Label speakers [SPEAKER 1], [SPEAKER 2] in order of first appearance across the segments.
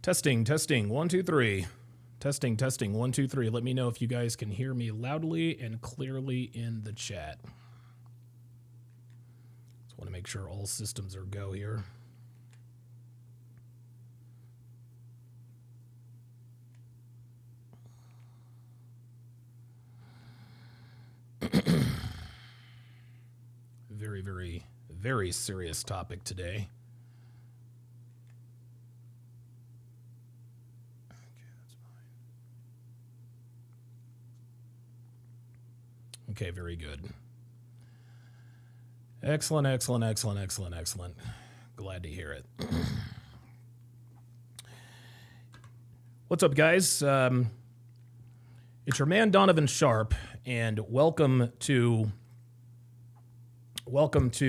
[SPEAKER 1] Testing, 1, 2, 3. Testing, 1, 2, 3. Let me know if you guys can hear me loudly and clearly in the chat. Just want to make sure all systems are go here. Very, very, very serious topic today. Okay, very good. Excellent. Glad to hear it. What's up, guys? It's your man, Donovan Sharp, and welcome to the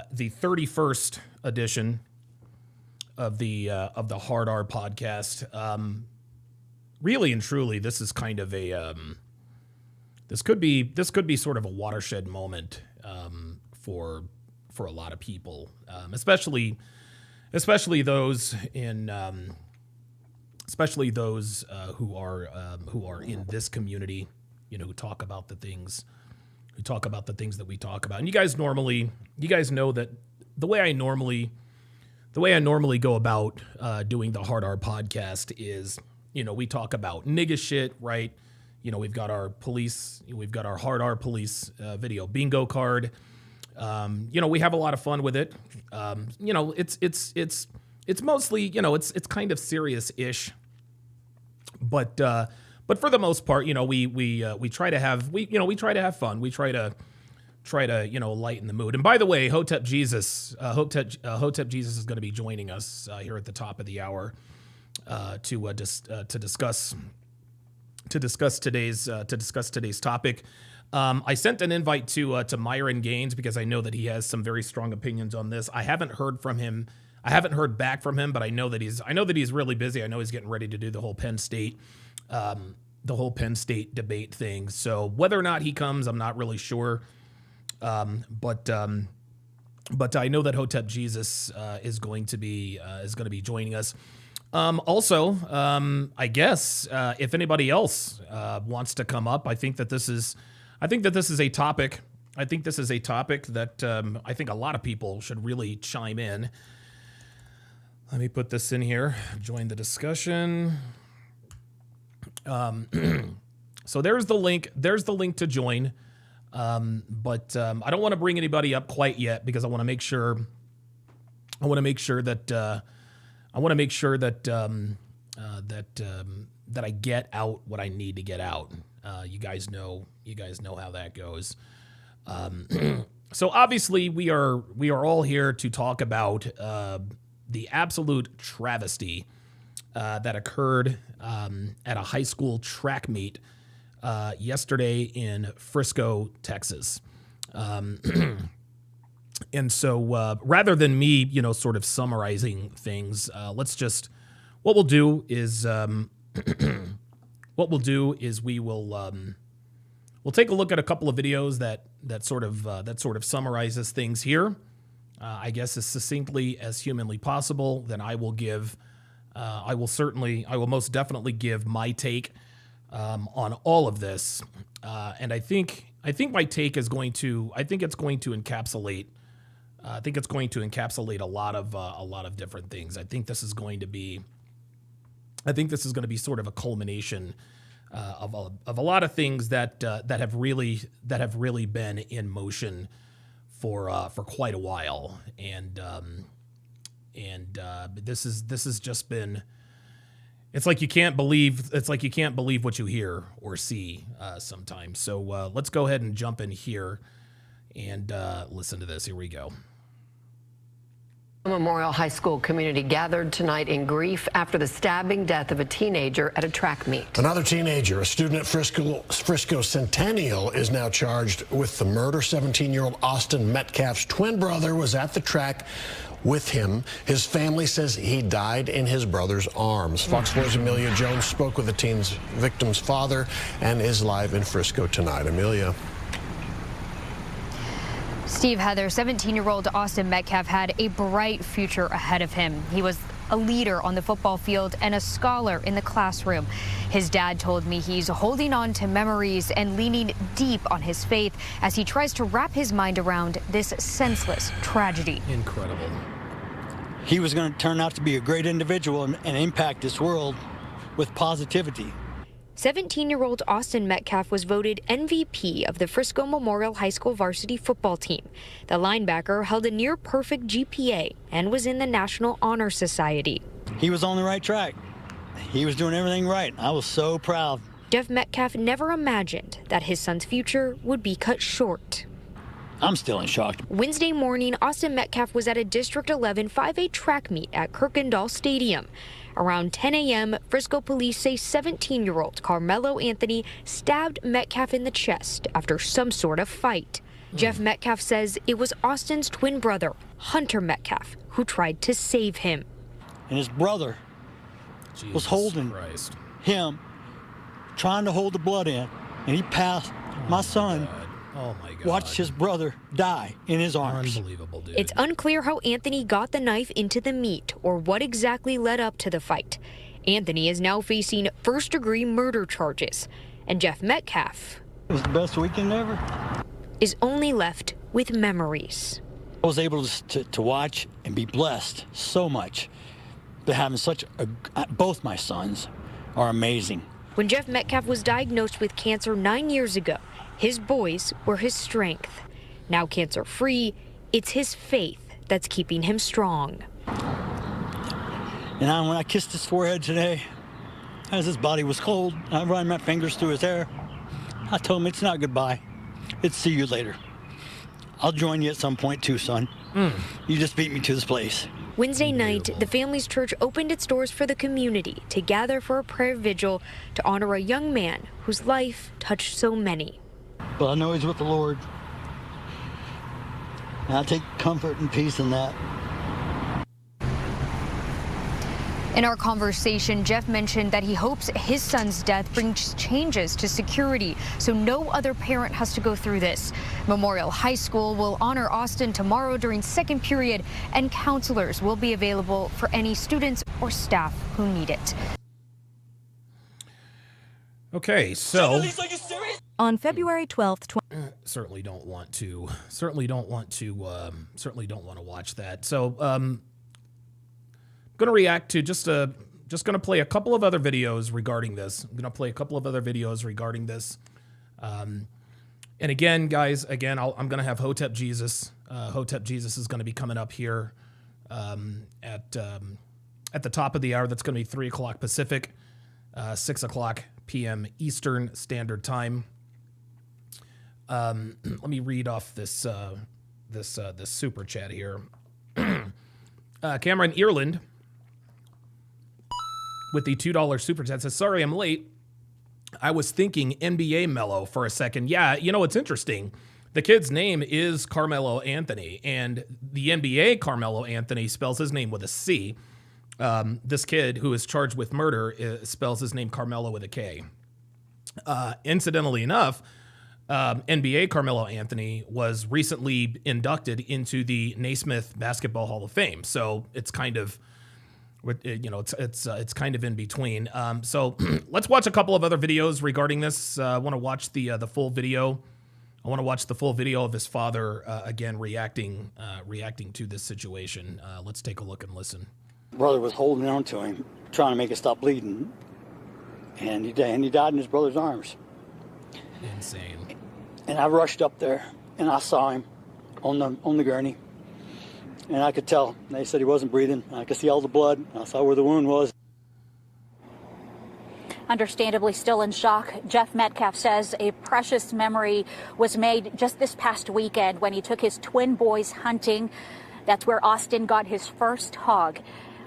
[SPEAKER 1] 31st edition of the Hard R podcast. Really and truly, this is kind of a this could be sort of a watershed moment for a lot of people, especially those in who are in this community, you know, who talk about the things that we talk about. And you guys know that the way I normally go about doing the Hard R podcast is, you know, we talk about nigga shit, right? You know, we've got our Hard R police video bingo card. You know, we have a lot of fun with it. You know, it's mostly, you know, it's kind of serious-ish, but for the most part, you know, we try to have fun. We try to you know, lighten the mood. And by the way, Hotep Jesus is going to be joining us here at the top of the hour to discuss today's topic. I sent an invite to Myron Gaines because I know that he has some very strong opinions on this. I haven't heard from him. I haven't heard back from him, but I know that he's really busy. I know he's getting ready to do the whole Penn State debate thing. So whether or not he comes, I'm not really sure. But I know that Hotep Jesus is going to be joining us. Also, I guess if anybody else wants to come up, I think that this is a topic. I think this is a topic that I think a lot of people should really chime in. Let me put this in here. Join the discussion. So there's the link. There's the link to join. But I don't want to bring anybody up quite yet because I want to make sure that I get out what I need to get out. You guys know how that goes. So obviously we are all here to talk about the absolute travesty that occurred at a high school track meet yesterday in Frisco, Texas. And so rather than me, you know, sort of summarizing things, what we'll do is we'll take a look at a couple of videos that sort of summarizes things here. I guess as succinctly as humanly possible. Then I will most definitely give my take on all of this. And I think my take is going to encapsulate a lot of different things. I think this is going to be sort of a culmination of a lot of things that have really been in motion for quite a while, and this has just been. It's like you can't believe what you hear or see sometimes. So let's go ahead and jump in here and listen to this. Here we go.
[SPEAKER 2] Memorial High School community gathered tonight in grief after the stabbing death of a teenager at a track meet.
[SPEAKER 3] Another teenager, a student at Frisco Centennial, is now charged with the murder. 17-year-old Austin Metcalf's twin brother was at the track with him. His family says he died in his brother's arms. Fox 4's Amelia Jones spoke with the victim's father and is live in Frisco tonight. Amelia.
[SPEAKER 4] Steve, Heather, 17-year-old Austin Metcalf had a bright future ahead of him. He was a leader on the football field, and a scholar in the classroom. His dad told me he's holding on to memories and leaning deep on his faith as he tries to wrap his mind around this senseless tragedy.
[SPEAKER 1] Incredible.
[SPEAKER 5] He was going to turn out to be a great individual and impact this world with positivity.
[SPEAKER 4] 17-year-old Austin Metcalf was voted MVP of the Frisco Memorial High School varsity football team. The linebacker held a near-perfect GPA and was in the National Honor Society.
[SPEAKER 5] He was on the right track. He was doing everything right. I was so proud.
[SPEAKER 4] Jeff Metcalf never imagined that his son's future would be cut short.
[SPEAKER 5] I'm still in shock.
[SPEAKER 4] Wednesday morning, Austin Metcalf was at a District 11 5A track meet at Kirkendall Stadium. Around 10 a.m., Frisco police say 17-year-old Karmelo Anthony stabbed Metcalf in the chest after some sort of fight. Jeff Metcalf says it was Austin's twin brother, Hunter Metcalf, who tried to save him.
[SPEAKER 5] And his brother was holding him, trying to hold the blood in, and he passed my son.
[SPEAKER 1] Oh my God.
[SPEAKER 5] Watched his brother die in his arms.
[SPEAKER 1] Unbelievable, dude.
[SPEAKER 4] It's unclear how Anthony got the knife into the meat or what exactly led up to the fight. Anthony is now facing first-degree murder charges, and Jeff Metcalf
[SPEAKER 5] It was the best weekend ever.
[SPEAKER 4] is only left with memories.
[SPEAKER 5] I was able to watch and be blessed so much. But having both my sons are amazing.
[SPEAKER 4] When Jeff Metcalf was diagnosed with cancer 9 years ago, his boys were his strength. Now cancer-free, it's his faith that's keeping him strong.
[SPEAKER 5] And when I kissed his forehead today, as his body was cold, I ran my fingers through his hair. I told him it's not goodbye. It's see you later. I'll join you at some point too, son. You just beat me to this place.
[SPEAKER 4] Wednesday night, the family's church opened its doors for the community to gather for a prayer vigil to honor a young man whose life touched so many.
[SPEAKER 5] But I know he's with the Lord. And I take comfort and peace in that.
[SPEAKER 4] In our conversation, Jeff mentioned that he hopes his son's death brings changes to security so no other parent has to go through this. Memorial High School will honor Austin tomorrow during second period, and counselors will be available for any students or staff who need it.
[SPEAKER 1] Okay, so
[SPEAKER 6] on February 12th,
[SPEAKER 1] certainly don't want to watch that. So going to react to just going to play a couple of other videos regarding this. I'm going to play a couple of other videos regarding this. And again, guys, I'm going to have Hotep Jesus. Hotep Jesus is going to be coming up here at the top of the hour. That's going to be 3 o'clock Pacific, 6 o'clock p.m. Eastern Standard Time. Let me read off this super chat here. Cameron Ireland with the $2 super chat says, "Sorry, I'm late. I was thinking NBA Mello for a second." Yeah, you know, it's interesting. The kid's name is Karmelo Anthony, and the NBA Karmelo Anthony spells his name with a C. This kid who is charged with murder spells his name Karmelo with a K. Incidentally enough, NBA Karmelo Anthony was recently inducted into the Naismith Basketball Hall of Fame. So it's kind of, you know, it's kind of in between. So let's watch a couple of other videos regarding this. I want to watch the full video. I want to watch the full video of his father again reacting to this situation. Let's take a look and listen.
[SPEAKER 5] Brother was holding on to him, trying to make it stop bleeding, and he died in his brother's arms.
[SPEAKER 1] Insane.
[SPEAKER 5] And I rushed up there, and I saw him on the gurney, and I could tell. They said he wasn't breathing. I could see all the blood. I saw where the wound was.
[SPEAKER 7] Understandably still in shock, Jeff Metcalf says a precious memory was made just this past weekend when he took his twin boys hunting. That's where Austin got his first hog.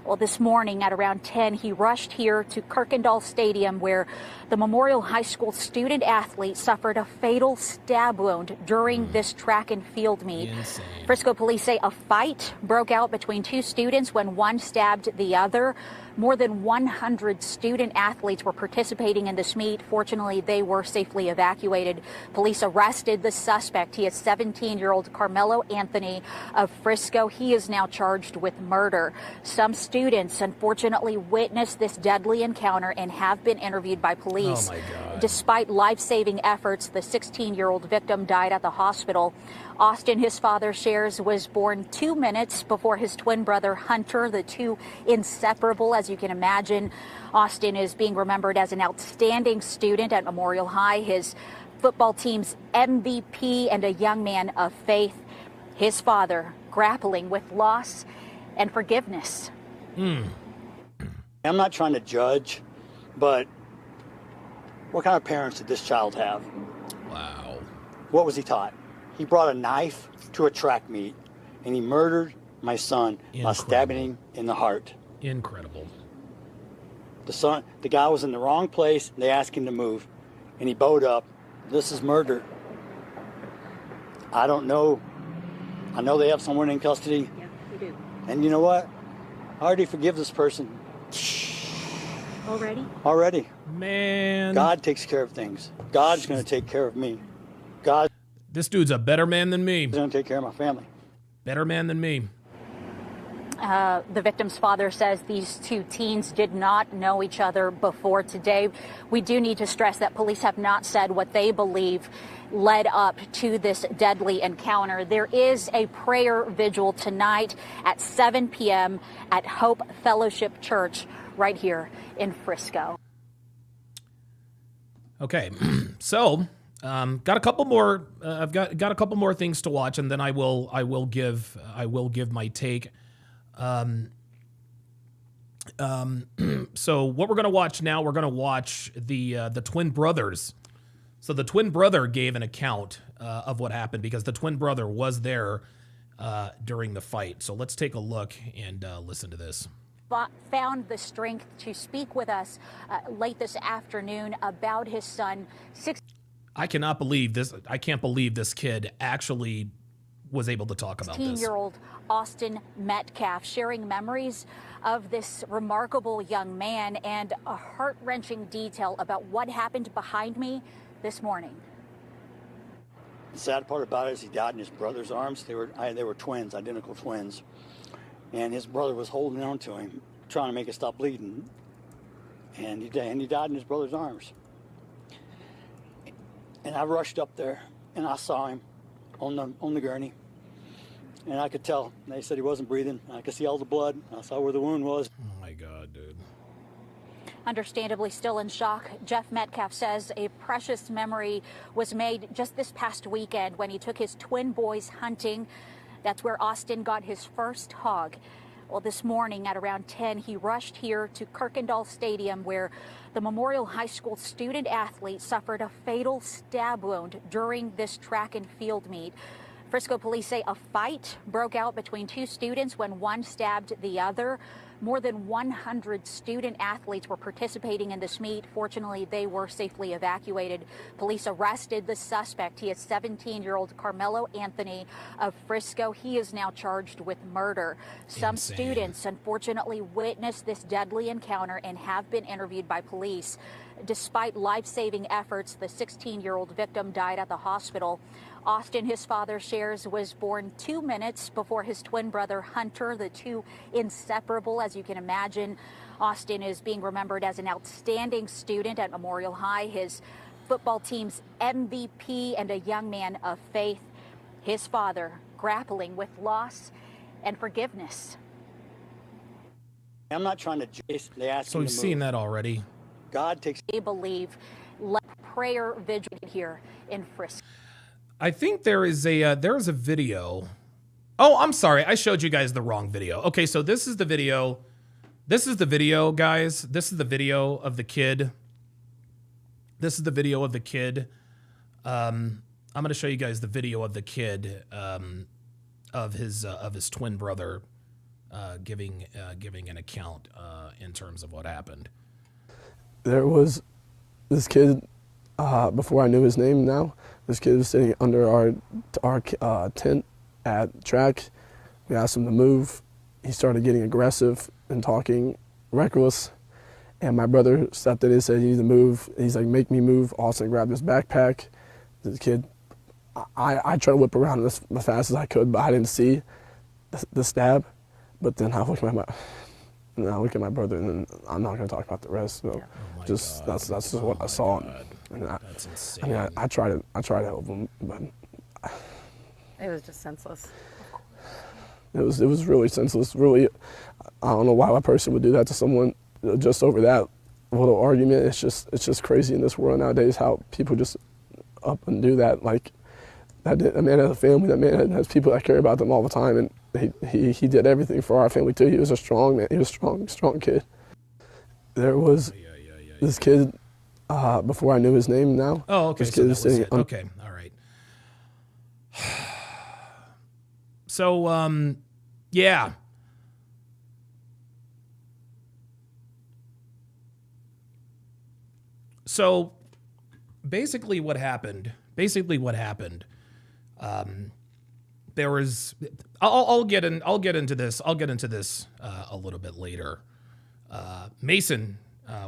[SPEAKER 7] Well, this morning at around 10, he rushed here to Kirkendall Stadium where the Memorial High School student athlete suffered a fatal stab wound during this track and field meet.
[SPEAKER 1] Insane.
[SPEAKER 7] Frisco police say a fight broke out between two students when one stabbed the other. More than 100 student athletes were participating in this meet. Fortunately, they were safely evacuated. Police arrested the suspect. He is 17-year-old Karmelo Anthony of Frisco. He is now charged with murder. Some students students unfortunately witnessed this deadly encounter and have been interviewed by police.
[SPEAKER 1] Oh my God.
[SPEAKER 7] Despite life-saving efforts, the 16-year-old victim died at the hospital. Austin, his father shares, was born 2 minutes before his twin brother Hunter, the two inseparable, as you can imagine. Austin is being remembered as an outstanding student at Memorial High, his football team's MVP, and a young man of faith. His father grappling with loss and forgiveness.
[SPEAKER 5] I'm not trying to judge, but what kind of parents did this child have?
[SPEAKER 1] Wow.
[SPEAKER 5] What was he taught? He brought a knife to a track meet, and he murdered my son by stabbing him in the heart.
[SPEAKER 1] Incredible.
[SPEAKER 5] The guy was in the wrong place. They asked him to move, and he bowed up. This is murder. I don't know. I know they have someone in custody.
[SPEAKER 7] Yeah, we do.
[SPEAKER 5] And you know what? I already forgive this person. Already.
[SPEAKER 1] Man.
[SPEAKER 5] God takes care of things. God's going to take care of me. God's
[SPEAKER 1] This dude's a better man than me.
[SPEAKER 5] going to take care of my family.
[SPEAKER 1] Better man than me.
[SPEAKER 7] The victim's father says these two teens did not know each other before today. We do need to stress that police have not said what they believe led up to this deadly encounter. There is a prayer vigil tonight at 7 p.m. at Hope Fellowship Church right here in Frisco.
[SPEAKER 1] Okay, so got a couple more. I've got a couple more things to watch, and then I will give my take. So what we're gonna watch now, we're gonna watch the twin brothers. So the twin brother gave an account of what happened because the twin brother was there during the fight. So let's take a look and listen to this.
[SPEAKER 7] Found the strength to speak with us late this afternoon about his son.
[SPEAKER 1] I cannot believe this. I can't believe this kid actually was able to talk about this.
[SPEAKER 7] 16-year-old Austin Metcalf sharing memories of this remarkable young man and a heart-wrenching detail about what happened behind me this morning.
[SPEAKER 5] The sad part about it is he died in his brother's arms. They were twins, identical twins. And his brother was holding on to him, trying to make it stop bleeding. And he died in his brother's arms. And I rushed up there, and I saw him on the gurney. And I could tell. They said he wasn't breathing. I could see all the blood. I saw where the wound was.
[SPEAKER 1] Oh, my God, dude.
[SPEAKER 7] Understandably still in shock, Jeff Metcalf says a precious memory was made just this past weekend when he took his twin boys hunting. That's where Austin got his first hog. Well, this morning at around 10, he rushed here to Kirkendall Stadium where the Memorial High School student athlete suffered a fatal stab wound during this track and field meet. Frisco police say a fight broke out between two students when one stabbed the other. More than 100 student athletes were participating in this meet. Fortunately, they were safely evacuated. Police arrested the suspect. He is 17-year-old Karmelo Anthony of Frisco. He is now charged with murder. Some students unfortunately witnessed this deadly encounter and have been interviewed by police. Despite life-saving efforts, the 16-year-old victim died at the hospital. Austin, his father shares, was born 2 minutes before his twin brother Hunter, the two inseparable, as you can imagine. Austin is being remembered as an outstanding student at Memorial High, his football team's MVP, and a young man of faith. His father grappling with loss and forgiveness.
[SPEAKER 5] I'm not trying to chase. They asked
[SPEAKER 1] So
[SPEAKER 5] him
[SPEAKER 1] we've
[SPEAKER 5] to
[SPEAKER 1] seen
[SPEAKER 5] move.
[SPEAKER 1] that already.
[SPEAKER 5] God takes.
[SPEAKER 7] They believe prayer vigil here in Frisco.
[SPEAKER 1] I think there is a video. Oh, I'm sorry. I showed you guys the wrong video. Okay, so this is the video. This is the video, guys. This is the video of the kid. This is the video of the kid. I'm going to show you guys the video of the kid of his twin brother giving an account in terms of what happened.
[SPEAKER 8] There was this kid, before I knew his name now, this kid was sitting under our tent at track. We asked him to move. He started getting aggressive and talking reckless. And my brother stepped in and said, "You need to move." He's like, "Make me move." Austin grabbed his backpack. The kid, I tried to whip around as fast as I could, but I didn't see the stab. But then I looked at and I look at my brother, and then I'm not going to talk about the rest. So that's just what I saw. And
[SPEAKER 1] That's insane.
[SPEAKER 8] I mean, I try to help him, but
[SPEAKER 9] it was just senseless.
[SPEAKER 8] it was really senseless. Really, I don't know why a person would do that to someone just over that little argument. It's just crazy in this world nowadays how people just up and do that. Like that man has a family. That man has people that care about them all the time, and he did everything for our family too. He was a strong man. He was a strong kid. There was this kid before I knew his name. Now.
[SPEAKER 1] Oh, okay.
[SPEAKER 8] This
[SPEAKER 1] So
[SPEAKER 8] kid
[SPEAKER 1] that
[SPEAKER 8] is
[SPEAKER 1] was
[SPEAKER 8] sitting
[SPEAKER 1] it. Okay. All right. So, yeah. So basically what happened, there was, I'll get into this a little bit later. Mason,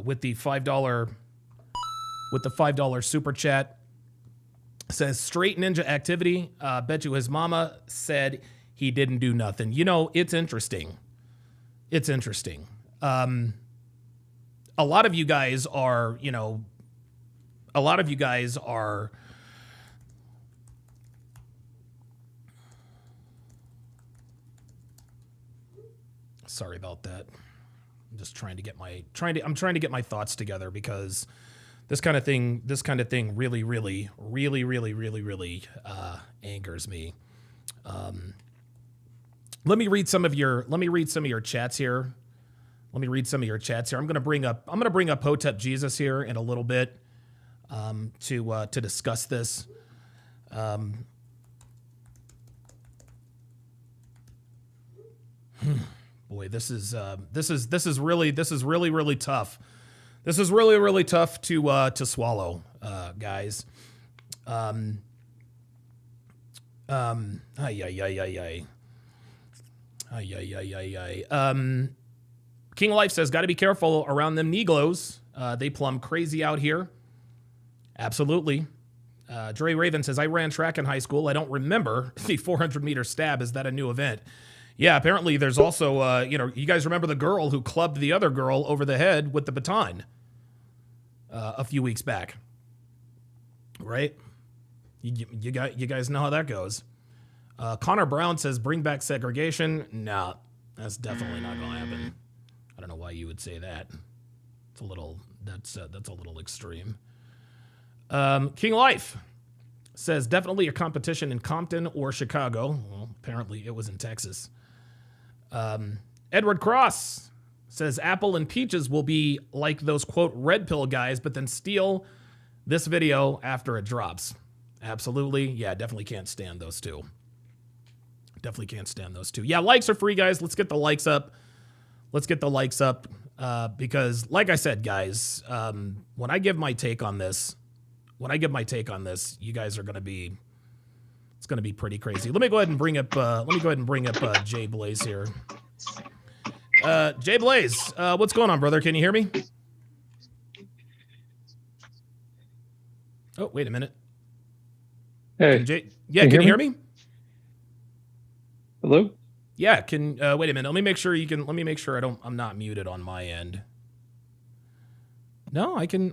[SPEAKER 1] with the $5 super chat, says straight ninja activity. Bet you his mama said he didn't do nothing. You know, it's interesting. A lot of you guys are, sorry about that. I'm just trying to get my thoughts together because this kind of thing really angers me. Let me read some of your chats here. I'm gonna bring up Hotep Jesus here in a little bit to discuss this. Boy, this is really tough. This is really tough to swallow, guys. King Life says, got to be careful around them Negros. They plumb crazy out here. Absolutely. Dre Raven says, I ran track in high school. I don't remember the 400-meter stab. Is that a new event? Yeah, apparently there's also, you guys remember the girl who clubbed the other girl over the head with the baton a few weeks back, right? You guys know how that goes. Connor Brown says, bring back segregation. No, that's definitely not going to happen. I don't know why you would say that. It's a little, that's a little extreme. King Life says, definitely a competition in Compton or Chicago. Well, apparently it was in Texas. Edward Cross says, Apple and Peaches will be like those, quote, red pill guys, but then steal this video after it drops. Absolutely. Yeah, definitely can't stand those two. Yeah, likes are free, guys. Let's get the likes up. Because, like I said, guys, when I give my take on this, you guys are going to be, it's going to be pretty crazy. Let me go ahead and bring up Jay Blaze here. Jay Blaze, what's going on, brother? Can you hear me? Oh, wait a minute.
[SPEAKER 10] Hey.
[SPEAKER 1] Can you hear me?
[SPEAKER 10] Hello?
[SPEAKER 1] Yeah, wait a minute. Let me make sure I'm not muted on my end. No, I can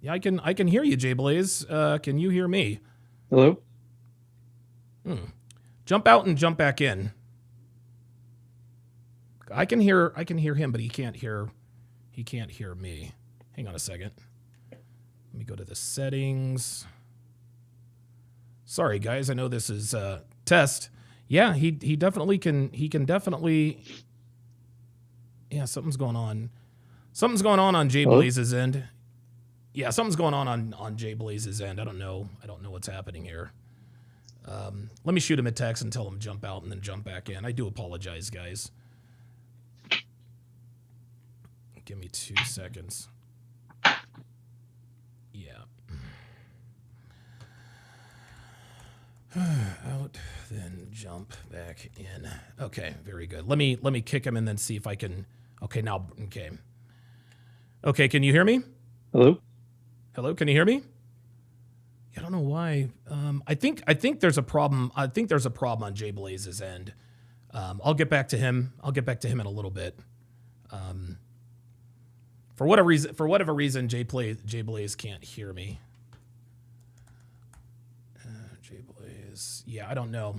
[SPEAKER 1] hear you, Jay Blaze. Can you hear me?
[SPEAKER 10] Hello?
[SPEAKER 1] Jump out and jump back in. I can hear him, but he can't hear me. Hang on a second. Let me go to the settings. Sorry, guys. I know this is test. Yeah, he definitely can. He can definitely. Yeah, something's going on. Something's going on Jay Blaze's end. Yeah, something's going on Jay Blaze's end. I don't know what's happening here. Let me shoot him a text and tell him jump out and then jump back in. I do apologize, guys. Give me 2 seconds. Yeah. Out, then jump back in. Okay, very good. Let me kick him and then see if I can. Okay, now. Okay, can you hear me?
[SPEAKER 10] Hello?
[SPEAKER 1] Hello, can you hear me? I don't know why. I think there's a problem. I think there's a problem on Jay Blaze's end. I'll get back to him. In a little bit. For whatever reason, Jay Blaze can't hear me. Jay Blaze, yeah, I don't know.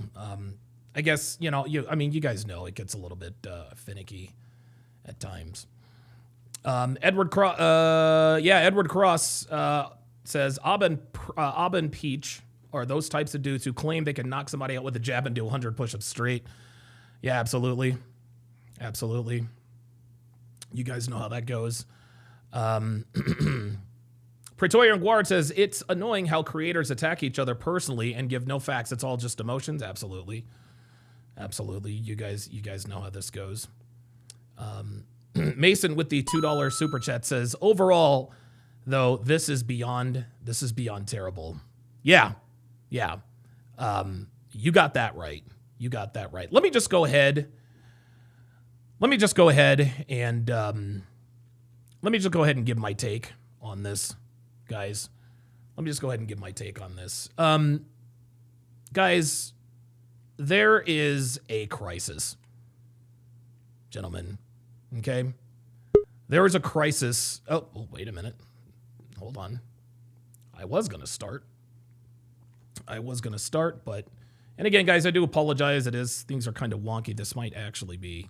[SPEAKER 1] I guess you guys know it gets a little bit finicky at times. Edward Cross says Aubin Peach are those types of dudes who claim they can knock somebody out with a jab and do 100 push-ups straight. Yeah, absolutely. You guys know how that goes. Praetorian Guard says it's annoying how creators attack each other personally and give no facts. It's all just emotions. Absolutely. You guys know how this goes. Mason with the $2 super chat says, overall, though, this is beyond terrible. Yeah. You got that right. Let me just go ahead and give my take on this, guys. Guys, there is a crisis, gentlemen. Okay? There is a crisis. Oh, wait a minute. Hold on. I was going to start, but... And again, guys, I do apologize. Things are kind of wonky. This might actually be...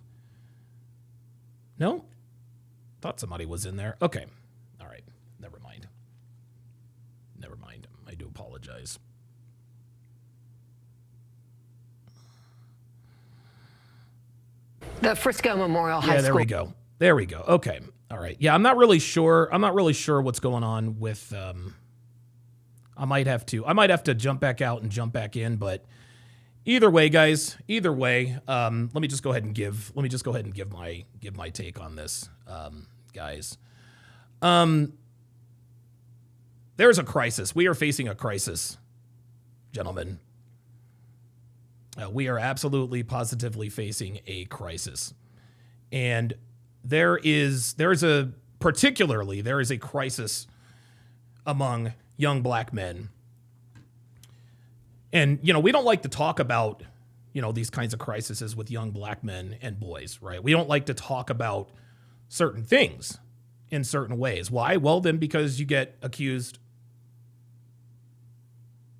[SPEAKER 1] No? Thought somebody was in there. Okay. All right. Never mind. I do apologize.
[SPEAKER 2] The Frisco Memorial High School.
[SPEAKER 1] There we go. Okay. All right. Yeah, I'm not really sure what's going on with I might have to jump back out and jump back in, but either way, guys, let me just go ahead and give my take on this, guys. There's a crisis. We are facing a crisis, gentlemen. We are absolutely, positively facing a crisis. And there is a crisis among young black men. And, we don't like to talk about, these kinds of crises with young black men and boys, right? We don't like to talk about certain things in certain ways. Why? Well, then because you get accused.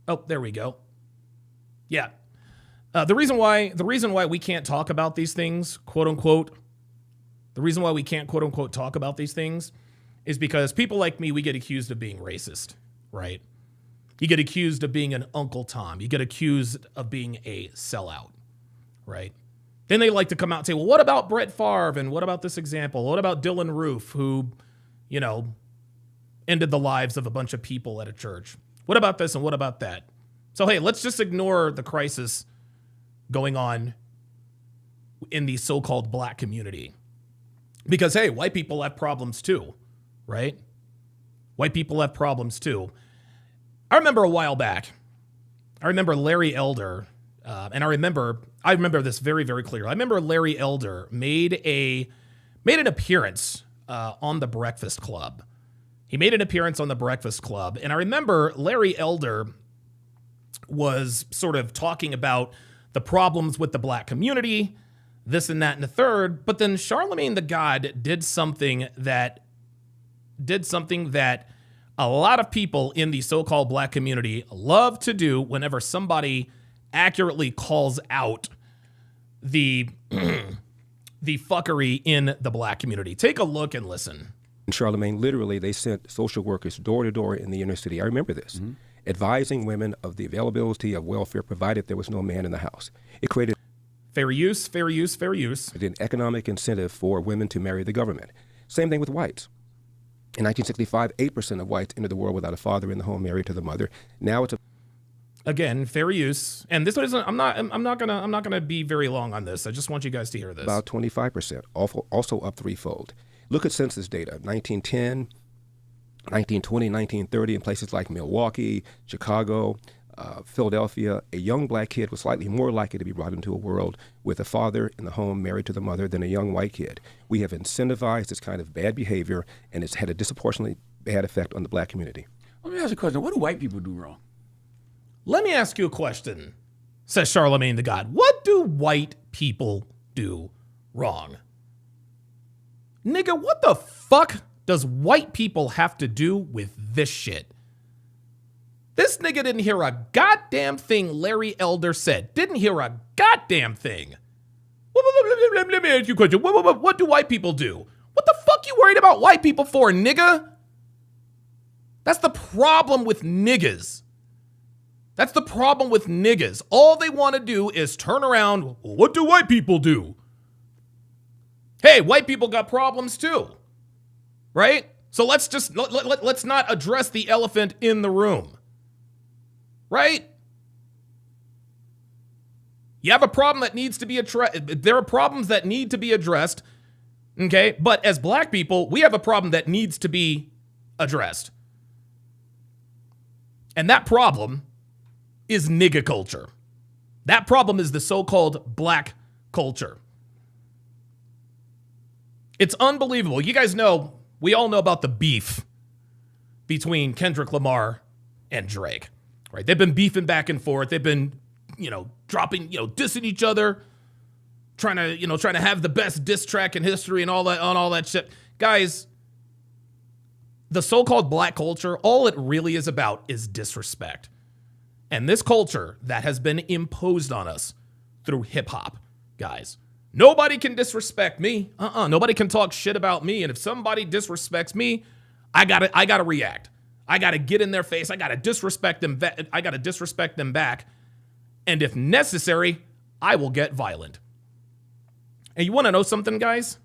[SPEAKER 1] Oh, there we go. Yeah. The reason why we can't talk about these things, quote unquote, talk about these things is because people like me, we get accused of being racist, right? You get accused of being an Uncle Tom. You get accused of being a sellout, right? Then they like to come out and say, well, what about Brett Favre? And what about this example? What about Dylan Roof, who, ended the lives of a bunch of people at a church? What about this and what about that? So, hey, let's just ignore the crisis going on in the so-called black community. Because, hey, white people have problems too, right? White people have problems too. I remember a while back, Larry Elder, and I remember this very, very clearly. I remember Larry Elder made an appearance on The Breakfast Club. He made an appearance on The Breakfast Club, and I remember Larry Elder was sort of talking about the problems with the black community, this and that and the third, but then Charlemagne the God did something that a lot of people in the so-called black community love to do whenever somebody accurately calls out the fuckery in the black community. Take a look and listen.
[SPEAKER 11] In Charlemagne, literally, they sent social workers door to door in the inner city. I remember this, advising women of the availability of welfare provided there was no man in the house. It created
[SPEAKER 1] fair use.
[SPEAKER 11] An economic incentive for women to marry the government. Same thing with whites. In 1965, 8% of whites entered the world without a father in the home, married to the mother. Now it's
[SPEAKER 1] again fair use, and this isn't. I'm not gonna be very long on this. I just want you guys to hear this.
[SPEAKER 11] About 25%, also up threefold. Look at census data: 1910, 1920, 1930, in places like Milwaukee, Chicago, Philadelphia. A young black kid was slightly more likely to be brought into a world with a father in the home, married to the mother, than a young white kid. We have incentivized this kind of bad behavior, and it's had a disproportionately bad effect on the black community.
[SPEAKER 12] Let me ask you a question. What do white people do wrong?
[SPEAKER 1] Let me ask you a question, says Charlemagne the God. What do white people do wrong? Nigga, what the fuck does white people have to do with this shit? This nigga didn't hear a goddamn thing Larry Elder said. Didn't hear a goddamn thing. Let me ask you a question. What do white people do? What the fuck you worried about white people for, nigga? That's the problem with niggas. That's the problem with niggas. All they want to do is turn around. What do white people do? Hey, white people got problems too, right? So let's not address the elephant in the room, right? You have a problem that needs to be addressed. There are problems that need to be addressed, okay? But as black people, we have a problem that needs to be addressed. And that problem is nigga culture. That problem is the so-called black culture. It's unbelievable. You guys know, we all know about the beef between Kendrick Lamar and Drake, right? They've been beefing back and forth. They've been, dropping, dissing each other, trying to have the best diss track in history and all that shit. Guys, the so-called black culture, all it really is about is disrespect. And this culture that has been imposed on us through hip hop, guys. Nobody can disrespect me. Nobody can talk shit about me. And if somebody disrespects me, I gotta react. I gotta get in their face. I gotta disrespect them. I gotta disrespect them back. And if necessary, I will get violent. And you want to know something, guys?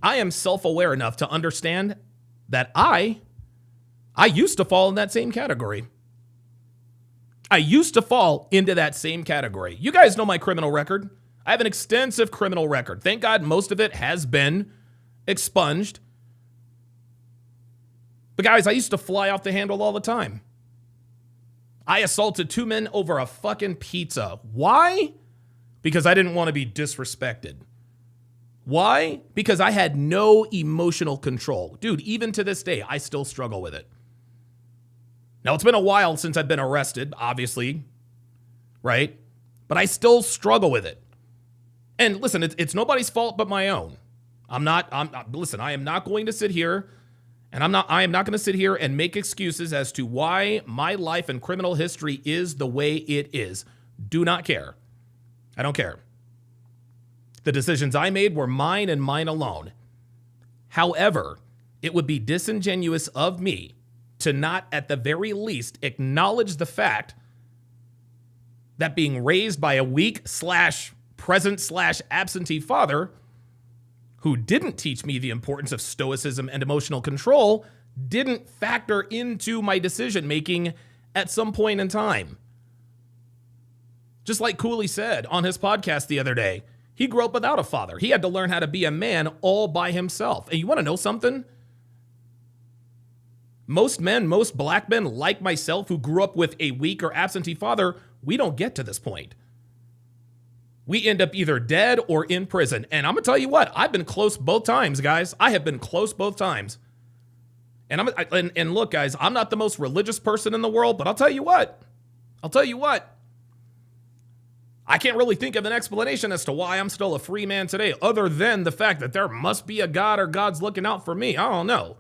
[SPEAKER 1] I am self-aware enough to understand that I used to fall in that same category. I used to fall into that same category. You guys know my criminal record. I have an extensive criminal record. Thank God most of it has been expunged. But guys, I used to fly off the handle all the time. I assaulted 2 men over a fucking pizza. Why? Because I didn't want to be disrespected. Why? Because I had no emotional control. Dude, even to this day, I still struggle with it. Now, it's been a while since I've been arrested, obviously, right? But I still struggle with it. And listen, it's nobody's fault but my own. Listen, I am not going to sit here and I am not going to sit here and make excuses as to why my life and criminal history is the way it is. Do not care. I don't care. The decisions I made were mine and mine alone. However, it would be disingenuous of me to not at the very least acknowledge the fact that being raised by a weak present absentee father who didn't teach me the importance of stoicism and emotional control didn't factor into my decision making at some point in time. Just like Cooley said on his podcast the other day, he grew up without a father. He had to learn how to be a man all by himself. And you want to know something? Most black men like myself who grew up with a weak or absentee father, we don't get to this point. We end up either dead or in prison. And I'm going to tell you what, I've been close both times, guys. I have been close both times. And look, guys, I'm not the most religious person in the world, but I'll tell you what. I can't really think of an explanation as to why I'm still a free man today, other than the fact that there must be a God or God's looking out for me. I don't know.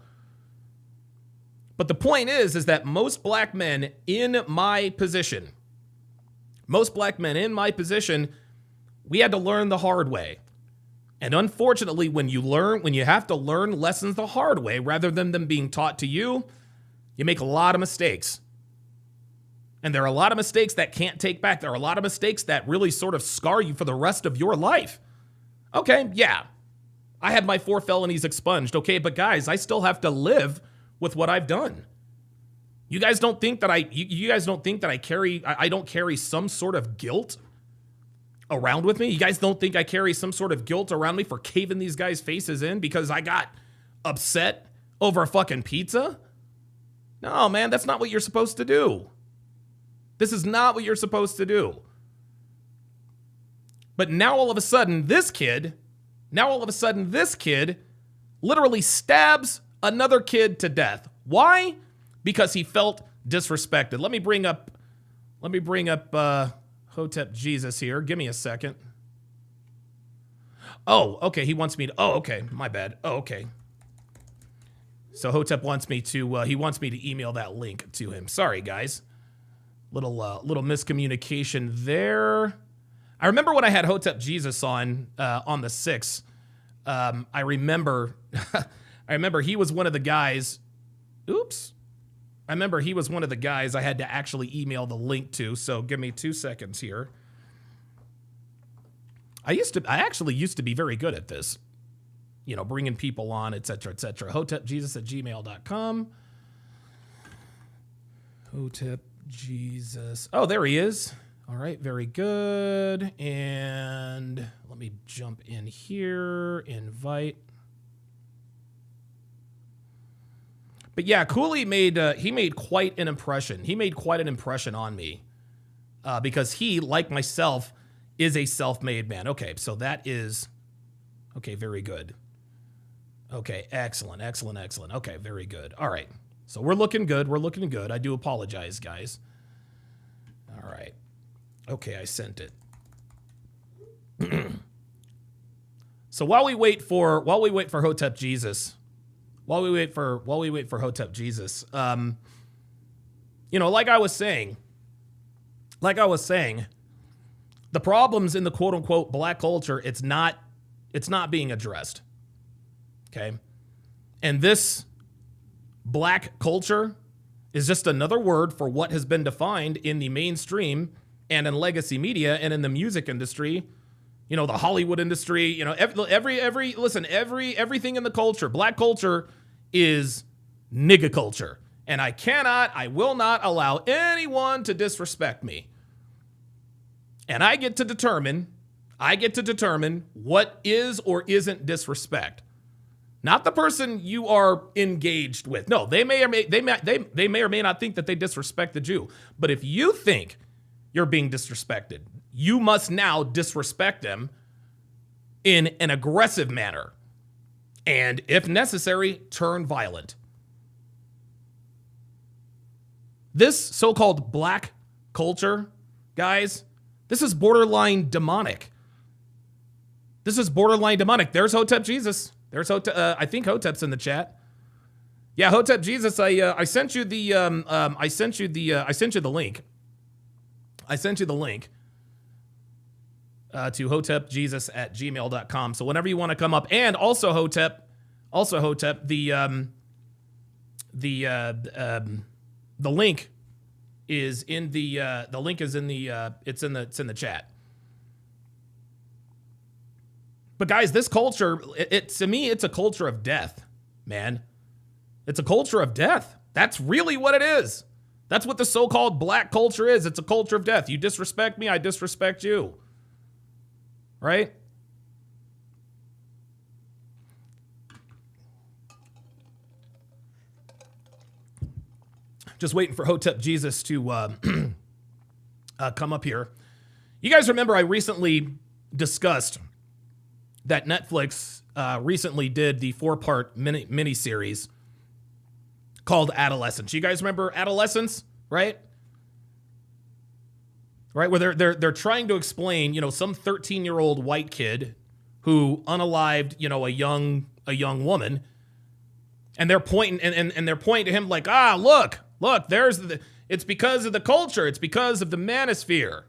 [SPEAKER 1] But the point is that most black men in my position, we had to learn the hard way. And unfortunately, when you have to learn lessons the hard way rather than them being taught to you, you make a lot of mistakes. And there are a lot of mistakes that can't take back. There are a lot of mistakes that really sort of scar you for the rest of your life. Okay, yeah. I had my 4 felonies expunged. Okay, but guys, I still have to live with what I've done. You guys don't think that I don't carry some sort of guilt around with me? You guys don't think I carry some sort of guilt around me for caving these guys' faces in because I got upset over a fucking pizza? No, man, that's not what you're supposed to do. This is not what you're supposed to do. But now all of a sudden, this kid literally stabs another kid to death. Why? Because he felt disrespected. Let me bring up Hotep Jesus here. Give me a second. Oh, okay. He wants me to. Oh, okay. My bad. Oh, okay. So Hotep wants me to. He wants me to email that link to him. Sorry, guys. Little miscommunication there. I remember when I had Hotep Jesus on the 6th. I remember. I remember he was one of the guys. Oops. I remember he was one of the guys I had to actually email the link to. So give me 2 seconds here. I actually used to be very good at this, you know, bringing people on, et cetera, et cetera. HotepJesus@gmail.com. Hotep Jesus. Oh, there he is. All right, very good. And let me jump in here, invite. But yeah, Cooley made quite an impression. He made quite an impression on me because he, like myself, is a self-made man. Okay, so that is, okay, very good. Okay, excellent. Okay, very good. All right, so we're looking good. I do apologize, guys. All right. Okay, I sent it. So while we wait for Hotep Jesus, while we wait for Hotep Jesus, you know, like I was saying, the problems in the quote unquote black culture, it's not being addressed. Okay. And this black culture is just another word for what has been defined in the mainstream and in legacy media and in the music industry, you know, the Hollywood industry, you know, everything in the culture, black culture is nigga culture. And I will not allow anyone to disrespect me. And I get to determine what is or isn't disrespect. Not the person you are engaged with. No, they may or may not think that they disrespected you. But if you think you're being disrespected, you must now disrespect them in an aggressive manner. And if necessary, turn violent. This so-called black culture, guys, this is borderline demonic. There's Hotep Jesus. I think Hotep's in the chat. Yeah, Hotep Jesus. I sent you the link. I sent you the link to hotepjesus@gmail.com. So whenever you want to come up, and also Hotep, the link is in the chat. But guys, this culture, to me, it's a culture of death, man. It's a culture of death. That's really what it is. That's what the so-called black culture is. It's a culture of death. You disrespect me, I disrespect you. Right? Just waiting for Hotep Jesus to come up here. You guys remember I recently discussed that Netflix recently did the 4-part mini-series called Adolescence. You guys remember Adolescence, right? Right, where they're trying to explain, you know, some 13-year-old white kid who unalived, you know, a young woman, and they're pointing and they're pointing to him like, look, it's because of the culture, it's because of the manosphere.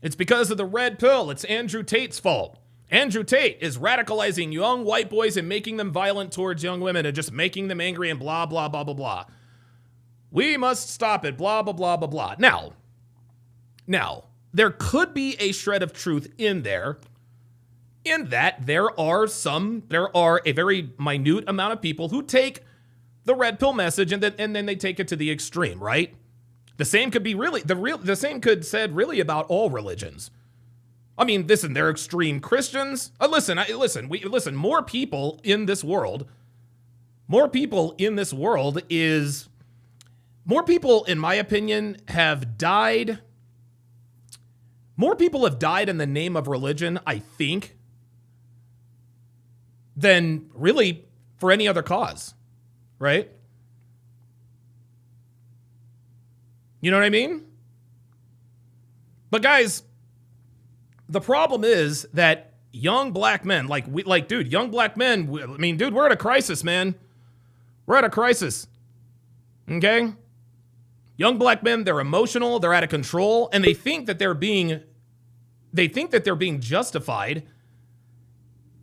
[SPEAKER 1] It's because of the red pill. It's Andrew Tate's fault. Andrew Tate is radicalizing young white boys and making them violent towards young women and just making them angry and blah, blah, blah, blah, blah. We must stop it, blah, blah, blah, blah, blah. Now, there could be a shred of truth in there, in that there are a very minute amount of people who take the red pill message and then they take it to the extreme, right? The same could be the same could said really about all religions. I mean, listen, they're extreme Christians. Listen, more people in this world, in my opinion, have died. More people have died in the name of religion, I think, than really for any other cause, right? You know what I mean? But guys, the problem is that young black men, dude, young black men. I mean, dude, we're at a crisis, man. We're at a crisis. Okay? Young black men, they're emotional, they're out of control, and they think that they're being justified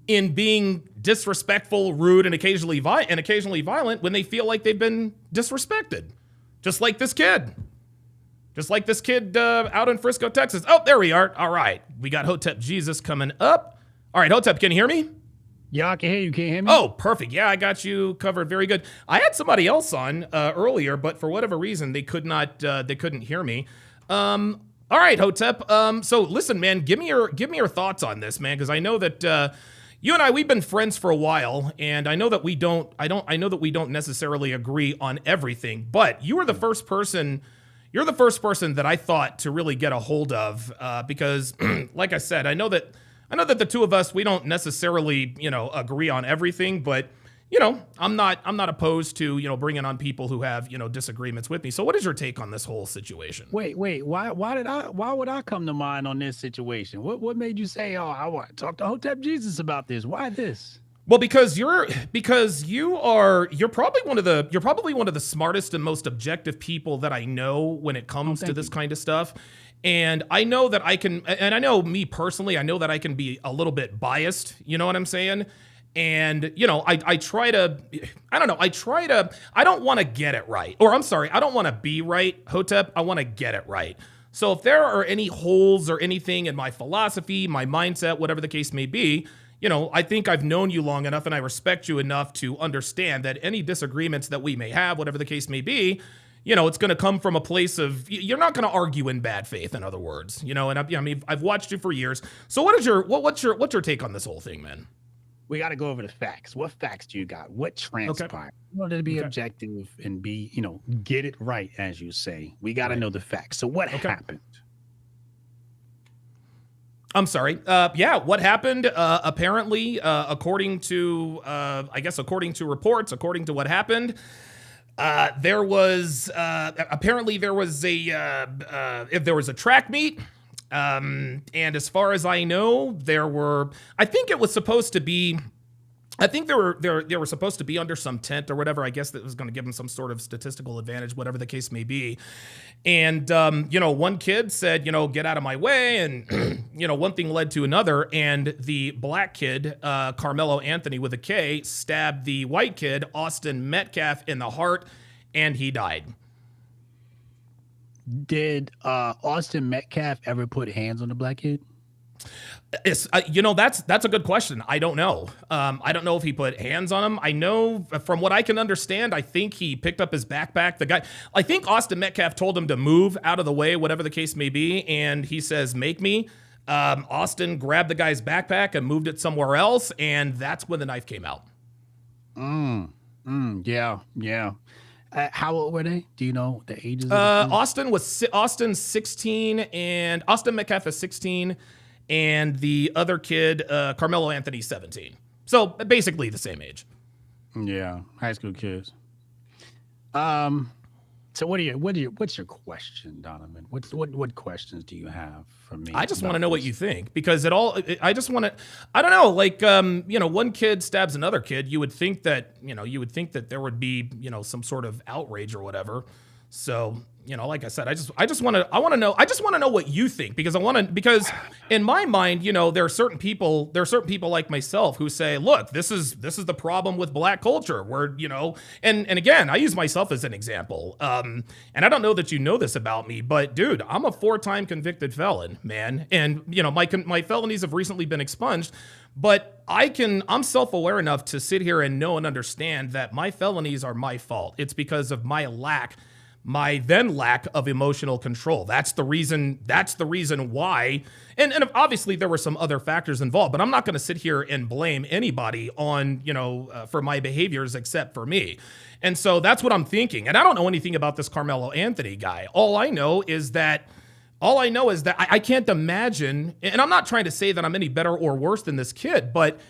[SPEAKER 1] in being disrespectful, rude, and occasionally violent when they feel like they've been disrespected. Just like this kid. Out in Frisco, Texas. Oh, there we are. All right. We got Hotep Jesus coming up. All right, Hotep, can you hear me?
[SPEAKER 13] Yeah, I can hear you. Can you hear me?
[SPEAKER 1] Oh, perfect. Yeah, I got you covered. Very good. I had somebody else on earlier, but for whatever reason, they couldn't hear me. All right, Hotep. So listen, man, give me your thoughts on this, man, because I know that you and we've been friends for a while, and I know that we don't necessarily agree on everything, but you were the first person. You're the first person that I thought to really get a hold of because, like I said, I know that the two of us, we don't necessarily, agree on everything, but, I'm not opposed to, bringing on people who have, disagreements with me. So what is your take on this whole situation?
[SPEAKER 13] Wait, why would I come to mind on this situation? What made you say, oh, I want to talk to Hotep Jesus about this? Why this?
[SPEAKER 1] Well, because you're probably one of the smartest and most objective people that I know when it comes to this kind of stuff. And I know that I can, and I know me personally, I know that I can be a little bit biased, you know what I'm saying? And, I don't want to get it right. Or I'm sorry, I don't want to be right, Hotep. I want to get it right. So if there are any holes or anything in my philosophy, my mindset, whatever the case may be, I think I've known you long enough and I respect you enough to understand that any disagreements that we may have, whatever the case may be, it's going to come from a place of, you're not going to argue in bad faith, in other words, and I've watched you for years. So what's your take on this whole thing, man?
[SPEAKER 13] We got to go over the facts. What facts do you got? What transpired? Okay. In order to be objective and be, get it right, as you say, we got to know the facts. So what happened?
[SPEAKER 1] I'm sorry. What happened? Apparently, according to reports, according to what happened, there was a track meet. And as far as I know, they were supposed to be under some tent or whatever. I guess that was going to give them some sort of statistical advantage, whatever the case may be. And, one kid said, get out of my way. And, one thing led to another. And the black kid, Karmelo Anthony with a K, stabbed the white kid, Austin Metcalf, in the heart, and he died.
[SPEAKER 13] Did Austin Metcalf ever put hands on the black kid?
[SPEAKER 1] It's that's a good question. I don't know. I don't know if he put hands on him. I know from what I can understand, I think he picked up his backpack. I think Austin Metcalf told him to move out of the way, whatever the case may be, and he says, "Make me." Austin grabbed the guy's backpack and moved it somewhere else, and that's when the knife came out.
[SPEAKER 13] Yeah. How old were they? Do you know the ages?
[SPEAKER 1] Austin's 16, and Austin Metcalf is 16, and the other kid, Karmelo Anthony, 17. So basically the same age.
[SPEAKER 13] Yeah, high school kids. So what's your question, Donovan? What questions do you have for me?
[SPEAKER 1] I just want to know what you think, because I don't know, like, one kid stabs another kid. You would think that there would be, some sort of outrage or whatever. So, like I said, I just want to know what you think, because in my mind, there are certain people like myself who say, look, this is the problem with black culture, where, and again, I use myself as an example. And I don't know that you know this about me, but dude, I'm a 4-time convicted felon, man. And, my felonies have recently been expunged, but I'm self-aware enough to sit here and know and understand that my felonies are my fault. It's because of my lack of emotional control. That's the reason why. And obviously there were some other factors involved, but I'm not going to sit here and blame anybody on, for my behaviors except for me. And so that's what I'm thinking. And I don't know anything about this Karmelo Anthony guy. All I know is that I can't imagine, and I'm not trying to say that I'm any better or worse than this kid, but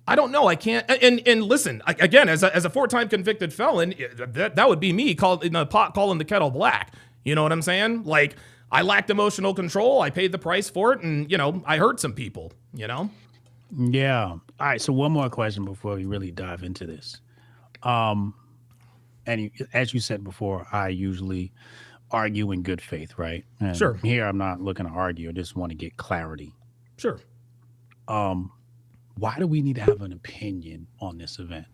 [SPEAKER 1] I don't know. I can't. And listen, again, as a 4-time convicted felon, that would be me calling the pot calling the kettle black. You know what I'm saying? Like, I lacked emotional control. I paid the price for it, and I hurt some people.
[SPEAKER 13] Yeah. All right. So one more question before we really dive into this. And as you said before, I usually argue in good faith, right? And
[SPEAKER 1] Sure.
[SPEAKER 13] Here, I'm not looking to argue. I just want to get clarity.
[SPEAKER 1] Sure.
[SPEAKER 13] Why do we need to have an opinion on this event?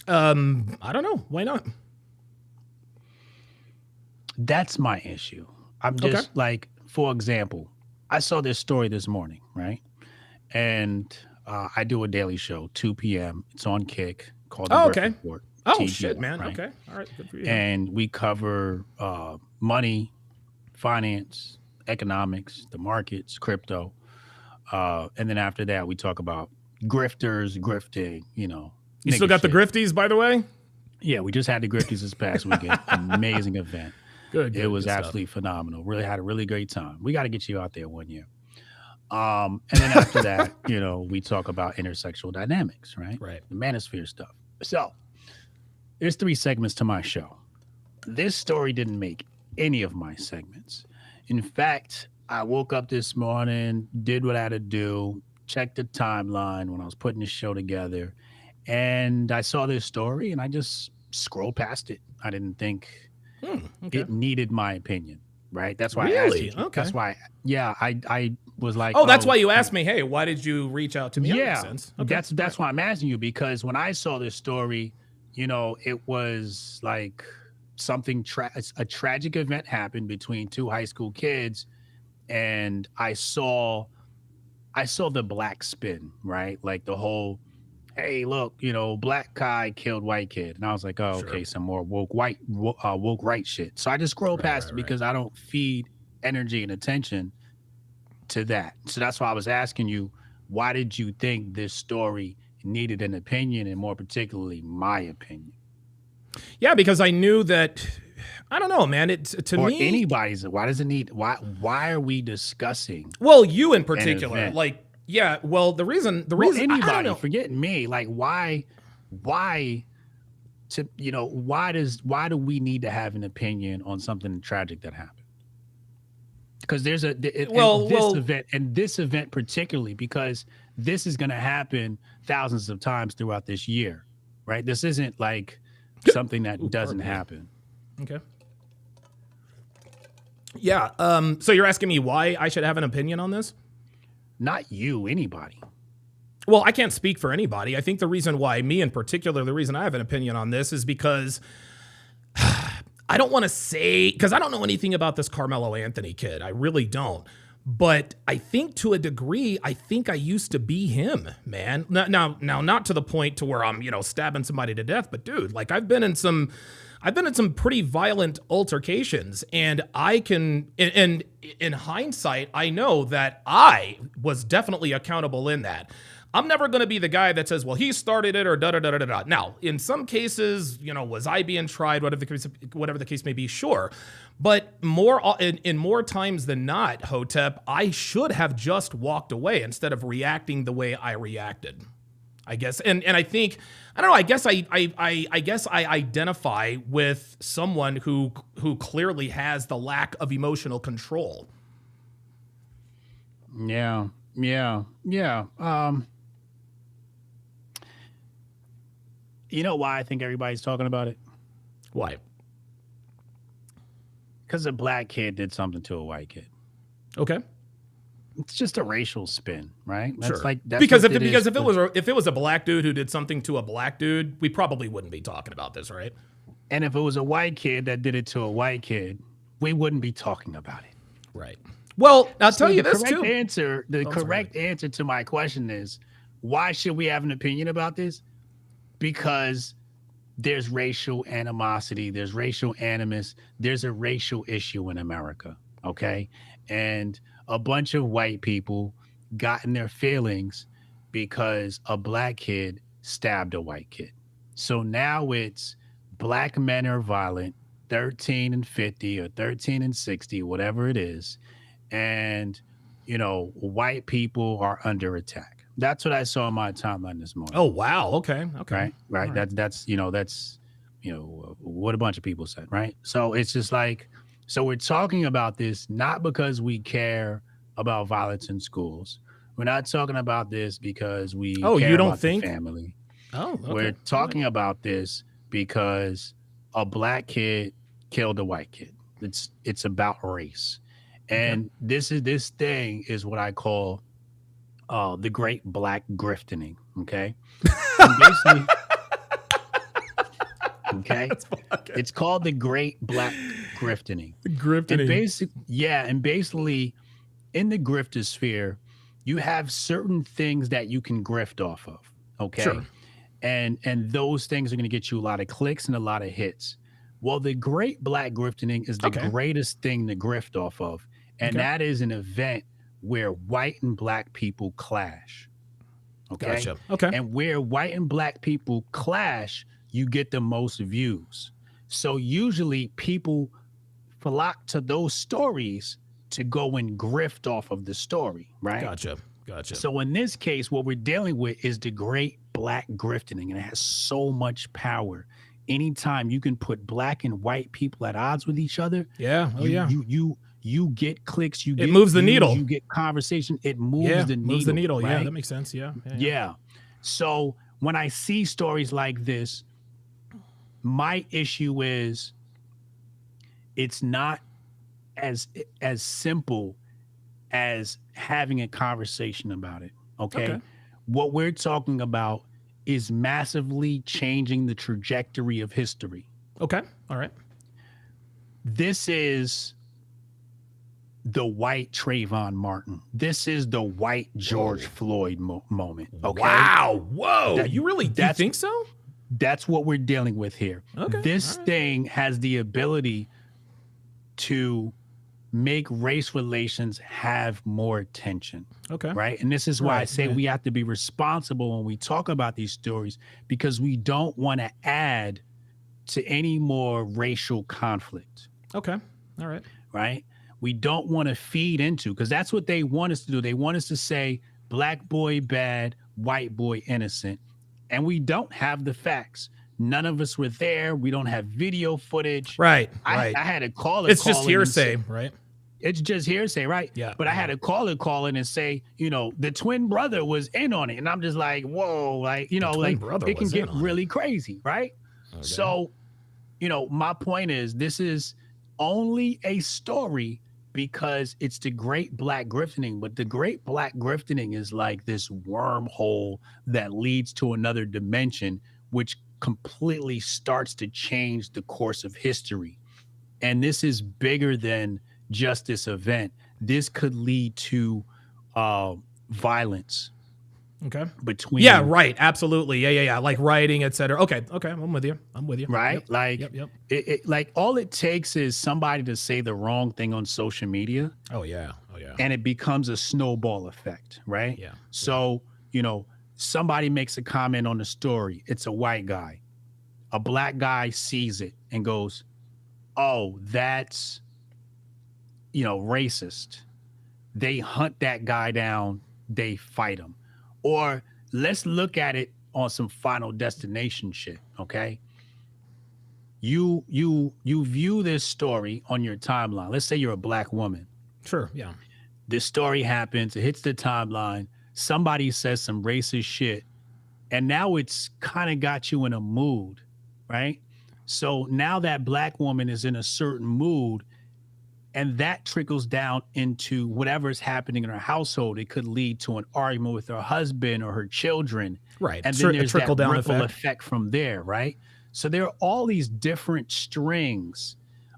[SPEAKER 1] I don't know. Why not?
[SPEAKER 13] That's my issue. I'm just like, for example, I saw this story this morning, right? And I do a daily show, 2 p.m. It's on Kick called The Griff Report.
[SPEAKER 1] Oh,
[SPEAKER 13] TGR,
[SPEAKER 1] shit, man.
[SPEAKER 13] right?
[SPEAKER 1] Okay. All right. Good for you.
[SPEAKER 13] And we cover money, finance, economics, the markets, crypto. And then after that, we talk about grifters, grifting,
[SPEAKER 1] You still got the grifties, by the way?
[SPEAKER 13] Yeah, we just had the grifties this past weekend. Amazing event.
[SPEAKER 1] Good.
[SPEAKER 13] It was absolutely phenomenal. Really had a really great time. We got to get you out there one year. And then after that, we talk about intersexual dynamics, right?
[SPEAKER 1] Right.
[SPEAKER 13] The manosphere stuff. So there's 3 segments to my show. This story didn't make any of my segments. In fact, I woke up this morning, did what I had to do, checked the timeline when I was putting the show together, and I saw this story and I just scrolled past it. I didn't think it needed my opinion, right? That's why I asked you.
[SPEAKER 1] Okay.
[SPEAKER 13] That's why, I was like,
[SPEAKER 1] oh, that's why you asked me, hey, why did you reach out to me?
[SPEAKER 13] Yeah,
[SPEAKER 1] That makes sense. Okay.
[SPEAKER 13] that's why I'm asking you, because when I saw this story, it was like something, a tragic event happened between 2 high school kids, and I saw the black spin, right? Like the whole, hey, look, black guy killed white kid. And I was like, oh,
[SPEAKER 1] Sure.
[SPEAKER 13] okay, some more woke right shit. So I just scroll past it because I don't feed energy and attention to that. So that's why I was asking you, why did you think this story needed an opinion, and more particularly my opinion?
[SPEAKER 1] Yeah, because I knew that, I don't know, man. It's to
[SPEAKER 13] or
[SPEAKER 1] me,
[SPEAKER 13] anybody's. Why does it need? Why are we discussing?
[SPEAKER 1] Well, you in particular,
[SPEAKER 13] event?
[SPEAKER 1] like, yeah. Well, the reason, I don't
[SPEAKER 13] anybody,
[SPEAKER 1] know.
[SPEAKER 13] forget me. Like, why to why do we need to have an opinion on something tragic that happened? Because there's this event particularly, because this is going to happen thousands of times throughout this year, right? This isn't like something that doesn't happen.
[SPEAKER 1] Okay. Yeah. So you're asking me why I should have an opinion on this?
[SPEAKER 13] Not you, anybody.
[SPEAKER 1] Well, I can't speak for anybody. I think the reason why, me in particular, the reason I have an opinion on this is because I don't want to say, because I don't know anything about this Karmelo Anthony kid. I really don't. But I think to a degree, I think I used to be him, man. Now, not to the point to where I'm, stabbing somebody to death. But dude, like I've been in some pretty violent altercations, and I can, and in hindsight, I know that I was definitely accountable in that. I'm never going to be the guy that says, well, he started it or da-da-da-da-da. Now, in some cases, was I being tried, whatever the case may be, sure. But in more times than not, Hotep, I should have just walked away instead of reacting the way I reacted, I guess. And I think, I don't know, I guess I identify with someone who clearly has the lack of emotional control.
[SPEAKER 13] Yeah. You know why I think everybody's talking about it?
[SPEAKER 1] Why?
[SPEAKER 13] Because a black kid did something to a white kid.
[SPEAKER 1] Okay.
[SPEAKER 13] It's just a racial spin, right? That's
[SPEAKER 1] Sure.
[SPEAKER 13] like that's
[SPEAKER 1] because
[SPEAKER 13] what
[SPEAKER 1] if it was a black dude who did something to a black dude, we probably wouldn't be talking about this, right?
[SPEAKER 13] And if it was a white kid that did it to a white kid, we wouldn't be talking about it.
[SPEAKER 1] Right. Well, I'll tell you this too.
[SPEAKER 13] The correct answer to my question is, why should we have an opinion about this? Because there's racial animosity, there's racial animus, there's a racial issue in America, okay? And a bunch of white people got in their feelings because a black kid stabbed a white kid. So now it's black men are violent, 13 and 50 or 13 and 60, whatever it is. And, white people are under attack. That's what I saw on my timeline this morning.
[SPEAKER 1] Oh, wow. Okay.
[SPEAKER 13] Right. Right. That's what a bunch of people said, right? So it's just like, so we're talking about this not because we care about violence in schools. We're not talking about this because we care about the family.
[SPEAKER 1] Oh, okay.
[SPEAKER 13] We're talking about this because a black kid killed a white kid. It's about race. And this thing is what I call the great black grifting. Okay. And basically, okay. It's called the great black grifting. And basically in the grifter sphere, you have certain things that you can grift off of. Okay.
[SPEAKER 1] Sure.
[SPEAKER 13] And those things are going to get you a lot of clicks and a lot of hits. Well, the great black grifting is the greatest thing to grift off of. And that is an event where white and black people clash. Okay.
[SPEAKER 1] Gotcha. Okay.
[SPEAKER 13] And where white and black people clash, you get the most views. So usually people flock to those stories to go and grift off of the story, right?
[SPEAKER 1] Gotcha.
[SPEAKER 13] So in this case, what we're dealing with is the great black grifting, and it has so much power. Anytime you can put black and white people at odds with each other, you get clicks, it
[SPEAKER 1] moves the needle.
[SPEAKER 13] You get conversation, it moves the needle.
[SPEAKER 1] Moves the needle.
[SPEAKER 13] Right?
[SPEAKER 1] Yeah, that makes sense. Yeah.
[SPEAKER 13] So when I see stories like this, my issue is it's not as simple as having a conversation about it. Okay. What we're talking about is massively changing the trajectory of history.
[SPEAKER 1] Okay. All right.
[SPEAKER 13] This is the white Trayvon Martin. This is the white George Floyd moment. Okay.
[SPEAKER 1] Wow. Whoa. You really think so?
[SPEAKER 13] That's what we're dealing with here.
[SPEAKER 1] Okay.
[SPEAKER 13] This thing has the ability to make race relations have more attention.
[SPEAKER 1] Okay.
[SPEAKER 13] Right. And this is why I say we have to be responsible when we talk about these stories, because we don't want to add to any more racial conflict.
[SPEAKER 1] Okay. All right.
[SPEAKER 13] Right. We don't want to feed into, because that's what they want us to do. They want us to say black boy bad, white boy innocent. And we don't have the facts. None of us were there. We don't have video footage.
[SPEAKER 1] Right.
[SPEAKER 13] I had a caller.
[SPEAKER 1] It's just hearsay, right?
[SPEAKER 13] It's just hearsay, right?
[SPEAKER 1] Yeah.
[SPEAKER 13] But I had a caller call in and say, the twin brother was in on it. And I'm just like, whoa, like, it can get really crazy, right?
[SPEAKER 1] Okay.
[SPEAKER 13] So, my point is, this is only a story because it's the great black grifting. But the great black grifting is like this wormhole that leads to another dimension, which completely starts to change the course of history. And this is bigger than just this event. This could lead to violence.
[SPEAKER 1] Okay.
[SPEAKER 13] Between.
[SPEAKER 1] Yeah, right. Absolutely. Yeah. Like rioting, etc. Okay. I'm with you.
[SPEAKER 13] Right.
[SPEAKER 1] Yep.
[SPEAKER 13] It like all it takes is somebody to say the wrong thing on social media.
[SPEAKER 1] Oh yeah.
[SPEAKER 13] And it becomes a snowball effect. Right.
[SPEAKER 1] Yeah.
[SPEAKER 13] So, somebody makes a comment on the story. It's a white guy. A black guy sees it and goes, oh, that's, racist. They hunt that guy down. They fight him. Or let's look at it on some Final Destination shit. Okay. You view this story on your timeline. Let's say you're a black woman.
[SPEAKER 1] Sure. Yeah.
[SPEAKER 13] This story happens. It hits the timeline. Somebody says some racist shit. And now it's kind of got you in a mood, right? So now that black woman is in a certain mood, and that trickles down into whatever's happening in her household. It could lead to an argument with her husband or her children.
[SPEAKER 1] Right.
[SPEAKER 13] And then there's
[SPEAKER 1] trickle
[SPEAKER 13] that
[SPEAKER 1] down
[SPEAKER 13] ripple effect from there, right? So there are all these different strings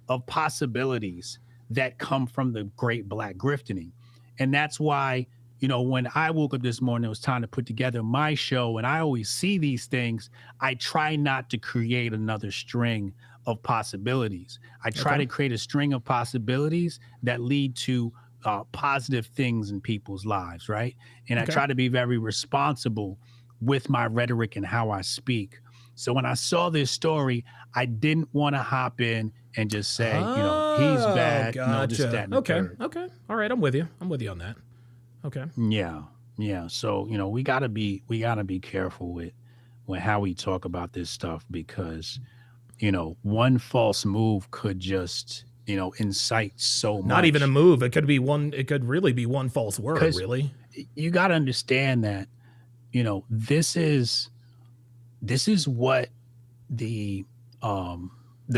[SPEAKER 13] of possibilities that come from the great black grifting. And that's why, when I woke up this morning, it was time to put together my show. And I always see these things. I try not to create another string of possibilities. I try to create a string of possibilities that lead to positive things in people's lives, right? And I try to be very responsible with my rhetoric and how I speak. So when I saw this story, I didn't want to hop in and just say, he's bad.
[SPEAKER 1] Gotcha.
[SPEAKER 13] This, that, and the third.
[SPEAKER 1] Okay. All right. I'm with you on that. Okay.
[SPEAKER 13] Yeah. So, we gotta be careful with how we talk about this stuff, because one false move could just, incite so much.
[SPEAKER 1] Not even a move. It could really be one false word, really.
[SPEAKER 13] You got to understand that, this is what the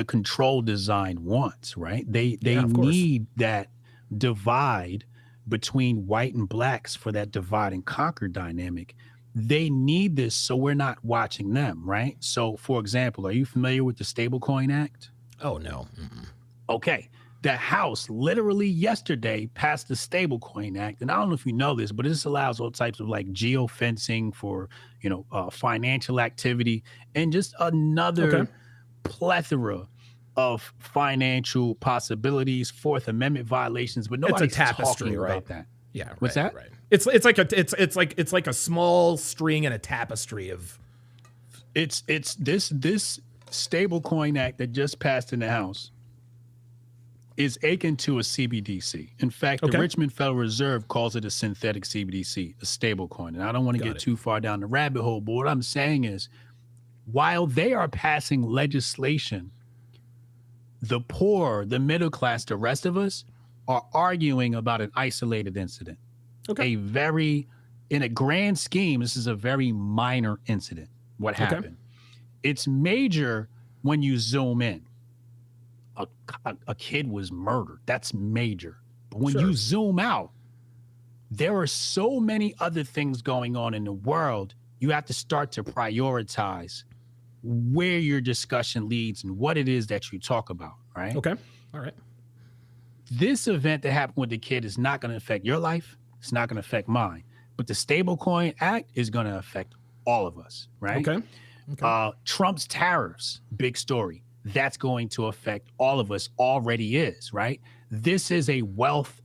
[SPEAKER 13] control design wants, right? They need that divide between white and blacks for that divide and conquer dynamic. They need this so we're not watching them, right? So, for example, are you familiar with the Stablecoin Act?
[SPEAKER 1] Oh, no.
[SPEAKER 13] Okay. The House literally yesterday passed the Stablecoin Act. And I don't know if you know this, but this allows all types of like geofencing for, financial activity and just another plethora of financial possibilities, Fourth Amendment violations, but nobody's
[SPEAKER 1] it's a tapestry,
[SPEAKER 13] talking
[SPEAKER 1] right?
[SPEAKER 13] about that.
[SPEAKER 1] Yeah.
[SPEAKER 13] What's that?
[SPEAKER 1] Right. It's like a small string and a tapestry of.
[SPEAKER 13] It's this Stablecoin Act that just passed in the House is akin to a CBDC. In fact, the Richmond Federal Reserve calls it a synthetic CBDC, a stablecoin. And I don't want to get too far down the rabbit hole, but what I'm saying is, while they are passing legislation, the poor, the middle class, the rest of us are arguing about an isolated incident. In a grand scheme, this is a very minor incident. What happened? It's major when you zoom in. A kid was murdered. That's major. But when you zoom out, there are so many other things going on in the world. You have to start to prioritize where your discussion leads and what it is that you talk about, right?
[SPEAKER 1] Okay. All right.
[SPEAKER 13] This event that happened with the kid is not going to affect your life. It's not going to affect mine. But the Stablecoin Act is going to affect all of us, right? Trump's tariffs, big story. That's going to affect all of us, already is, right? This is a wealth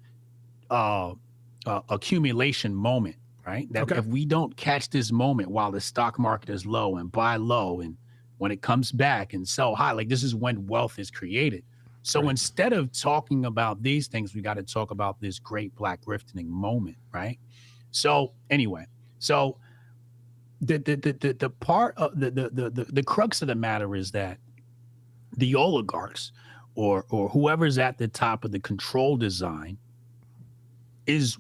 [SPEAKER 13] accumulation moment, right? That if we don't catch this moment while the stock market is low and buy low, and when it comes back and sell high, like this is when wealth is created. So instead of talking about these things, we got to talk about this great black rifting moment, right? So anyway, so the part of the crux of the matter is that the oligarchs or whoever's at the top of the control design is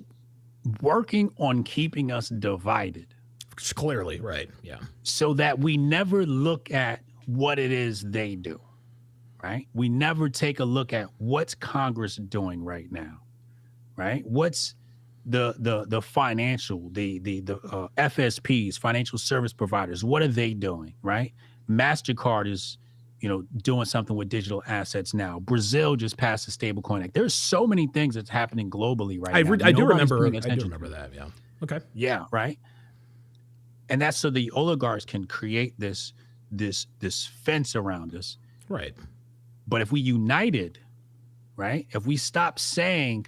[SPEAKER 13] working on keeping us divided.
[SPEAKER 1] Clearly, right. Yeah.
[SPEAKER 13] So that we never look at what it is they do, right? We never take a look at what's Congress doing right now, right? What's the financial, the FSPs, financial service providers, what are they doing, right? MasterCard is, doing something with digital assets now. Brazil just passed the Stablecoin Act. There's so many things that's happening globally right now.
[SPEAKER 1] I do remember that. Yeah. Okay.
[SPEAKER 13] Yeah. Right. And that's so the oligarchs can create this fence around us.
[SPEAKER 1] Right.
[SPEAKER 13] But if we united, right? If we stop saying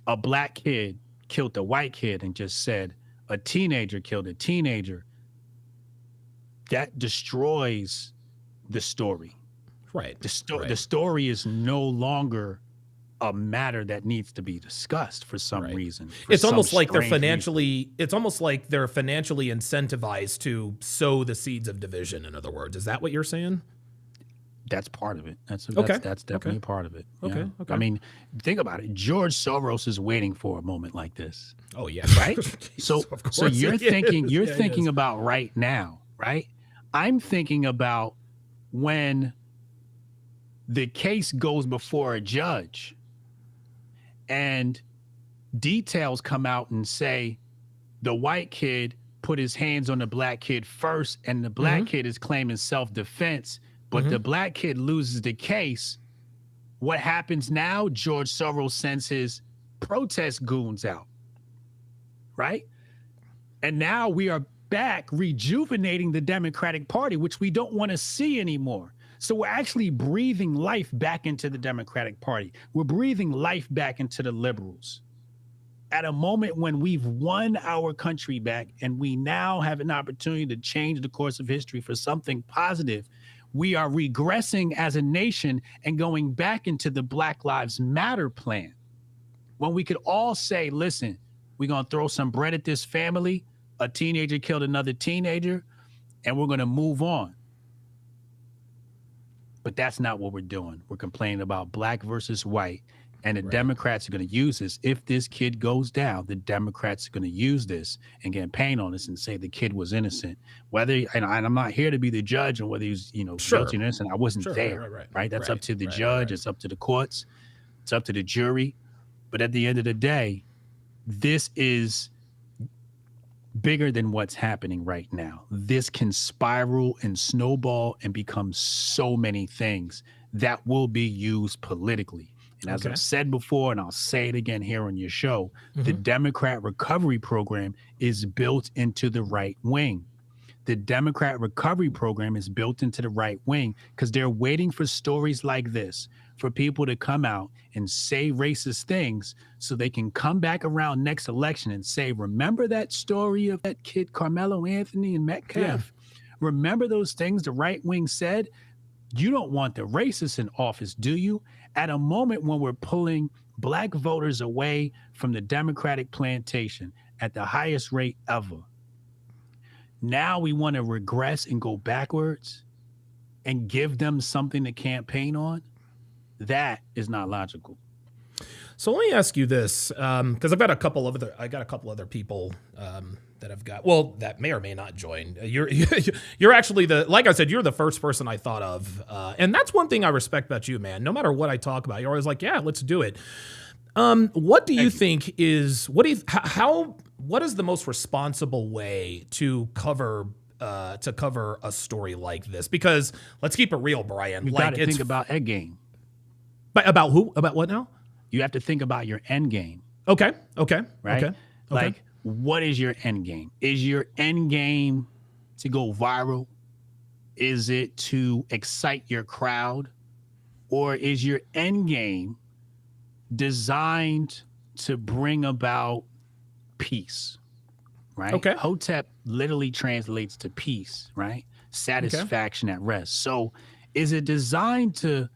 [SPEAKER 13] a black kid killed a white kid and just said a teenager killed a teenager, that destroys the story.
[SPEAKER 1] Right.
[SPEAKER 13] The story is no longer a matter that needs to be discussed for some reason.
[SPEAKER 1] It's almost like they're financially incentivized to sow the seeds of division, in other words. Is that what you're saying?
[SPEAKER 13] That's part of it. That's definitely a part of it. Okay. I mean, think about it. George Soros is waiting for a moment like this.
[SPEAKER 1] Oh yeah.
[SPEAKER 13] Right? So you're thinking about right now, right? I'm thinking about when the case goes before a judge and details come out and say the white kid put his hands on the black kid first and the black kid is claiming self-defense, but the black kid loses the case. What happens now? George Soros sends his protest goons out, right? And now we are back rejuvenating the Democratic Party, which we don't want to see anymore. So we're actually breathing life back into the Democratic Party. We're breathing life back into the liberals at a moment when we've won our country back and we now have an opportunity to change the course of history for something positive. We are regressing as a nation and going back into the Black Lives Matter plan. When we could all say, listen, we're going to throw some bread at this family. A teenager killed another teenager, and we're going to move on. But that's not what we're doing. We're complaining about black versus white. And the Democrats are going to use this. If this kid goes down, the Democrats are going to use this and campaign on this and say the kid was innocent. Whether, and I'm not here to be the judge on whether he's, guilty or innocent. I wasn't there. Right. That's up to the judge. It's up to the courts. It's up to the jury. But at the end of the day, this is bigger than what's happening right now. This can spiral and snowball and become so many things that will be used politically. And as I've said before, and I'll say it again here on your show, the Democrat recovery program is built into the right wing. The Democrat recovery program is built into the right wing because they're waiting for stories like this, for people to come out and say racist things so they can come back around next election and say, remember that story of that kid, Karmelo Anthony and Metcalf? Yeah. Remember those things the right wing said? You don't want the racists in office, do you? At a moment when we're pulling black voters away from the Democratic plantation at the highest rate ever. Now we want to regress and go backwards and give them something to campaign on. That is not logical.
[SPEAKER 1] So let me ask you this, because I got a couple other people that have got, well, that may or may not join. You're actually like I said, you're the first person I thought of, and that's one thing I respect about you, man. No matter what I talk about, you're always like, yeah, let's do it. What do you think is what is the most responsible way to cover a story like this? Because let's keep it real, Brian.
[SPEAKER 13] You got to think about end game.
[SPEAKER 1] But about who? About what now?
[SPEAKER 13] You have to think about your end game.
[SPEAKER 1] Okay.
[SPEAKER 13] Right?
[SPEAKER 1] Okay.
[SPEAKER 13] Like, what is your end game? Is your end game to go viral? Is it to excite your crowd? Or is your end game designed to bring about peace? Right?
[SPEAKER 1] Okay.
[SPEAKER 13] Hotep literally translates to peace, right? Satisfaction at rest. So is it designed to,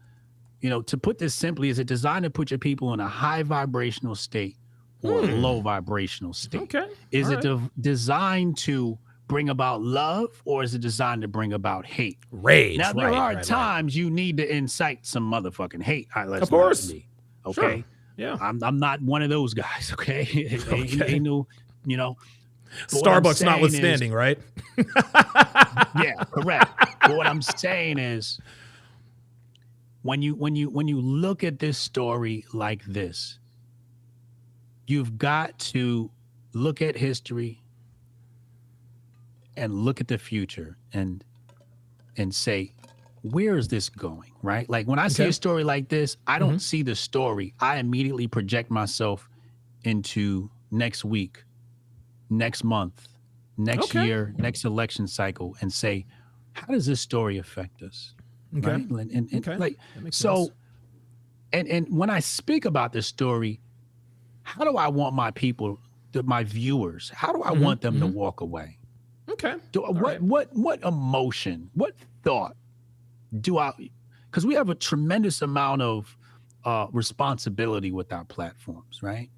[SPEAKER 13] to put this simply, is it designed to put your people in a high vibrational state or a low vibrational state?
[SPEAKER 1] Okay.
[SPEAKER 13] Is it designed to bring about love, or is it designed to bring about hate?
[SPEAKER 1] Rage.
[SPEAKER 13] Now, there are times you need to incite some motherfucking hate.
[SPEAKER 1] Of course.
[SPEAKER 13] Okay.
[SPEAKER 1] Sure. Yeah.
[SPEAKER 13] I'm not one of those guys. Okay. Ain't no,
[SPEAKER 1] Starbucks notwithstanding, right?
[SPEAKER 13] Yeah, correct. But what I'm saying is, when you look at this story like this, you've got to look at history and look at the future and say, where is this going? Right? Like when I see a story like this, I don't see the story. I immediately project myself into next week, next month, next year, next election cycle, and say, how does this story affect us?
[SPEAKER 1] Okay.
[SPEAKER 13] Right? And like,
[SPEAKER 1] so,
[SPEAKER 13] and when I speak about this story, how do I want my people, my viewers, how do I want them to walk away?
[SPEAKER 1] Okay.
[SPEAKER 13] What emotion, what thought do I, because we have a tremendous amount of responsibility with our platforms, right?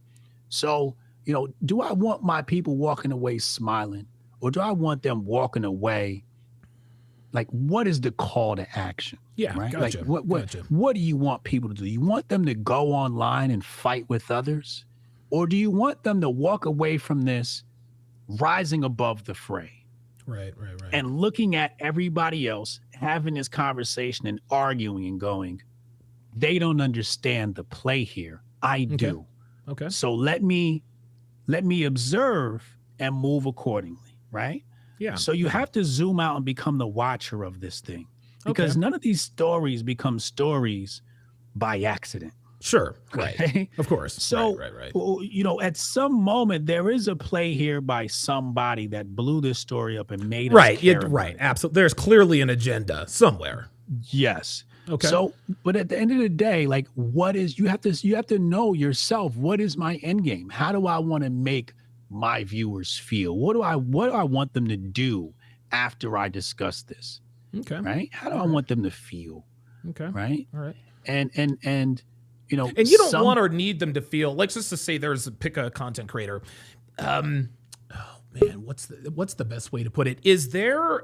[SPEAKER 13] So, do I want my people walking away smiling, or do I want them walking away like, what is the call to action?
[SPEAKER 1] Yeah,
[SPEAKER 13] right.
[SPEAKER 1] Gotcha.
[SPEAKER 13] Like, what do you want people to do? You want them to go online and fight with others, or do you want them to walk away from this, rising above the fray?
[SPEAKER 1] Right.
[SPEAKER 13] And looking at everybody else having this conversation and arguing and going, they don't understand the play here. I do.
[SPEAKER 1] Okay.
[SPEAKER 13] So let me observe and move accordingly, right?
[SPEAKER 1] Yeah.
[SPEAKER 13] So you have to zoom out and become the watcher of this thing, because none of these stories become stories by accident.
[SPEAKER 1] Sure. Right.
[SPEAKER 13] Okay?
[SPEAKER 1] Of course.
[SPEAKER 13] So,
[SPEAKER 1] right.
[SPEAKER 13] At some moment, there is a play here by somebody that blew this story up and made us care about
[SPEAKER 1] right.
[SPEAKER 13] it.
[SPEAKER 1] Absolutely. There's clearly an agenda somewhere.
[SPEAKER 13] Yes.
[SPEAKER 1] Okay.
[SPEAKER 13] So, but at the end of the day, like, you have to know yourself. What is my end game? How do I want to make my viewers feel? What do I want them to do after I discuss this?
[SPEAKER 1] Okay.
[SPEAKER 13] Right? How do I want them to feel?
[SPEAKER 1] Okay.
[SPEAKER 13] Right?
[SPEAKER 1] All right.
[SPEAKER 13] And you
[SPEAKER 1] don't want or need them to feel, like, just to say pick a content creator. man, what's the best way to put it? Is there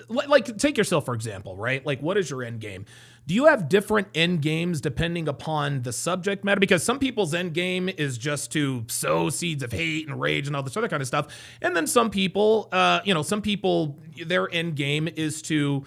[SPEAKER 1] like take yourself for example, right? Like, what is your end game? Do you have different end games depending upon the subject matter? Because some people's end game is just to sow seeds of hate and rage and all this other kind of stuff, and then some people, their end game is to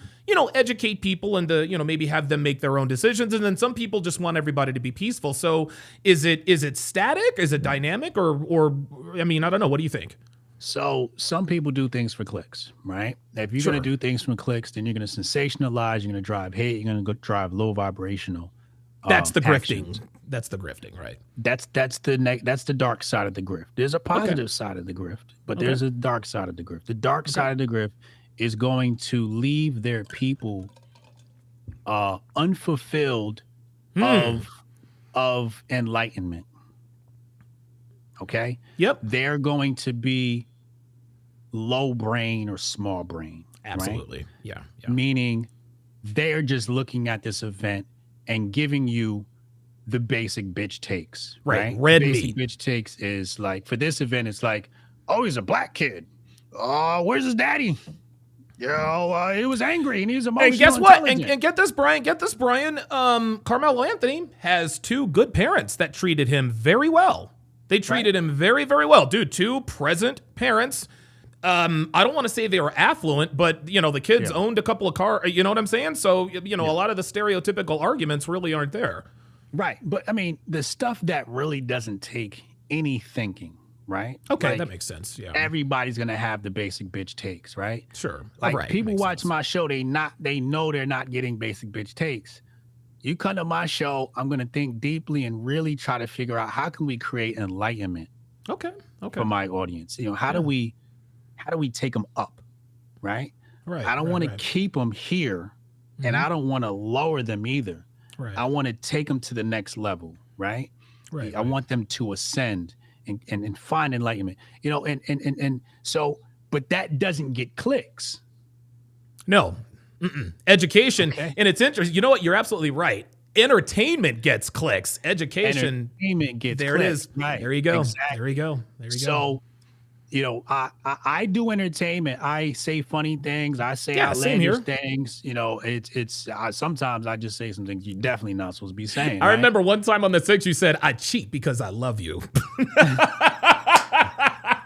[SPEAKER 1] educate people and to maybe have them make their own decisions, and then some people just want everybody to be peaceful. So is it static? Is it dynamic? Or I mean, I don't know. What do you think?
[SPEAKER 13] So some people do things for clicks, right? If you're
[SPEAKER 1] Sure.
[SPEAKER 13] going to do things for clicks, then you're going to sensationalize, you're going to drive hate, you're going to drive low vibrational.
[SPEAKER 1] That's the
[SPEAKER 13] actions.
[SPEAKER 1] grifting. That's the grifting, right?
[SPEAKER 13] That's the dark side of the grift. There's a positive side of the grift, but there's a dark side of the grift. The dark side of the grift is going to leave their people unfulfilled of enlightenment. Okay?
[SPEAKER 1] Yep.
[SPEAKER 13] They're going to be low brain or small brain.
[SPEAKER 1] Absolutely.
[SPEAKER 13] Right?
[SPEAKER 1] Yeah.
[SPEAKER 13] Meaning they're just looking at this event and giving you the basic bitch takes. Right.
[SPEAKER 1] Red
[SPEAKER 13] basic
[SPEAKER 1] meat.
[SPEAKER 13] bitch takes is like, for this event, it's like, oh, he's a black kid. Oh, where's his daddy? He was angry and he was emotional.
[SPEAKER 1] And guess what? And get this, Brian. Carmelo Anthony has two good parents that treated him very well. They treated him very, very well. Dude, two present parents. I don't want to say they were affluent, but, the kids owned a couple of cars. You know what I'm saying? So, a lot of the stereotypical arguments really aren't there.
[SPEAKER 13] Right. But, I mean, the stuff that really doesn't take any thinking, right?
[SPEAKER 1] Okay,
[SPEAKER 13] Like,
[SPEAKER 1] that makes sense. Yeah.
[SPEAKER 13] everybody's going to have the basic bitch takes, right?
[SPEAKER 1] Sure.
[SPEAKER 13] Like,
[SPEAKER 1] Right,
[SPEAKER 13] people
[SPEAKER 1] makes
[SPEAKER 13] watch
[SPEAKER 1] sense.
[SPEAKER 13] my show, they know they're not getting basic bitch takes. You come to my show, I'm going to think deeply and really try to figure out how can we create enlightenment
[SPEAKER 1] Okay.
[SPEAKER 13] for my audience. How do we take them up, right?
[SPEAKER 1] Right.
[SPEAKER 13] I don't want to keep them here, and I don't want to lower them either.
[SPEAKER 1] Right.
[SPEAKER 13] I want to take them to the next level, right?
[SPEAKER 1] Right.
[SPEAKER 13] I want them to ascend and find enlightenment. And so, but that doesn't get clicks.
[SPEAKER 1] No. Education.
[SPEAKER 13] Okay.
[SPEAKER 1] And it's interesting. You know what? You're absolutely right. Entertainment gets clicks. Education.
[SPEAKER 13] Entertainment gets
[SPEAKER 1] there
[SPEAKER 13] clicks.
[SPEAKER 1] It is.
[SPEAKER 13] Right.
[SPEAKER 1] There you go.
[SPEAKER 13] Exactly.
[SPEAKER 1] There you go.
[SPEAKER 13] So, I do entertainment. I say funny things. I say
[SPEAKER 1] same here.
[SPEAKER 13] outlandish things. It's sometimes I just say some things you're definitely not supposed to be saying.
[SPEAKER 1] I remember one time on the 6 you said, I cheat because I love you.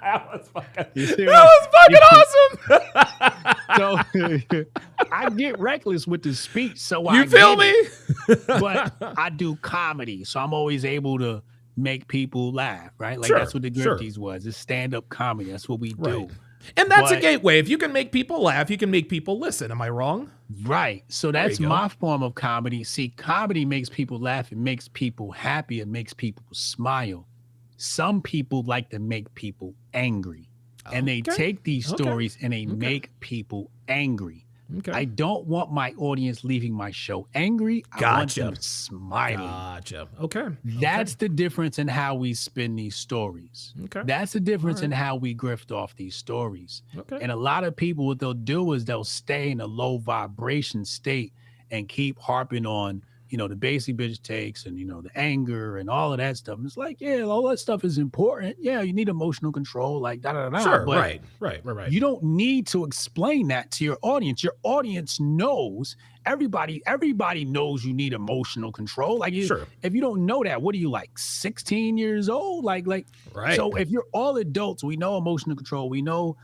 [SPEAKER 1] That was fucking awesome.
[SPEAKER 13] So I get reckless with the speech. So
[SPEAKER 1] You feel me?
[SPEAKER 13] But I do comedy, so I'm always able to make people laugh, right? Like
[SPEAKER 1] Sure,
[SPEAKER 13] that's what the
[SPEAKER 1] sure.
[SPEAKER 13] Grifties was. It's stand-up comedy. That's what we do.
[SPEAKER 1] Right. And that's a
[SPEAKER 13] But-
[SPEAKER 1] gateway. If you can make people laugh, you can make people listen. Am I wrong?
[SPEAKER 13] Right. So
[SPEAKER 1] There
[SPEAKER 13] that's
[SPEAKER 1] you go.
[SPEAKER 13] my form of comedy. See, comedy makes people laugh. It makes people happy. It makes people smile. Some people like to make people angry. And they
[SPEAKER 1] Okay.
[SPEAKER 13] take these
[SPEAKER 1] Okay.
[SPEAKER 13] stories and they make people angry.
[SPEAKER 1] Okay.
[SPEAKER 13] I don't want my audience leaving my show angry. I want them
[SPEAKER 1] Gotcha.
[SPEAKER 13] smiling.
[SPEAKER 1] Gotcha. Okay.
[SPEAKER 13] That's the difference in how we spin these stories.
[SPEAKER 1] Okay.
[SPEAKER 13] That's the difference in how we grift off these stories.
[SPEAKER 1] Okay.
[SPEAKER 13] And a lot of people, what they'll do is they'll stay in a low vibration state and keep harping on, the basic bitch takes and, the anger and all of that stuff. And it's like, yeah, all that stuff is important. Yeah, you need emotional control, like da-da-da-da.
[SPEAKER 1] Sure.
[SPEAKER 13] But
[SPEAKER 1] Right.
[SPEAKER 13] you don't need to explain that to your audience. Your audience knows. Everybody knows you need emotional control. Like,
[SPEAKER 1] Sure.
[SPEAKER 13] if you don't know that, what are you, like 16 years old? Like,
[SPEAKER 1] Right.
[SPEAKER 13] So if you're all adults, we know emotional control. We know,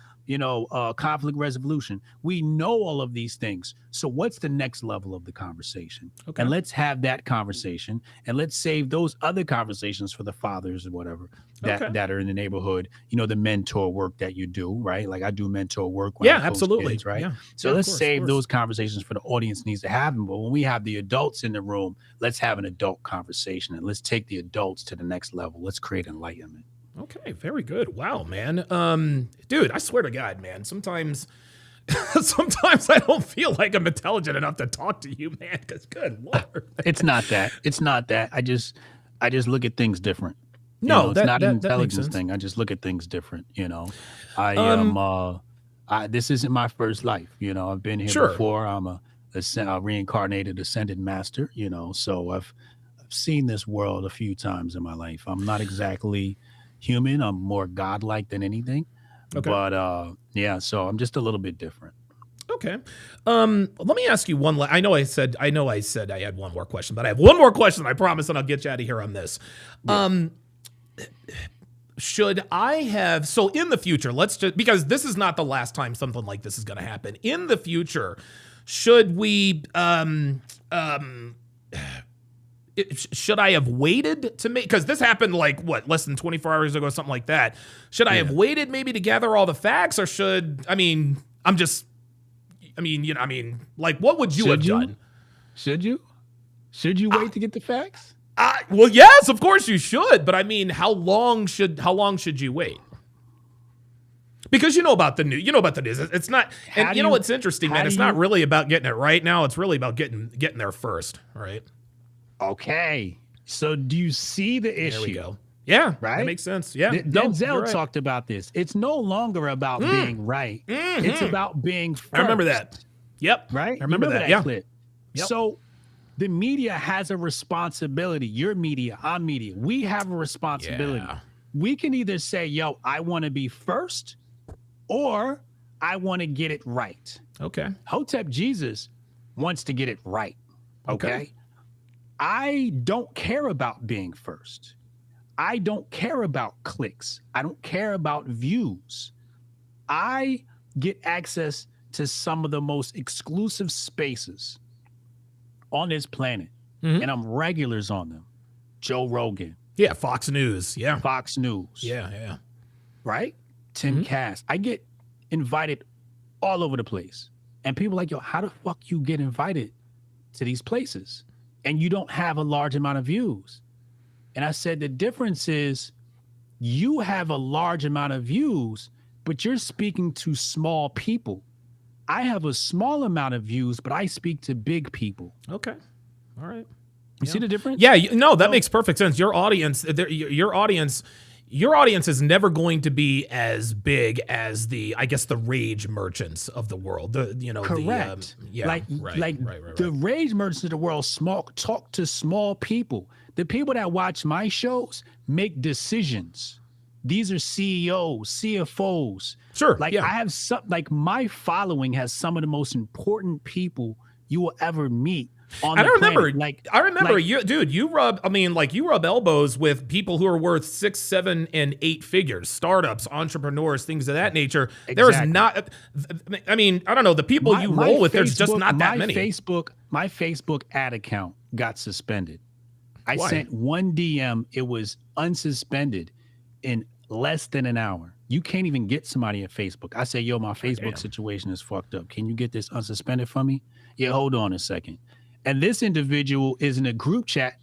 [SPEAKER 13] conflict resolution. We know all of these things. So what's the next level of the conversation?
[SPEAKER 1] Okay.
[SPEAKER 13] And let's have that conversation, and let's save those other conversations for the fathers or whatever that are in the neighborhood. The mentor work that you do, right? Like I do mentor work. When I coach
[SPEAKER 1] absolutely.
[SPEAKER 13] kids, right?
[SPEAKER 1] Yeah.
[SPEAKER 13] So
[SPEAKER 1] Yeah, of
[SPEAKER 13] let's
[SPEAKER 1] course, of
[SPEAKER 13] save
[SPEAKER 1] course.
[SPEAKER 13] those conversations for the audience needs to have them. But when we have the adults in the room, let's have an adult conversation and let's take the adults to the next level. Let's create enlightenment.
[SPEAKER 1] Okay, very good. Wow, man. Dude, I swear to God, man, sometimes I don't feel like I'm intelligent enough to talk to you, man, because good Lord.
[SPEAKER 13] It's not that. It's not that. I just look at things different.
[SPEAKER 1] No,
[SPEAKER 13] It's not an
[SPEAKER 1] that makes
[SPEAKER 13] intelligence
[SPEAKER 1] sense.
[SPEAKER 13] thing. I just look at things different. I am. This isn't my first life. I've been here
[SPEAKER 1] Sure.
[SPEAKER 13] before. I'm a reincarnated ascended master. So I've seen this world a few times in my life. I'm not exactly human. I'm more godlike than anything.
[SPEAKER 1] Okay.
[SPEAKER 13] But yeah, so I'm just a little bit different.
[SPEAKER 1] Okay. Let me ask you one. I know I said I had one more question, but I have one more question. I promise, and I'll get you out of here on this. Yeah. Should I have, so in the future, because this is not the last time something like this is going to happen. In the future, should we, should I have waited to make, because this happened like, less than 24 hours ago, something like that. Should I have waited maybe to gather all the facts, or like, what would you have done?
[SPEAKER 13] Should you wait to get the facts?
[SPEAKER 1] Well, yes, of course you should, but I mean, how long should you wait? Because you know about the news. It's not, and you know what's interesting, man. It's not really about getting it right now. It's really about getting there first, right?
[SPEAKER 13] Okay. So do you see the issue?
[SPEAKER 1] There we go. Yeah, right. That makes sense. Yeah,
[SPEAKER 13] Denzel talked about this. It's no longer about being right. Mm-hmm. It's about being first.
[SPEAKER 1] I remember that. Yep.
[SPEAKER 13] Right.
[SPEAKER 1] I remember that.
[SPEAKER 13] Clip. Yep. So the media has a responsibility. Your media, our media. We have a responsibility. Yeah. We can either say, yo, I want to be first, or I want to get it right.
[SPEAKER 1] Okay.
[SPEAKER 13] Hotep Jesus wants to get it right. Okay. I don't care about being first. I don't care about clicks. I don't care about views. I get access to some of the most exclusive spaces on this planet, and I'm regulars on them. Joe Rogan.
[SPEAKER 1] Yeah, Fox News. Yeah.
[SPEAKER 13] Fox News.
[SPEAKER 1] Yeah.
[SPEAKER 13] Right? Tim Cass. I get invited all over the place. And people are like, yo, how the fuck you get invited to these places? And you don't have a large amount of views. And I said, the difference is you have a large amount of views, but you're speaking to small people. I have a small amount of views, but I speak to big people.
[SPEAKER 1] Okay. All right.
[SPEAKER 13] You see the difference?
[SPEAKER 1] Yeah. That makes perfect sense. Your audience is never going to be as big as the rage merchants of the world.
[SPEAKER 13] Correct. The rage merchants of the world talk to small people. The people that watch my shows make decisions. These are CEOs, CFOs.
[SPEAKER 1] Sure.
[SPEAKER 13] I have my following has some of the most important people you will ever meet on the planet.
[SPEAKER 1] I remember you, dude, you rub elbows with people who are worth 6, 7, and 8 figures, startups, entrepreneurs, things of that nature. Exactly. There is not, I don't know, the people you roll with, there's just not that many.
[SPEAKER 13] My Facebook ad account got suspended. I sent one DM, it was unsuspended in less than an hour. You can't even get somebody at Facebook. I say, yo, my Facebook situation is fucked up. Can you get this unsuspended for me? Yeah, hold on a second. And this individual is in a group chat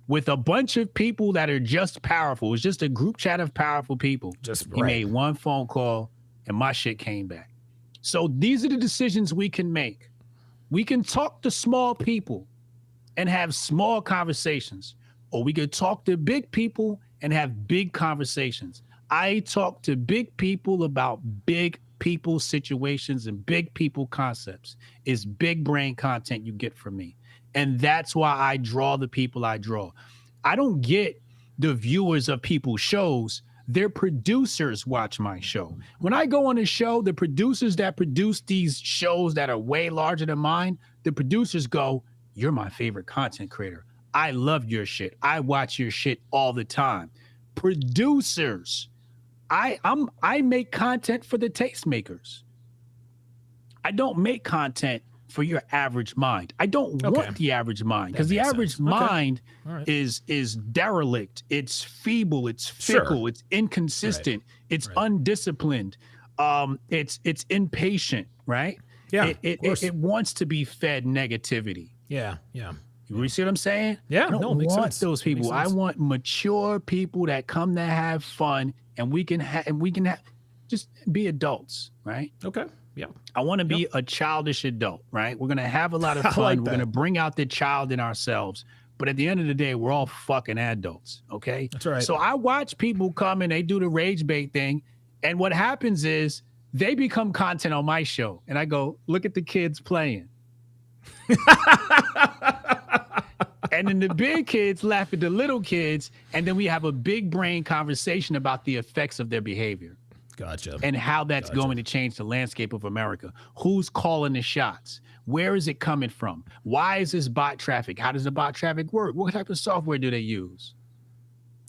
[SPEAKER 13] with a bunch of people that are just powerful. It's just a group chat of powerful people. He made one phone call and my shit came back. So these are the decisions we can make. We can talk to small people and have small conversations, or we could talk to big people and have big conversations. I talk to big people about big people situations and big people concepts. It's big brain content you get from me. And that's why I draw the people I draw. I don't get the viewers of people's shows. Their producers watch my show. When I go on a show, the producers that produce these shows that are way larger than mine, the producers go, you're my favorite content creator. I love your shit. I watch your shit all the time. Producers, I make content for the tastemakers. I don't make content for your average mind. I don't want the average mind, because the average mind is derelict. It's feeble. It's fickle. It's inconsistent. It's undisciplined. It's impatient. Right?
[SPEAKER 1] Yeah.
[SPEAKER 13] It wants to be fed negativity.
[SPEAKER 1] Yeah.
[SPEAKER 13] You see what I'm saying?
[SPEAKER 1] Yeah.
[SPEAKER 13] I don't want those people. I want mature people that come to have fun, and we can just be adults, right?
[SPEAKER 1] Okay. Yeah.
[SPEAKER 13] I want to be a childish adult, right? We're going to have a lot of fun. We're going to bring out the child in ourselves. But at the end of the day, we're all fucking adults, okay?
[SPEAKER 1] That's right.
[SPEAKER 13] So I watch people come and they do the rage bait thing. And what happens is they become content on my show. And I go, look at the kids playing. And then the big kids laugh at the little kids. And then we have a big brain conversation about the effects of their behavior.
[SPEAKER 1] Gotcha.
[SPEAKER 13] And how that's going to change the landscape of America. Who's calling the shots? Where is it coming from? Why is this bot traffic? How does the bot traffic work? What type of software do they use?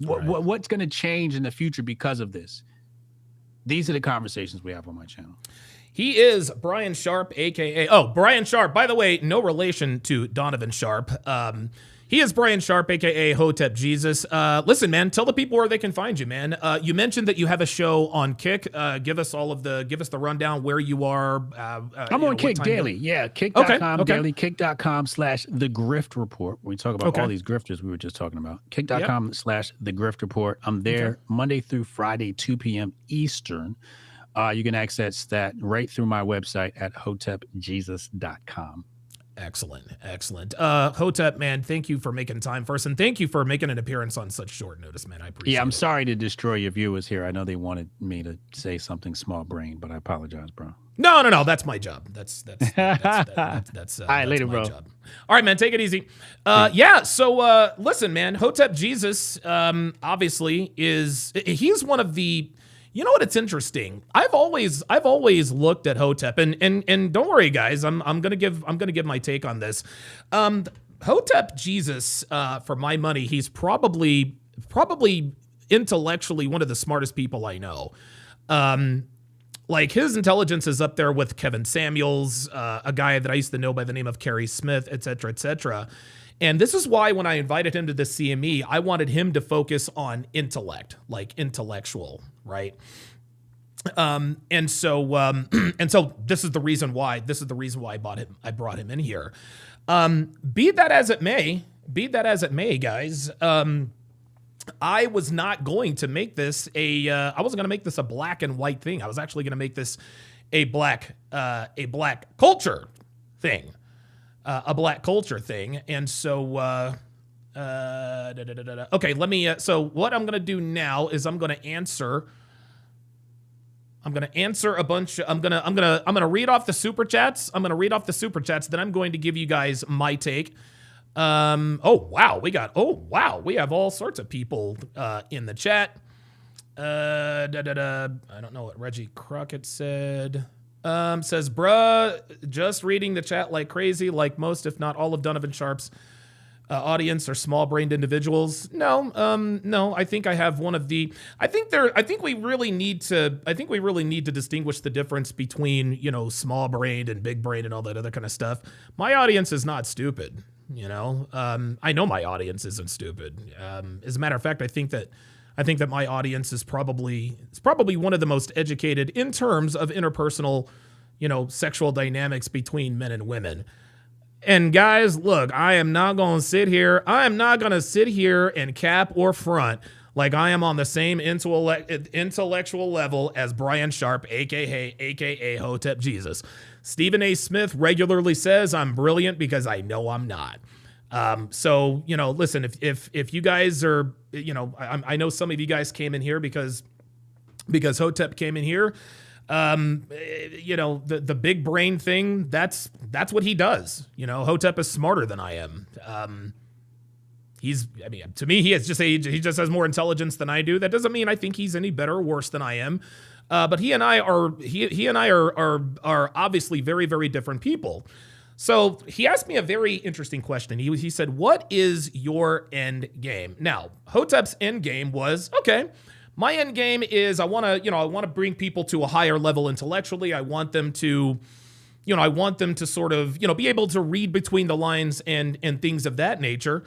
[SPEAKER 13] What's going to change in the future because of this? These are the conversations we have on my channel.
[SPEAKER 1] He is Brian Sharp, a.k.a. Brian Sharp. By the way, no relation to Donovan Sharp. He is Brian Sharp, a.k.a. Hotep Jesus. Listen, man, tell the people where they can find you, man. You mentioned that you have a show on Kick. Give us the rundown where you are.
[SPEAKER 13] I'm on Kick daily. Yeah, kick.com daily, kick.com/The Grift Report. We talk about all these grifters we were just talking about. Kick.com/The Grift Report. I'm there Monday through Friday, 2 p.m. Eastern. You can access that right through my website at hotepjesus.com.
[SPEAKER 1] Excellent. Hotep, man, thank you for making time for us, and thank you for making an appearance on such short notice, man. I appreciate it.
[SPEAKER 13] Yeah, I'm sorry to destroy your viewers here. I know they wanted me to say something small brain, but I apologize, bro.
[SPEAKER 1] No. That's my job. That's
[SPEAKER 13] all right, later, bro.
[SPEAKER 1] Job. All right, man. Take it easy. So listen, man. Hotep Jesus, obviously he's one of the. You know what? It's interesting. I've always looked at Hotep, and don't worry, guys. I'm gonna give my take on this. Hotep Jesus, for my money, he's probably intellectually one of the smartest people I know. Like his intelligence is up there with Kevin Samuels, a guy that I used to know by the name of Kerry Smith, et cetera, et cetera. And this is why when I invited him to the CME, I wanted him to focus on intellect, like intellectual, right? And so this is the reason why I brought him in here. Be that as it may, guys. I was not going to make this I wasn't going to make this a black and white thing. I was actually going to make this a black culture thing. A black culture thing. And so, okay, let me, so what I'm going to do now is I'm going to answer a bunch. I'm going to read off the super chats. Then I'm going to give you guys my take. We have all sorts of people, in the chat. I don't know what Reggie Crockett said. Says, bruh, just reading the chat like crazy, like most, if not all of Donovan Sharp's audience are small-brained individuals. No, I think I have one of the, I think we really need to distinguish the difference between, small-brained and big-brained and all that other kind of stuff. My audience is not stupid, I know my audience isn't stupid. As a matter of fact, I think that my audience is probably one of the most educated in terms of interpersonal, sexual dynamics between men and women. And guys, look, I am not going to sit here and cap or front like I am on the same intellectual level as Brian Sharp, aka Hotep Jesus. Stephen A. Smith regularly says I'm brilliant because I know I'm not. So, listen, if you guys are, I know some of you guys came in here because Hotep came in here. The big brain thing, that's what he does. Hotep is smarter than I am. To me, he just has more intelligence than I do. That doesn't mean I think he's any better or worse than I am. But he and I are obviously very, very different people. So he asked me a very interesting question. He said, what is your end game? Now, Hotep's end game was, okay, my end game is I want to bring people to a higher level intellectually. I want them to sort of, be able to read between the lines and things of that nature.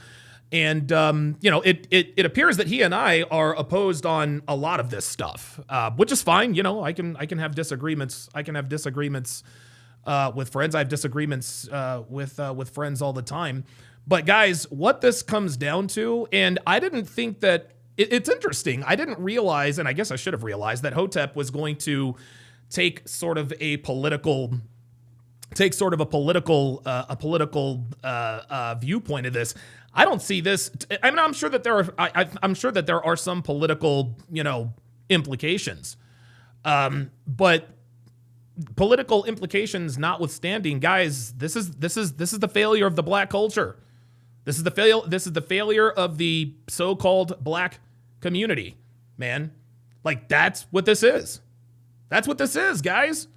[SPEAKER 1] And, it appears that he and I are opposed on a lot of this stuff, which is fine. I can have disagreements. With friends. I have disagreements with friends all the time. But guys, what this comes down to, and I didn't think that, it's interesting. I didn't realize, and I guess I should have realized, that Hotep was going to take sort of a political viewpoint of this. I don't see this. I mean, I'm sure that there are some political, implications. But political implications notwithstanding, guys, this is the failure of the black culture. This is the failure of the so-called black community, man. Like, that's what this is. That's what this is, guys.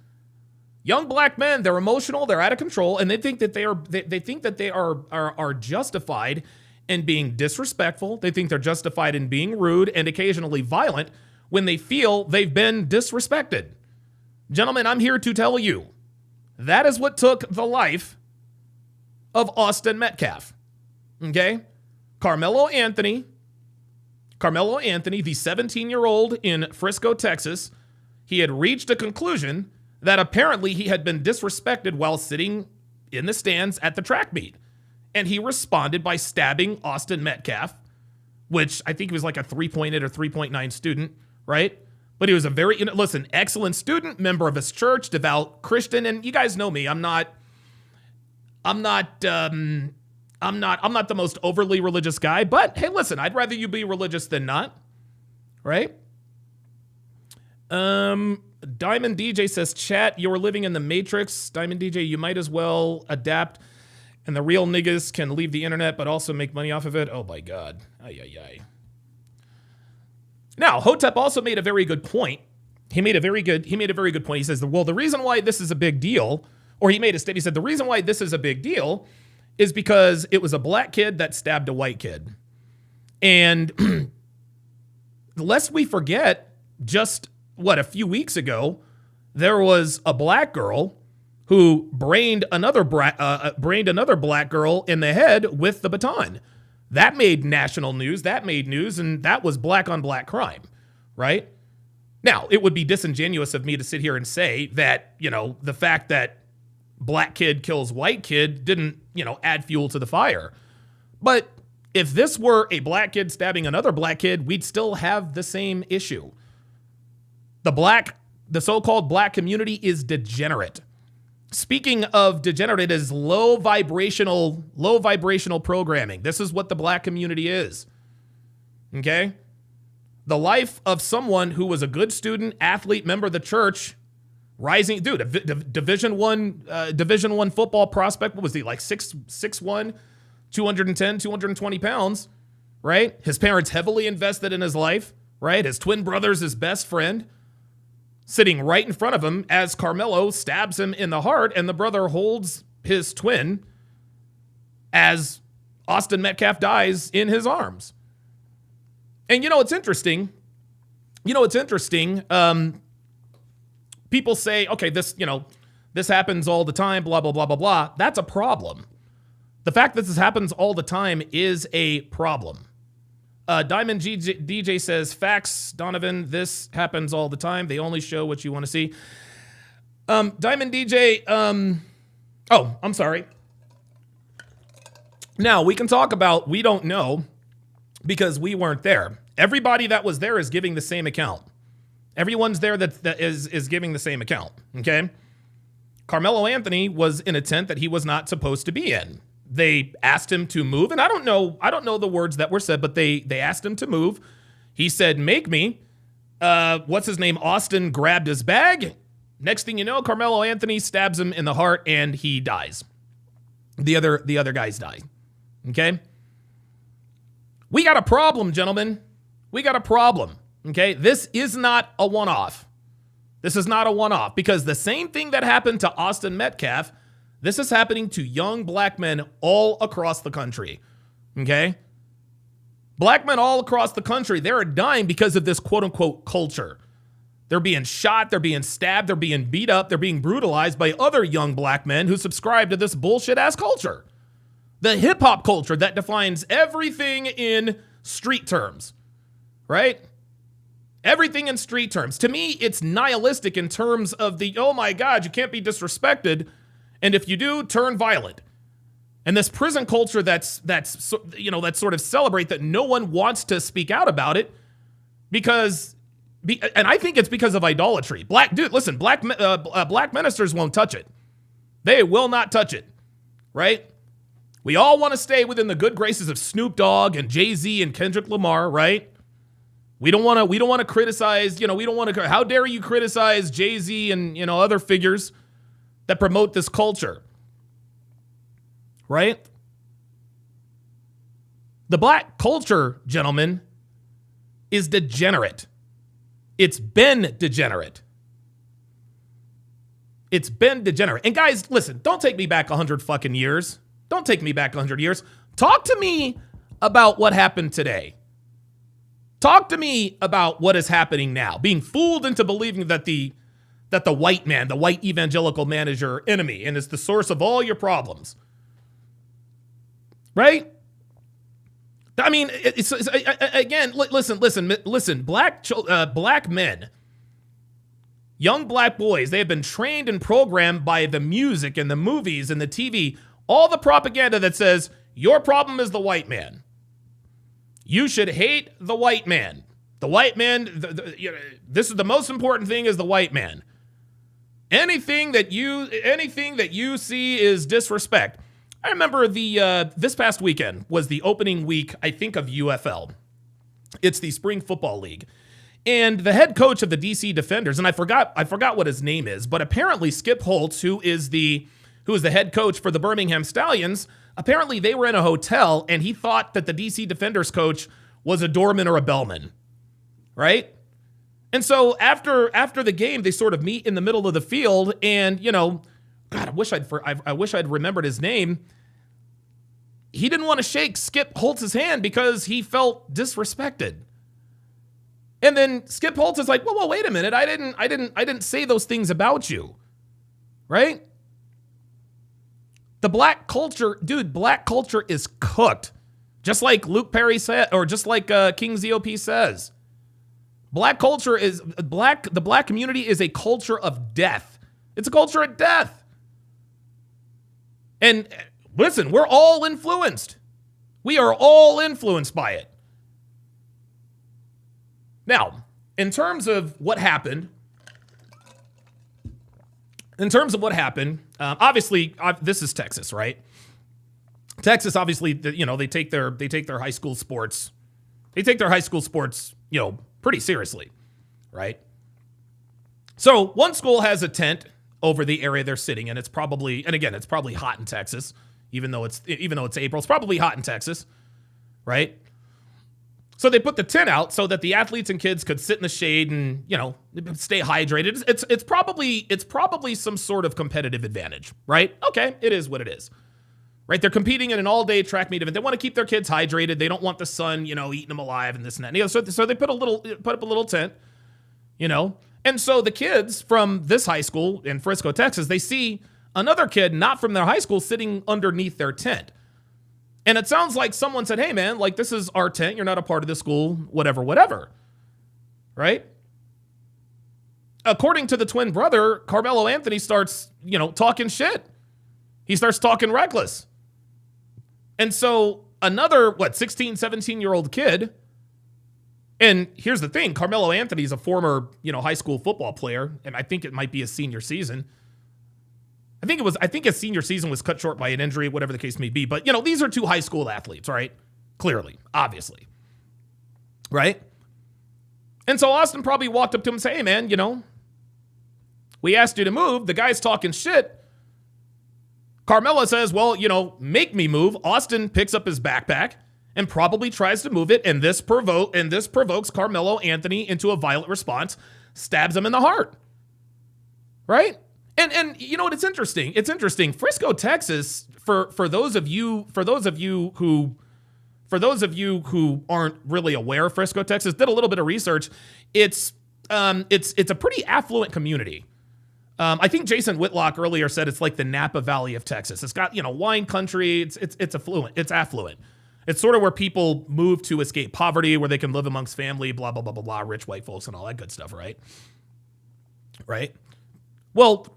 [SPEAKER 1] Young black men, they're emotional, they're out of control, and they think that they are justified in being disrespectful. They think they're justified in being rude and occasionally violent when they feel they've been disrespected. Gentlemen, I'm here to tell you that is what took the life of Austin Metcalf. Okay? Karmelo Anthony, the 17-year-old in Frisco, Texas, he had reached a conclusion that apparently he had been disrespected while sitting in the stands at the track meet. And he responded by stabbing Austin Metcalf, which I think he was like a 3.8 or 3.9 student, right? But he was a very, excellent student, member of his church, devout Christian. And you guys know me. I'm not the most overly religious guy, but hey, listen, I'd rather you be religious than not, right? Diamond DJ says, chat, you're living in the Matrix. Diamond DJ, you might as well adapt, and the real niggas can leave the internet, but also make money off of it. Oh my God. Ay, ay, ay. Now, Hotep also made a very good point. He made a very good point. He says, well, the reason why this is a big deal, or he made a statement, he said, the reason why this is a big deal is because it was a black kid that stabbed a white kid. And lest we forget, just a few weeks ago, there was a black girl who brained another black girl in the head with the baton. That made national news. That made news, and that was black on black crime, right? Now, it would be disingenuous of me to sit here and say that, the fact that black kid kills white kid didn't, add fuel to the fire. But if this were a black kid stabbing another black kid, we'd still have the same issue. The so-called black community is degenerate. Speaking of degenerate, it is low vibrational programming. This is what the black community is. Okay? The life of someone who was a good student, athlete, member of the church, rising, dude, a Division I football prospect. What was he, like 6'1", 210, 220 pounds, right? His parents heavily invested in his life, right? His twin brother's his best friend, sitting right in front of him as Karmelo stabs him in the heart, and the brother holds his twin as Austin Metcalf dies in his arms. And it's interesting. People say, okay, this happens all the time, blah, blah, blah, blah, blah. That's a problem. The fact that this happens all the time is a problem. Diamond DJ says, facts, Donovan, this happens all the time. They only show what you want to see. Diamond DJ, I'm sorry. Now, we can talk about we don't know because we weren't there. Everybody that was there is giving the same account. Everyone's there that is giving the same account, okay? Karmelo Anthony was in a tent that he was not supposed to be in. They asked him to move, and I don't know the words that were said, but they asked him to move. He said, make me. What's his name? Austin grabbed his bag. Next thing you know, Karmelo Anthony stabs him in the heart, and he dies. The other guys die, okay? We got a problem, gentlemen. We got a problem, okay? This is not a one-off. This is not a one-off because the same thing that happened to Austin Metcalf, this is happening to young black men all across the country, okay? Black men all across the country, they're dying because of this quote-unquote culture. They're being shot, they're being stabbed, they're being beat up, they're being brutalized by other young black men who subscribe to this bullshit-ass culture. The hip-hop culture that defines everything in street terms, right? Everything in street terms. To me, it's nihilistic in terms of the, oh my God, you can't be disrespected, and if you do, turn violent. And this prison culture that's sort of celebrate that no one wants to speak out about it because, and I think it's because of idolatry. Black ministers won't touch it. They will not touch it, right? We all want to stay within the good graces of Snoop Dogg and Jay-Z and Kendrick Lamar, right? We don't want to criticize, how dare you criticize Jay-Z and, other figures that promote this culture, right? The black culture, gentlemen, is degenerate. It's been degenerate. It's been degenerate. And guys, listen, don't take me back 100 fucking years. Don't take me back 100 years. Talk to me about what happened today. Talk to me about what is happening now. Being fooled into believing that the white man, the white evangelical man, is your enemy and is the source of all your problems. Right? I mean, again, listen. Black men, young black boys, they have been trained and programmed by the music and the movies and the TV, all the propaganda that says your problem is the white man. You should hate the white man. The white man, this is the most important thing, is the white man. Anything that you see is disrespect. I remember this past weekend was the opening week, I think, of UFL. It's the Spring Football League. And the head coach of the DC Defenders, and I forgot what his name is, but apparently Skip Holtz, who is the head coach for the Birmingham Stallions, apparently they were in a hotel and he thought that the DC Defenders coach was a doorman or a bellman, right? And so after the game, they sort of meet in the middle of the field, and God, I wish I'd remembered his name. He didn't want to shake Skip Holtz's hand because he felt disrespected. And then Skip Holtz is like, "Well, wait a minute. I didn't say those things about you." Right? The black culture is cooked. Just like Luke Perry said, or just like King ZOP says. The black community is a culture of death. It's a culture of death. And listen, we're all influenced. We are all influenced by it. Now, in terms of what happened, obviously, this is Texas, right? Texas, obviously, they take their high school sports, pretty seriously, right? So one school has a tent over the area they're sitting in. It's probably hot in Texas, even though it's April. It's probably hot in Texas, right? So they put the tent out so that the athletes and kids could sit in the shade and, stay hydrated. It's probably some sort of competitive advantage, right? Okay, it is what it is. Right? They're competing in an all-day track meet event. They want to keep their kids hydrated. They don't want the sun, eating them alive and this and that. And so they put up a little tent, And so the kids from this high school in Frisco, Texas, they see another kid not from their high school sitting underneath their tent. And it sounds like someone said, "Hey, man, like, this is our tent. You're not a part of the school, whatever. Right? According to the twin brother, Karmelo Anthony starts, talking shit. He starts talking reckless. And so another, 16, 17-year-old kid, and here's the thing, Karmelo Anthony is a former, high school football player, and I think it might be his senior season. I think his senior season was cut short by an injury, whatever the case may be. But, these are two high school athletes, right? Clearly, obviously. Right? And so Austin probably walked up to him and said, "Hey, man, we asked you to move. The guy's talking shit." Karmelo says, "Well, make me move." Austin picks up his backpack and probably tries to move it, and this provokes Karmelo Anthony into a violent response, stabs him in the heart. Right? And you know what? It's interesting. Frisco, Texas, for those of you who aren't really aware of Frisco, Texas, did a little bit of research. It's a pretty affluent community. I think Jason Whitlock earlier said it's like the Napa Valley of Texas. It's got, wine country. It's affluent. It's affluent. It's sort of where people move to escape poverty, where they can live amongst family, blah, blah, blah, blah, blah, rich white folks and all that good stuff, right? Right? Well,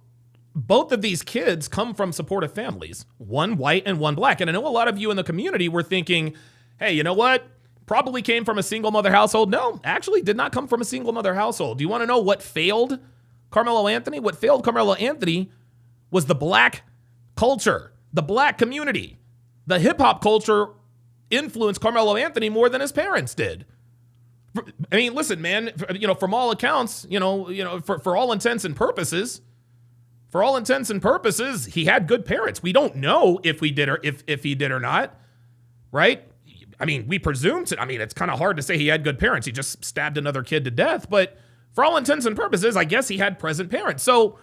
[SPEAKER 1] both of these kids come from supportive families, one white and one black. And I know a lot of you in the community were thinking, "Hey, you know what? Probably came from a single mother household." No, actually did not come from a single mother household. Do you want to know what failed Karmelo Anthony? What failed Karmelo Anthony was the black culture, the black community. The hip-hop culture influenced Karmelo Anthony more than his parents did. I mean, listen, man, from all accounts, for all intents and purposes, he had good parents. We don't know if he did or not, right? I mean, we presume it's kind of hard to say he had good parents. He just stabbed another kid to death, but for all intents and purposes, I guess he had present parents. So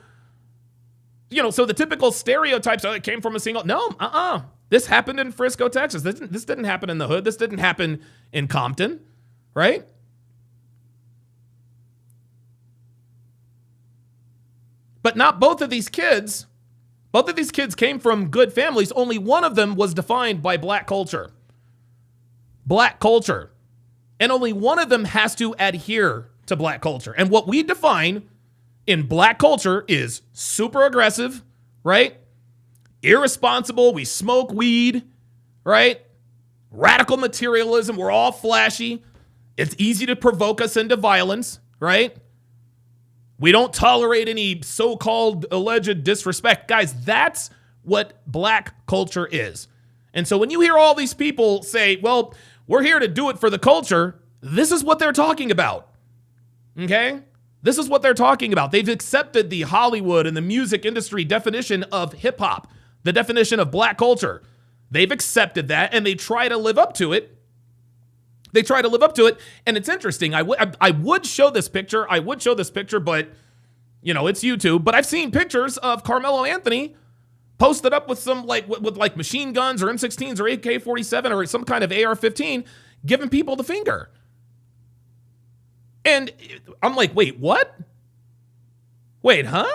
[SPEAKER 1] so the typical stereotypes, it came from a single, no, This happened in Frisco, Texas. This didn't happen in the hood. This didn't happen in Compton, right? But not both of these kids came from good families. Only one of them was defined by black culture. Black culture. And only one of them has to adhere to black culture. And what we define in black culture is super aggressive, right? Irresponsible. We smoke weed, right? Radical materialism. We're all flashy. It's easy to provoke us into violence, right? We don't tolerate any so-called alleged disrespect. Guys, that's what black culture is. And so when you hear all these people say, well, we're here to do it for the culture, this is what they're talking about. Okay? This is what they're talking about. They've accepted the Hollywood and the music industry definition of hip hop, the definition of black culture. They've accepted that and they try to live up to it. And it's interesting. I would show this picture. But, it's YouTube. But I've seen pictures of Karmelo Anthony posted up with some, with machine guns or M16s or AK-47 or some kind of AR-15, giving people the finger. And I'm like, wait, what? Wait, huh?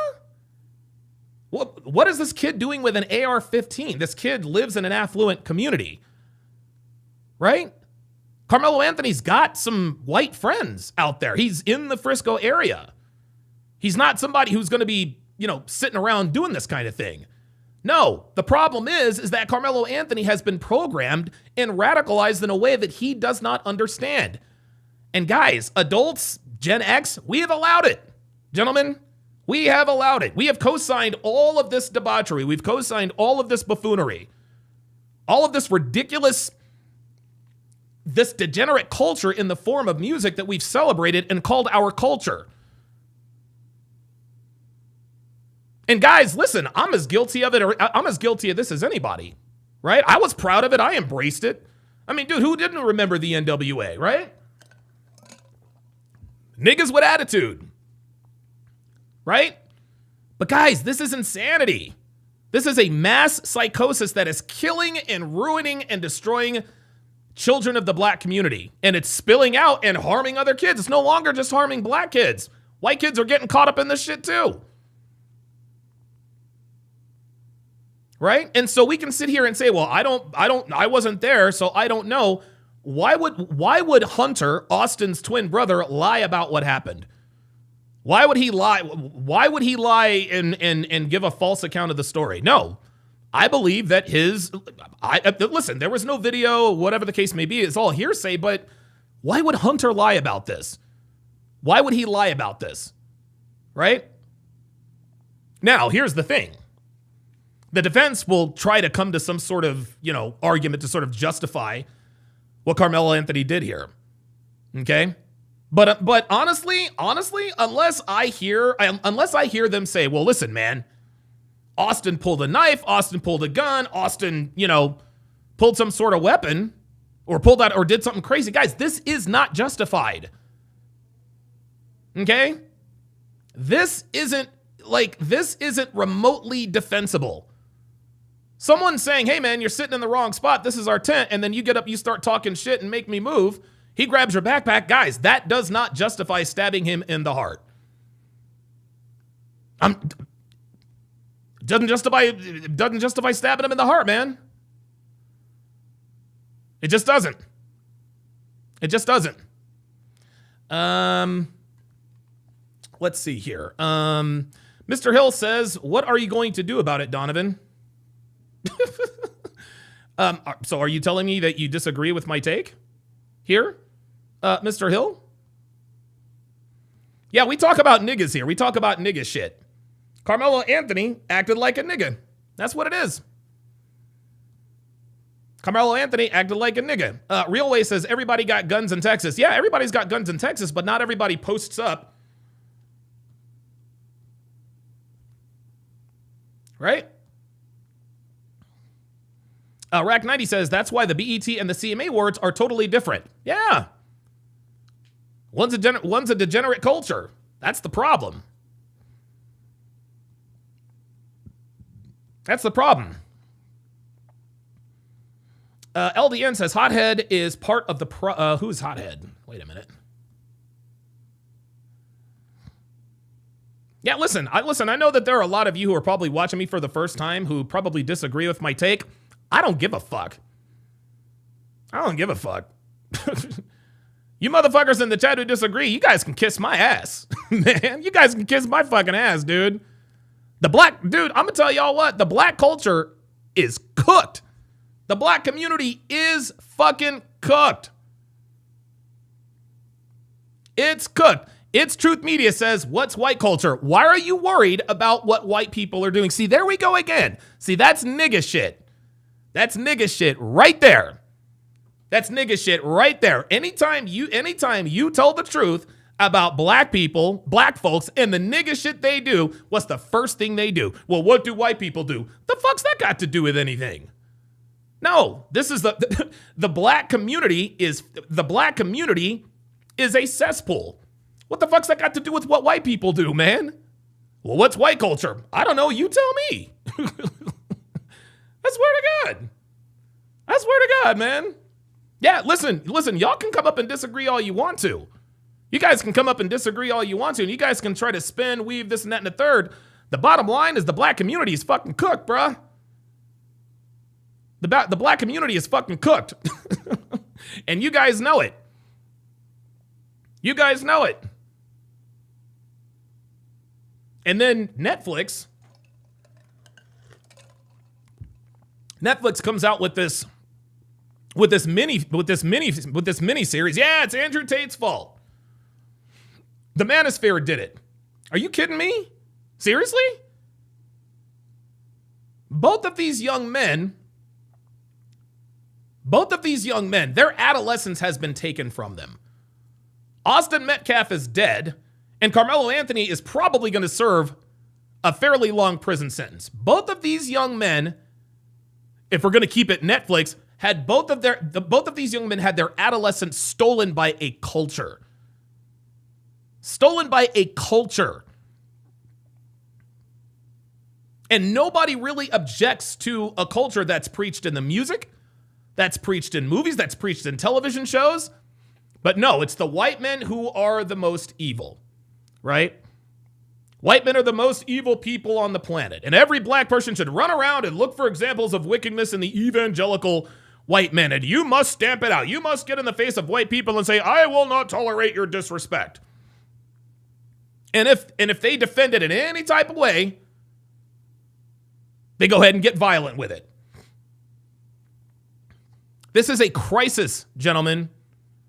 [SPEAKER 1] What is this kid doing with an AR-15? This kid lives in an affluent community, right? Karmelo Anthony's got some white friends out there. He's in the Frisco area. He's not somebody who's going to be, sitting around doing this kind of thing. No, the problem is that Karmelo Anthony has been programmed and radicalized in a way that he does not understand. And guys, adults, Gen X, we have allowed it. Gentlemen, we have allowed it. We have co-signed all of this debauchery. We've co-signed all of this buffoonery. All of this ridiculous, this degenerate culture in the form of music that we've celebrated and called our culture. And guys, listen, I'm as guilty of it, or I'm as guilty of this as anybody, right? I was proud of it. I embraced it. I mean, dude, who didn't remember the NWA, right? Niggas with attitude, right? But guys, this is insanity. This is a mass psychosis that is killing and ruining and destroying children of the black community. And it's spilling out and harming other kids. It's no longer just harming black kids. White kids are getting caught up in this shit too. Right? And so we can sit here and say, well, I wasn't there, so I don't know. Why would Hunter, Austin's twin brother, lie about what happened? Why would he lie? Why would he lie and give a false account of the story? No. I believe that listen, there was no video, whatever the case may be, it's all hearsay, but why would Hunter lie about this? Why would he lie about this? Right? Now, here's the thing. The defense will try to come to some sort of, argument to sort of justify what Karmelo Anthony did here. Okay? But honestly, unless I hear them say, well, listen, man, Austin pulled a knife, Austin pulled a gun, Austin, pulled some sort of weapon or pulled out or did something crazy. Guys, this is not justified. Okay? This isn't remotely defensible. Someone saying, hey man, you're sitting in the wrong spot, this is our tent, and then you get up, you start talking shit and make me move. He grabs your backpack. Guys, that does not justify stabbing him in the heart. Doesn't justify stabbing him in the heart, man. It just doesn't. It just doesn't. Let's see here. Mr. Hill says, what are you going to do about it, Donovan? So are you telling me that you disagree with my take here, Mr. Hill? Yeah, we talk about niggas here. We talk about nigga shit. Karmelo Anthony acted like a nigga. That's what it is. Karmelo Anthony acted like a nigga. Realway says everybody got guns in Texas. Yeah, everybody's got guns in Texas, but not everybody posts up. Right? Rack 90 says that's why the BET and the CMA awards are totally different. Yeah. One's a degenerate culture. That's the problem. That's the problem. LDN says Hothead is part of the who's Hothead? Wait a minute. Yeah, listen, I know that there are a lot of you who are probably watching me for the first time who probably disagree with my take. I don't give a fuck. I don't give a fuck. You motherfuckers in the chat who disagree, you guys can kiss my ass. Man, you guys can kiss my fucking ass, dude. Dude, I'm gonna tell y'all what, the black culture is cooked. The black community is fucking cooked. It's cooked. It's Truth Media says, what's white culture? Why are you worried about what white people are doing? See, there we go again. See, that's nigga shit. That's nigga shit right there. That's nigga shit right there. Anytime you tell the truth about black people, black folks, and the nigga shit they do, what's the first thing they do? Well, what do white people do? The fuck's that got to do with anything? No, this is the black community is a cesspool. What the fuck's that got to do with what white people do, man? Well, what's white culture? I don't know. You tell me. I swear to God. I swear to God, man. Yeah, listen, y'all can come up and disagree all you want to. You guys can come up and disagree all you want to, and you guys can try to spin, weave this and that and the third. The bottom line is the black community is fucking cooked, bruh. The black community is fucking cooked. And you guys know it. You guys know it. And then Netflix comes out with this mini series. Yeah, it's Andrew Tate's fault. The Manosphere did it. Are you kidding me? Seriously? Both of these young men, their adolescence has been taken from them. Austin Metcalf is dead, and Karmelo Anthony is probably going to serve a fairly long prison sentence. Both of these young men, if we're going to keep it Netflix, had both of these young men had their adolescence stolen by a culture. Stolen by a culture. And nobody really objects to a culture that's preached in the music, that's preached in movies, that's preached in television shows. But no, it's the white men who are the most evil, right? White men are the most evil people on the planet. And every black person should run around and look for examples of wickedness in the evangelical white men. And you must stamp it out. You must get in the face of white people and say, I will not tolerate your disrespect. And if they defend it in any type of way, they go ahead and get violent with it. This is a crisis, gentlemen.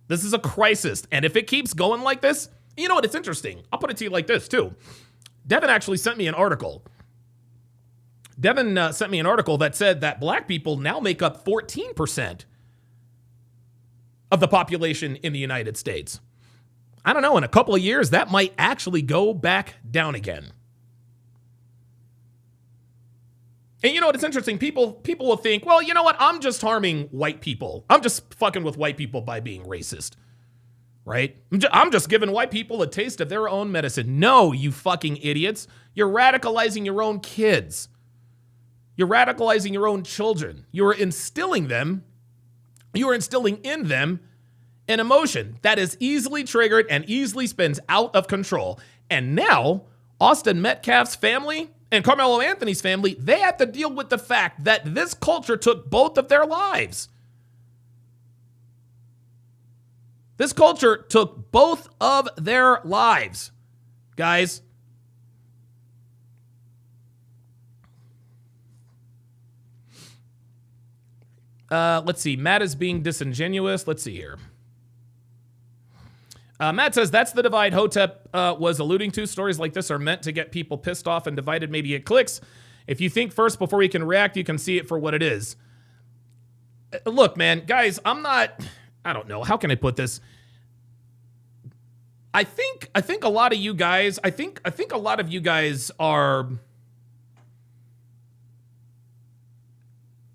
[SPEAKER 1] This is a crisis. And if it keeps going like this, you know what? It's interesting. I'll put it to you like this, too. Devin actually sent me an article. Devin sent me an article that said that black people now make up 14% of the population in the United States. I don't know. In a couple of years, that might actually go back down again. And you know what? It's interesting. People will think, well, you know what? I'm just harming white people. I'm just fucking with white people by being racist, right? I'm just giving white people a taste of their own medicine. No, you fucking idiots. You're radicalizing your own kids. You're radicalizing your own children. You're instilling in them an emotion that is easily triggered and easily spins out of control. And now, Austin Metcalf's family and Karmelo Anthony's family, they have to deal with the fact that this culture took both of their lives. This culture took both of their lives, guys. Let's see. Matt is being disingenuous. Let's see here. Matt says that's the divide Hotep was alluding to. Stories like this are meant to get people pissed off and divided. Maybe it clicks. If you think first before you can react, you can see it for what it is. Look, man, guys, I don't know. How can I put this? I think a lot of you guys, I think a lot of you guys are,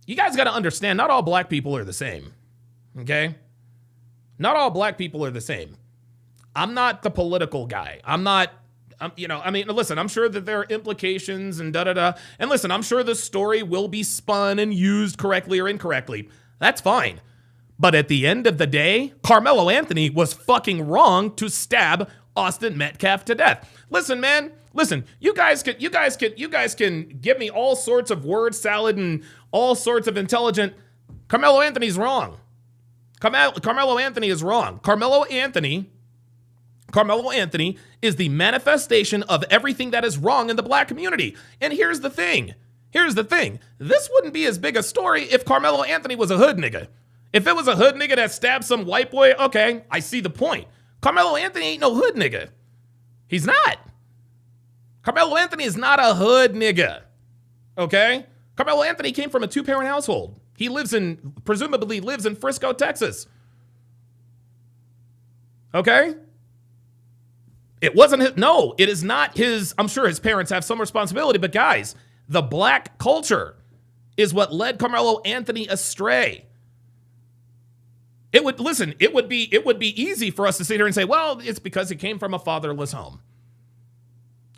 [SPEAKER 1] you guys got to understand, not all black people are the same. Okay? Not all black people are the same. I'm not the political guy. I'm not Listen, I'm sure that there are implications and da-da-da. And listen, I'm sure the story will be spun and used correctly or incorrectly. That's fine. But at the end of the day, Karmelo Anthony was fucking wrong to stab Austin Metcalf to death. Listen, man. Listen, you guys can give me all sorts of word salad and all sorts of intelligent. Carmelo Anthony's wrong. Carmelo Anthony is wrong. Carmelo Anthony is the manifestation of everything that is wrong in the black community. And here's the thing. This wouldn't be as big a story if Carmelo Anthony was a hood nigga. If it was a hood nigga that stabbed some white boy, okay, I see the point. Carmelo Anthony ain't no hood nigga. He's not. Carmelo Anthony is not a hood nigga. Okay? Carmelo Anthony came from a 2-parent household. He presumably lives in Frisco, Texas. Okay? It is not his. I'm sure his parents have some responsibility, but guys, the black culture is what led Carmelo Anthony astray. It would be easy for us to sit here and say, well, it's because he came from a fatherless home.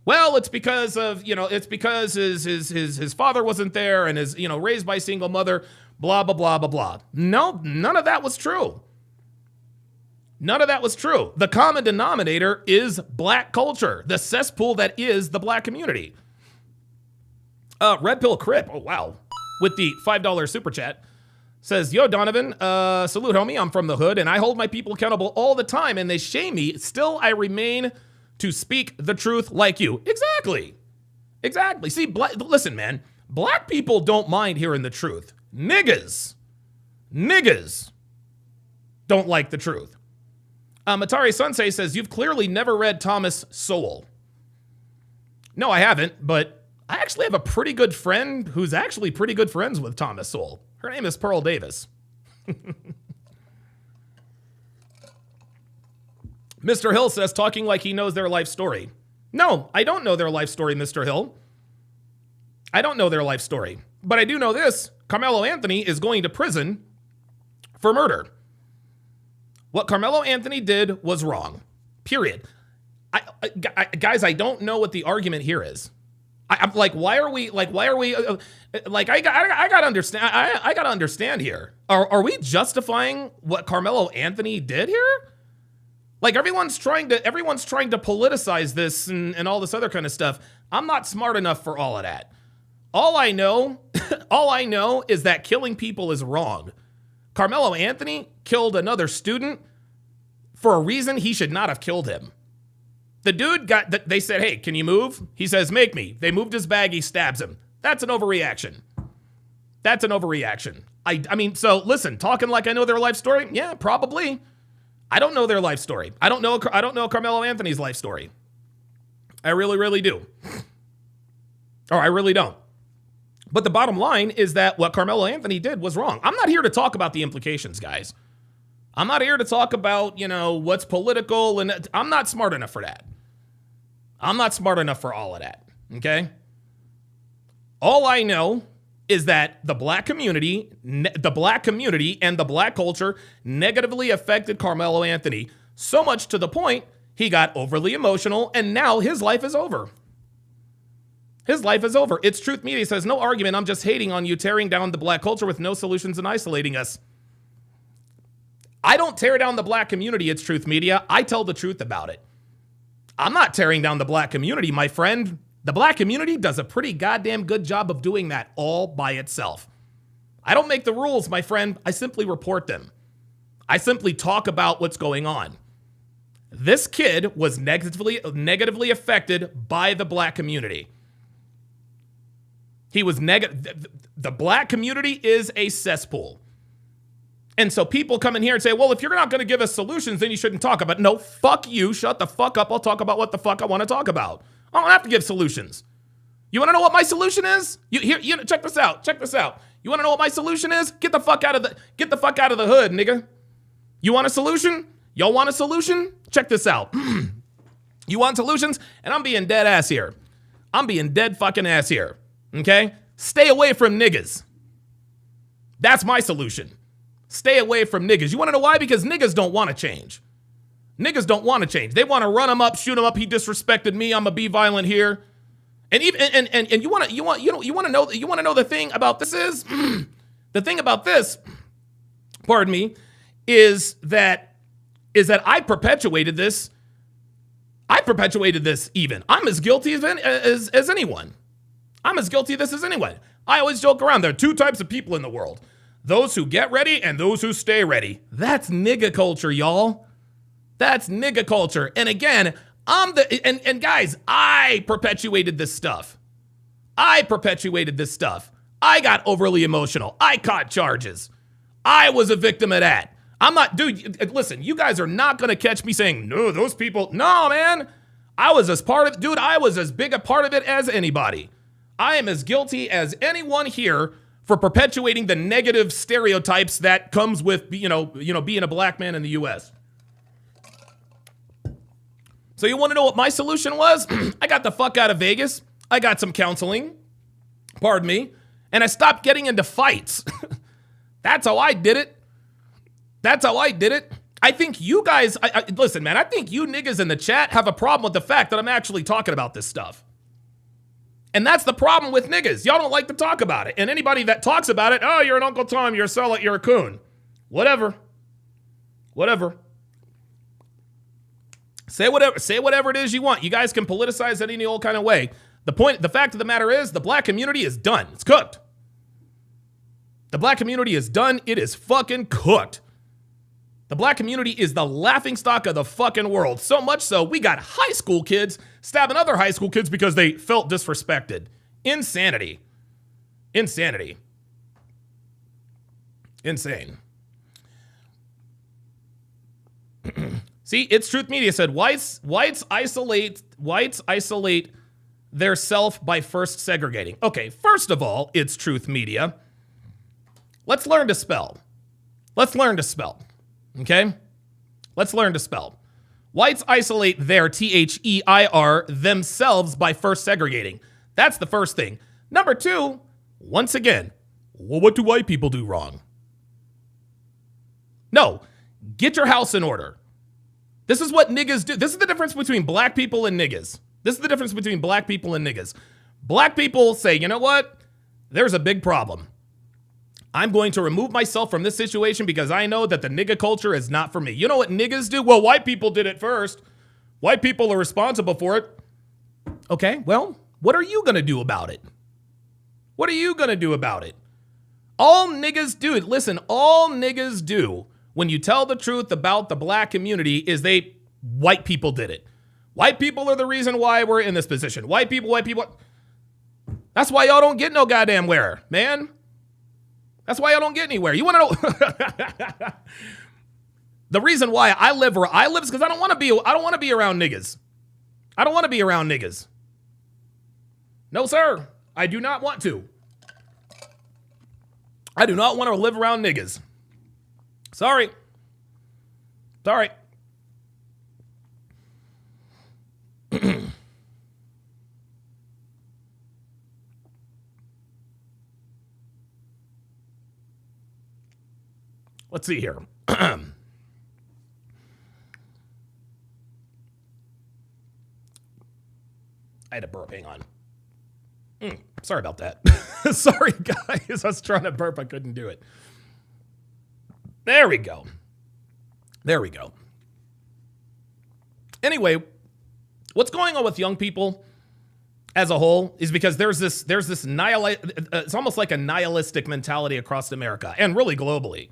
[SPEAKER 1] Well, it's because his father wasn't there and is, raised by a single mother, blah, blah, blah, blah, blah. No, none of that was true. None of that was true. The common denominator is black culture, the cesspool that is the black community. Red Pill Crip, oh wow, with the $5 super chat, says, yo, Donovan, salute, homie. I'm from the hood, and I hold my people accountable all the time, and they shame me. Still, I remain to speak the truth like you. Exactly. See, listen, man. Black people don't mind hearing the truth. Niggas don't like the truth. Matari Sunsei says, you've clearly never read Thomas Sowell. No, I haven't, but I actually have a pretty good friend who's actually pretty good friends with Thomas Sowell. Her name is Pearl Davis. Mr. Hill says, talking like he knows their life story. No, I don't know their life story, Mr. Hill. I don't know their life story. But I do know this. Carmelo Anthony is going to prison for murder. What Carmelo Anthony did was wrong. Period. Guys, I don't know what the argument here is. I'm like, why are we I gotta understand. I gotta understand here. Are we justifying what Carmelo Anthony did here? Like everyone's trying to politicize this and all this other kind of stuff. I'm not smart enough for all of that. All I know is that killing people is wrong. Carmelo Anthony killed another student for a reason he should not have killed him. The dude they said, hey, can you move? He says, make me. They moved his bag, he stabs him. That's an overreaction. I mean, so listen, talking like I know their life story? Yeah, probably. I don't know their life story. I don't know Carmelo Anthony's life story. I really, really do. Or I really don't. But the bottom line is that what Carmelo Anthony did was wrong. I'm not here to talk about the implications, guys. I'm not here to talk about, what's political, and I'm not smart enough for that. I'm not smart enough for all of that, okay? All I know is that the black community and the black culture negatively affected Carmelo Anthony, so much to the point he got overly emotional, and now his life is over. His life is over. It's Truth Media says, no argument. I'm just hating on you, tearing down the black culture with no solutions and isolating us. I don't tear down the black community, it's Truth Media. I tell the truth about it. I'm not tearing down the black community, my friend. The black community does a pretty goddamn good job of doing that all by itself. I don't make the rules, my friend. I simply report them. I simply talk about what's going on. This kid was negatively affected by the black community. He was the black community is a cesspool. And so people come in here and say, well, if you're not going to give us solutions, then you shouldn't talk about it. No, fuck you. Shut the fuck up. I'll talk about what the fuck I want to talk about. I don't have to give solutions. You want to know what my solution is? Check this out. You want to know what my solution is? Get the fuck out of the hood, nigga. You want a solution? Y'all want a solution? Check this out. You want solutions? And I'm being dead ass here. I'm being dead fucking ass here. Okay? Stay away from niggas. That's my solution. Stay away from niggas. You want to know why? Because niggas don't want to change. Niggas don't want to change. They want to run him up, shoot him up. He disrespected me. I'm gonna be violent here. And even and you want to know the thing about this is the thing about this, pardon me, is that I perpetuated this. I perpetuated this even. I'm as guilty as anyone. I'm as guilty of this as anyone. I always joke around. There are two types of people in the world. Those who get ready and those who stay ready. That's nigga culture, y'all. That's nigga culture. And again, and guys, I perpetuated this stuff. I got overly emotional. I caught charges. I was a victim of that. I'm not, dude, listen, you guys are not going to catch me saying, no, those people. No, man. I was as big a part of it as anybody. I am as guilty as anyone here for perpetuating the negative stereotypes that comes with, being a black man in the U.S. So you want to know what my solution was? I got the fuck out of Vegas. I got some counseling, pardon me, and I stopped getting into fights. That's how I did it. I think you guys, listen, man, I think you niggas in the chat have a problem with the fact that I'm actually talking about this stuff. And that's the problem with niggas. Y'all don't like to talk about it. And anybody that talks about it, oh, you're an Uncle Tom, you're a sellout, you're a coon. Whatever. Say whatever it is you want. You guys can politicize it any old kind of way. The fact of the matter is, the black community is done. It's cooked. The black community is done. It is fucking cooked. The black community is the laughingstock of the fucking world. So much so, we got high school kids stabbing other high school kids because they felt disrespected. Insanity. Insane. See, It's Truth Media said whites isolate their self by first segregating. Okay, first of all, It's Truth Media. Let's learn to spell. Okay? Let's learn to spell. Whites isolate their, THEIR, themselves by first segregating. That's the first thing. Number two, once again, well, what do white people do wrong? No, get your house in order. This is what niggas do. This is the difference between black people and niggas. Black people say, you know what? There's a big problem. I'm going to remove myself from this situation because I know that the nigga culture is not for me. You know what niggas do? Well, white people did it first. White people are responsible for it. Okay, well, what are you going to do about it? All niggas do when you tell the truth about the black community is white people did it. White people are the reason why we're in this position. White people. That's why y'all don't get no goddamn where, man. That's why I don't get anywhere. You want to know? The reason why I live where I live is because I don't want to be around niggas. No, sir. I do not want to. I do not want to live around niggas. Sorry. Let's see here. I had a burp. Hang on. Sorry about that. Sorry, guys. I was trying to burp. I couldn't do it. There we go. Anyway, what's going on with young people as a whole is because there's this it's almost like a nihilistic mentality across America and really globally.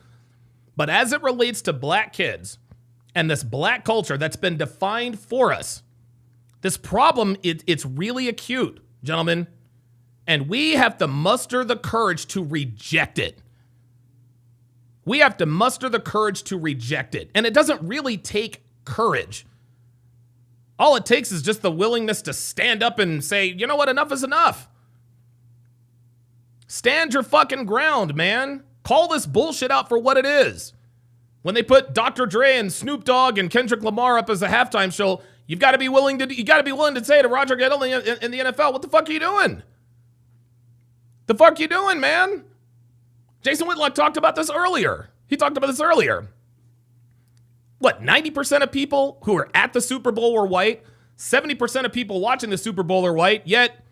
[SPEAKER 1] But as it relates to black kids and this black culture that's been defined for us, this problem, it's really acute, gentlemen. And we have to muster the courage to reject it. And it doesn't really take courage. All it takes is just the willingness to stand up and say, you know what, enough is enough. Stand your fucking ground, man. Call this bullshit out for what it is. When they put Dr. Dre and Snoop Dogg and Kendrick Lamar up as a halftime show, you got to be willing to say to Roger Goodell in the NFL, what the fuck are you doing? Man? Jason Whitlock talked about this earlier. What, 90% of people who are at the Super Bowl were white? 70% of people watching the Super Bowl are white, yet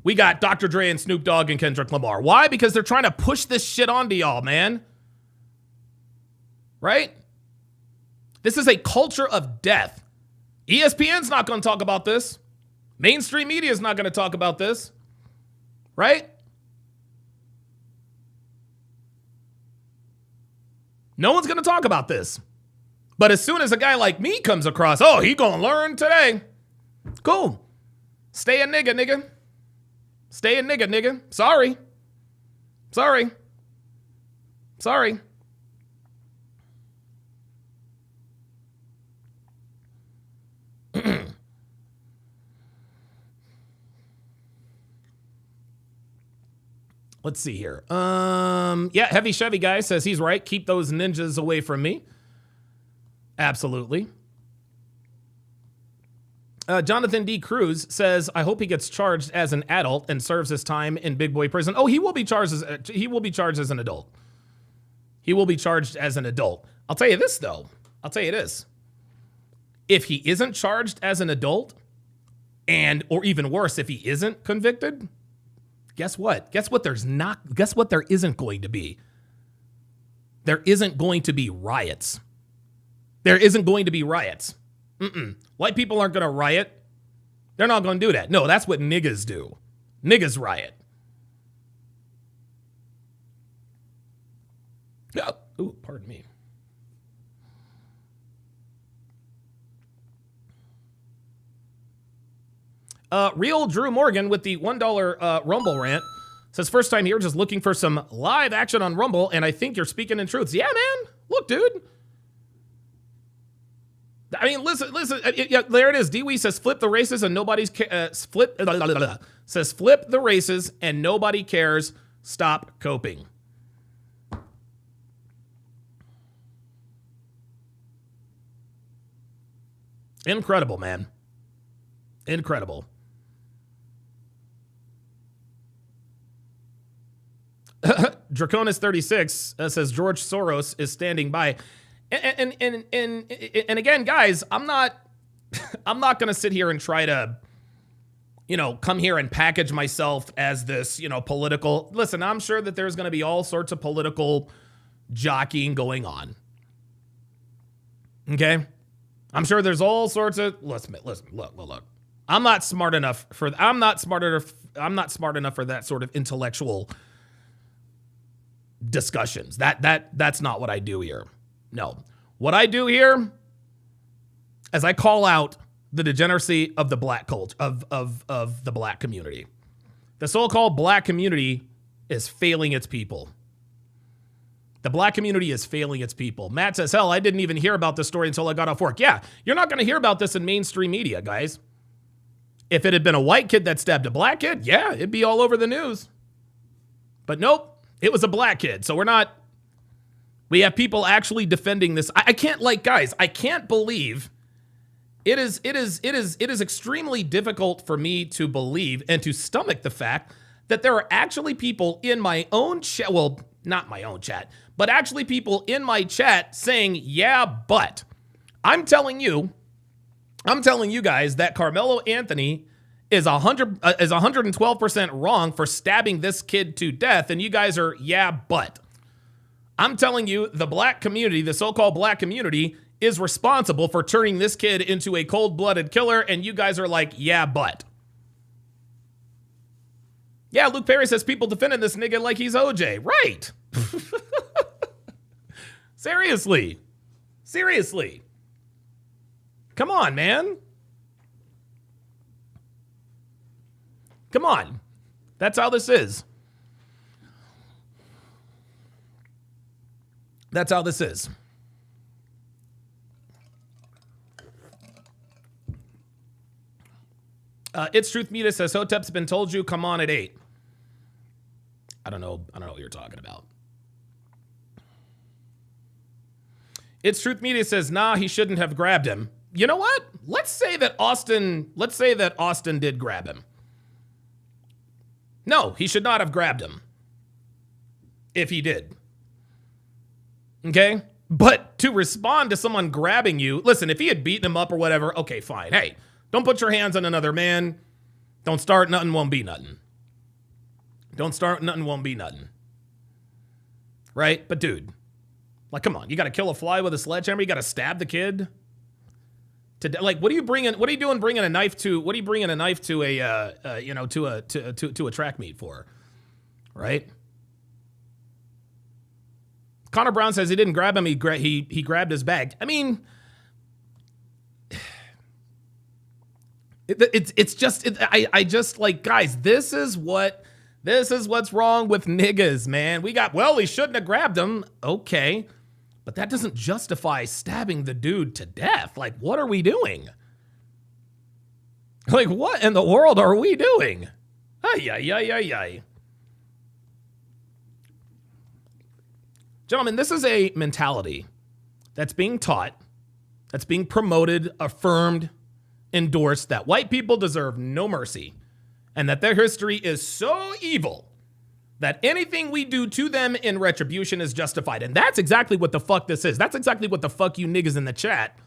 [SPEAKER 1] we got Dr. Dre and Snoop Dogg and Kendrick Lamar. Why? Because they're trying to push this shit onto y'all, man. Right? This is a culture of death. ESPN's not going to talk about this. Mainstream media is not going to talk about this. Right? No one's going to talk about this. But as soon as a guy like me comes across, oh, he going to learn today. Cool. Stay a nigga, nigga. Stay a nigga, nigga. Sorry. Sorry. Sorry. Let's see here. Yeah, Heavy Chevy guy says he's right. Keep those ninjas away from me. Absolutely. Jonathan D. Cruz says, I hope he gets charged as an adult and serves his time in big boy prison. Oh, he will be charged as an adult. He will be charged as an adult. I'll tell you this, though. I'll tell you this. If he isn't charged as an adult, or even worse, if he isn't convicted, guess what? Guess what there isn't going to be? There isn't going to be riots. There isn't going to be riots. White people aren't going to riot. They're not going to do that. No, that's what niggas do. Niggas riot. Oh, ooh, pardon me. Real Drew Morgan with the $1 Rumble rant says, first time here, just looking for some live action on Rumble, and I think you're speaking in truths. Yeah, man. Look, dude. I mean, listen. Yeah, there it is. Dewey says, flip the races and nobody's flip the races and nobody cares. Stop coping. Incredible, man. Incredible. Draconis 36 says George Soros is standing by. And again, guys, I'm not going to sit here and try to, come here and package myself as this, political. Listen, I'm sure that there's going to be all sorts of political jockeying going on. Okay? I'm sure there's all sorts of listen, look. I'm not smart enough for that sort of intellectual discussions. That's not what I do here. No. What I do here is I call out the degeneracy of the black cult, of the black community. The so-called black community is failing its people. The black community is failing its people. Matt says, hell, I didn't even hear about this story until I got off work. Yeah, you're not going to hear about this in mainstream media, guys. If it had been a white kid that stabbed a black kid, yeah, it'd be all over the news. But nope, it was a black kid. So we have people actually defending this. I can't believe it is extremely difficult for me to believe and to stomach the fact that there are actually people in my own chat, well, not my own chat, but actually people in my chat saying, yeah, but I'm telling you guys that Karmelo Anthony is 112% wrong for stabbing this kid to death. And you guys are, yeah, but I'm telling you, the black community, the so-called black community, is responsible for turning this kid into a cold-blooded killer. And you guys are like, yeah, but. Yeah, Luke Perry says people defending this nigga like he's OJ. Right. Seriously. Come on, man. Come on. That's how this is. It's Truth Media says Hotep's been told you come on at 8. I don't know what you're talking about. It's Truth Media says, nah, he shouldn't have grabbed him. You know what? Let's say that Austin did grab him. No, he should not have grabbed him. If he did. Okay? But to respond to someone grabbing you, listen, if he had beaten him up or whatever, okay, fine. Hey, don't put your hands on another man. Don't start, nothing won't be nothing. Don't start, nothing won't be nothing. Right? But dude, like, come on, you got to kill a fly with a sledgehammer? You got to stab the kid? Like, what are you doing bringing a knife to, what are you bringing a knife to to a track meet for? Right? Connor Brown says he didn't grab him, he grabbed his bag. I mean, it's just I just like, guys, this is what's wrong with niggas, man. He shouldn't have grabbed him. Okay. But that doesn't justify stabbing the dude to death. Like, what are we doing? Like, what in the world are we doing? Ay. Gentlemen, this is a mentality that's being taught, that's being promoted, affirmed, endorsed, that white people deserve no mercy and that their history is so evil that anything we do to them in retribution is justified. And that's exactly what the fuck this is. That's exactly what the fuck you niggas in the chat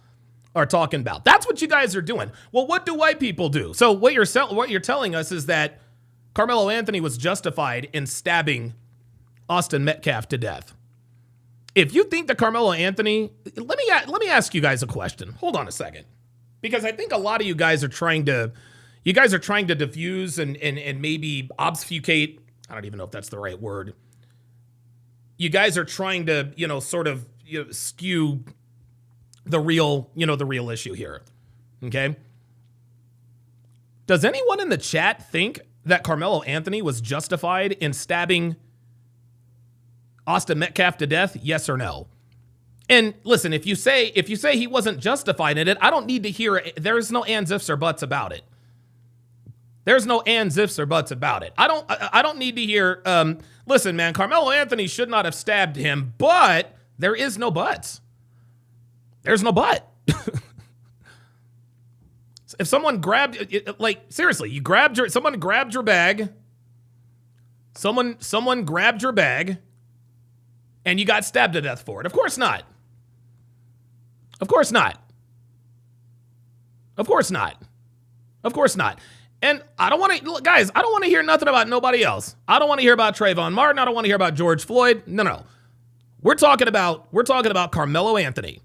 [SPEAKER 1] are talking about. That's what you guys are doing. Well, what do white people do? So what you're telling us is that Karmelo Anthony was justified in stabbing Austin Metcalf to death. If you think that Karmelo Anthony, let me ask you guys a question. Hold on a second. Because I think a lot of you guys are trying to diffuse and maybe obfuscate. I don't even know if that's the right word. You guys are trying to, skew the real issue here. Okay? Does anyone in the chat think that Karmelo Anthony was justified in stabbing Austin Metcalf to death? Yes or no? And listen, if you say he wasn't justified in it, I don't need to hear it. There's no ands, ifs, or buts about it. There's no ands, ifs, or buts about it. I don't need to hear, listen, man, Karmelo Anthony should not have stabbed him, but there is no buts. There's no but. If someone grabbed, like, seriously, someone grabbed your bag, someone grabbed your bag, and you got stabbed to death for it. Of course not. Of course not. Of course not. Of course not. And I don't want to hear nothing about nobody else. I don't want to hear about Trayvon Martin. I don't want to hear about George Floyd. No. We're talking about Karmelo Anthony.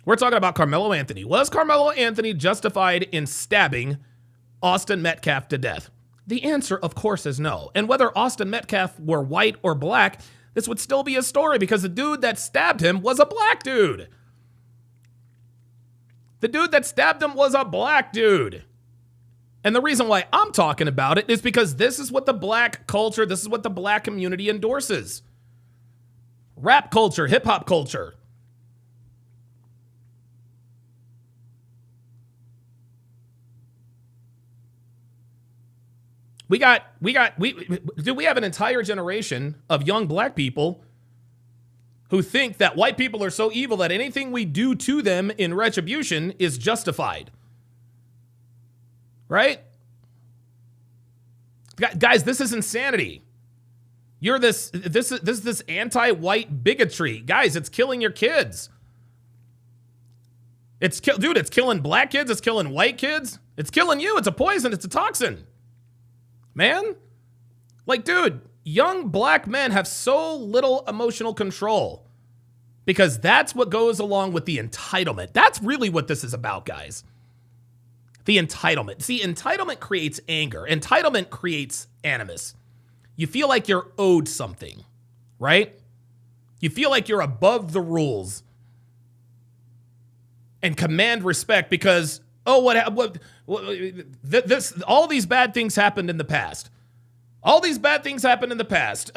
[SPEAKER 1] We're talking about Karmelo Anthony. Was Karmelo Anthony justified in stabbing Austin Metcalf to death? The answer, of course, is no. And whether Austin Metcalf were white or black, this would still be a story because the dude that stabbed him was a black dude. The dude that stabbed him was a black dude. And the reason why I'm talking about it is because this is what the black culture, this is what the black community endorses. Rap culture, hip hop culture. We have an entire generation of young black people who think that white people are so evil that anything we do to them in retribution is justified. Right? Guys, this is insanity. You're this anti-white bigotry. Guys, it's killing your kids. It's killing black kids, it's killing white kids. It's killing you. It's a poison, it's a toxin. Man, like, dude, young black men have so little emotional control because that's what goes along with the entitlement. That's really what this is about, guys. The entitlement. See, entitlement creates anger. Entitlement creates animus. You feel like you're owed something, right? You feel like you're above the rules and command respect because, all these bad things happened in the past. All these bad things happened in the past.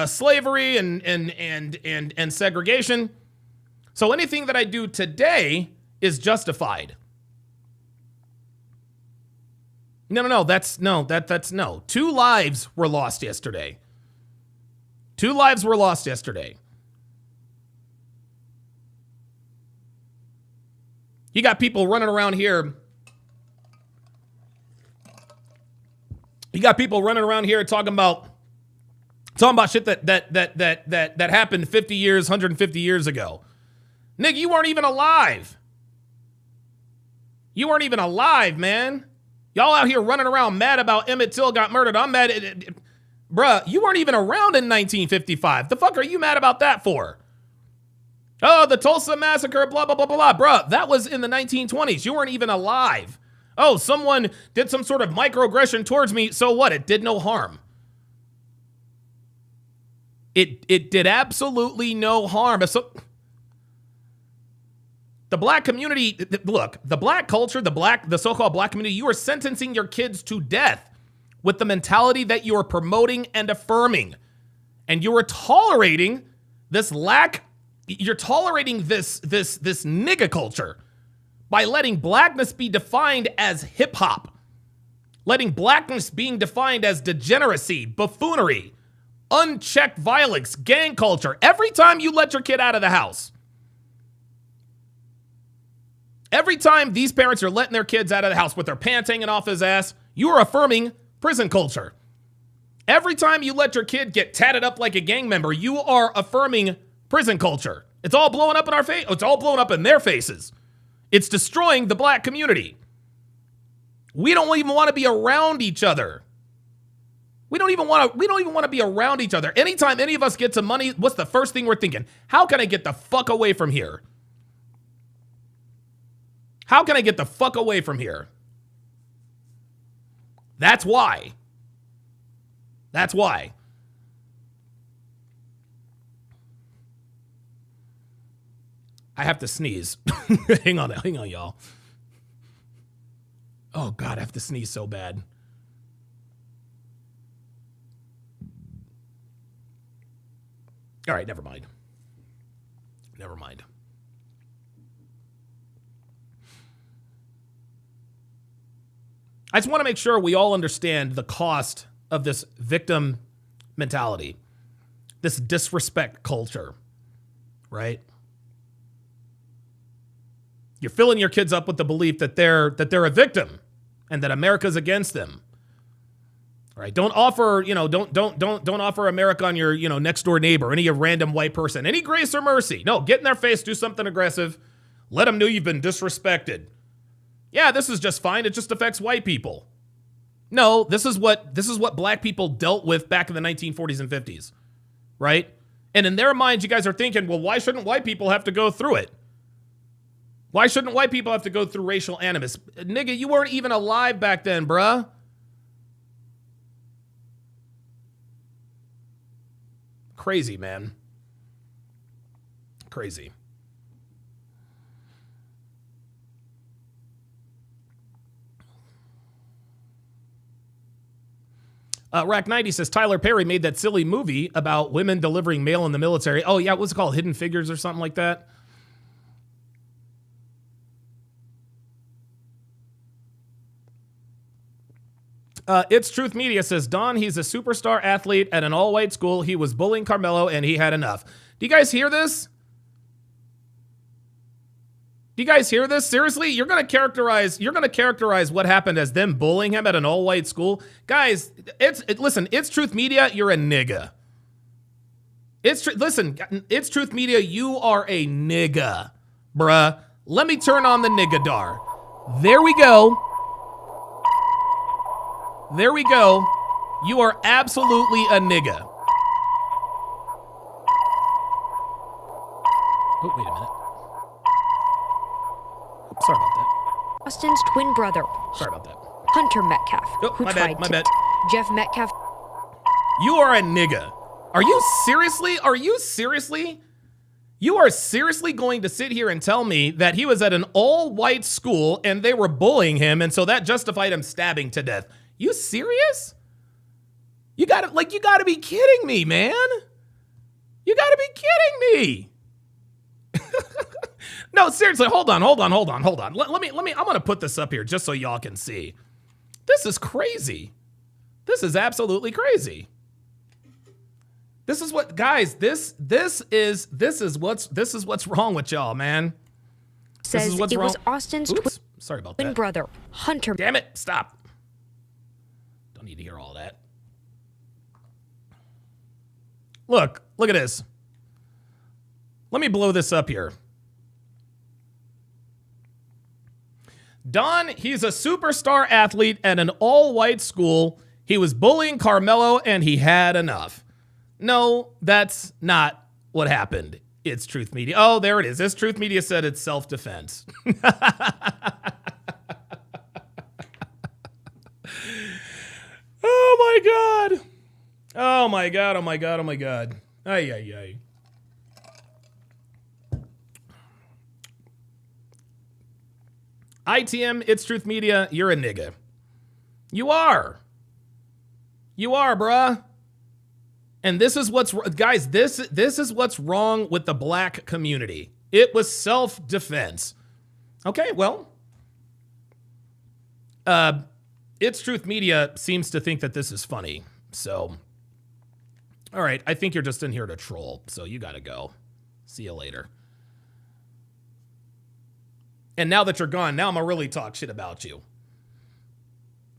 [SPEAKER 1] Slavery and segregation. So anything that I do today is justified. No. That's no. 2 lives were lost yesterday. 2 lives were lost yesterday. You got people running around here. You got people running around here talking about Talking about shit that happened 50 years, 150 years ago. Nigga, you weren't even alive. You weren't even alive, man. Y'all out here running around mad about Emmett Till got murdered. I'm mad. Bruh, you weren't even around in 1955. The fuck are you mad about that for? Oh, the Tulsa Massacre, blah, blah, blah, blah, blah. Bruh, that was in the 1920s. You weren't even alive. Oh, someone did some sort of microaggression towards me. So what? It did no harm. It did absolutely no harm. So, the black community, look, the black culture, the so-called black community, you are sentencing your kids to death with the mentality that you are promoting and affirming. And you are tolerating this you're tolerating this nigga culture by letting blackness be defined as hip hop, letting blackness being defined as degeneracy, buffoonery, unchecked violence, gang culture. Every time you let your kid out of the house, every time these parents are letting their kids out of the house with their pants hanging off his ass, you are affirming prison culture. Every time you let your kid get tatted up like a gang member, you are affirming prison culture. It's all blowing up in our face. It's all blowing up in their faces. It's destroying the black community. We don't even want to be around each other. We don't even want to be around each other. Anytime any of us get some money, what's the first thing we're thinking? How can I get the fuck away from here? How can I get the fuck away from here? That's why. That's why. I have to sneeze. hang on, y'all. Oh, God, I have to sneeze so bad. All right, never mind. Never mind. I just want to make sure we all understand the cost of this victim mentality, this disrespect culture, right? You're filling your kids up with the belief that they're a victim and that America's against them. All right, don't offer America on your, next door neighbor, any random white person, any grace or mercy. No, get in their face, do something aggressive, let them know you've been disrespected. Yeah, this is just fine. It just affects white people. No, this is what black people dealt with back in the 1940s and 50s, right? And in their minds, you guys are thinking, well, why shouldn't white people have to go through it? Why shouldn't white people have to go through racial animus? Nigga, you weren't even alive back then, bruh. Crazy, man. Crazy. Rack 90 says Tyler Perry made that silly movie about women delivering mail in the military. Oh, yeah, what's it called? Hidden Figures or something like that? It's Truth Media says, Don, he's a superstar athlete at an all-white school. He was bullying Karmelo and he had enough. Do you guys hear this? Do you guys hear this? Seriously? You're going to characterize what happened as them bullying him at an all-white school? Guys, listen, it's Truth Media, you're a nigga. It's Truth Media, you are a nigga, bruh. Let me turn on the niggadar. There we go. There we go. You are absolutely a nigga. Oh, wait a minute. Oops, sorry about that.
[SPEAKER 4] Austin's twin brother.
[SPEAKER 1] Sorry about that.
[SPEAKER 4] Hunter Metcalf, who
[SPEAKER 1] my
[SPEAKER 4] tried
[SPEAKER 1] bad.
[SPEAKER 4] Jeff Metcalf.
[SPEAKER 1] You are a nigga. Are you seriously? You are seriously going to sit here and tell me that he was at an all-white school and they were bullying him, and so that justified him stabbing to death? You serious? You gotta be kidding me, man. You gotta be kidding me. No, seriously, hold on. Let me, I'm gonna put this up here just so y'all can see. This is crazy. This is absolutely crazy. This is what, guys, this is what's wrong with y'all, man.
[SPEAKER 4] Says
[SPEAKER 1] this is what's
[SPEAKER 4] it
[SPEAKER 1] wrong.
[SPEAKER 4] was Austin's
[SPEAKER 1] Sorry about
[SPEAKER 4] twin
[SPEAKER 1] that.
[SPEAKER 4] brother, Hunter.
[SPEAKER 1] Damn it, stop. Don't need to hear all that. Look at this. Let me blow this up here. Don, he's a superstar athlete at an all-white school. He was bullying Karmelo and he had enough. No, that's not what happened. It's Truth Media. Oh, there it is. This Truth Media said it's self-defense. Oh my God. Oh my God. Oh my God. Oh my God. Ay, ay, ay. ITM, it's Truth Media. You're a nigga. You are. You are, bruh. And this is what's, guys, this is what's wrong with the black community. It was self-defense. Okay, well, it's Truth Media seems to think that this is funny. So, all right, I think you're just in here to troll. So you got to go. See you later. And now that you're gone, now I'm going to really talk shit about you.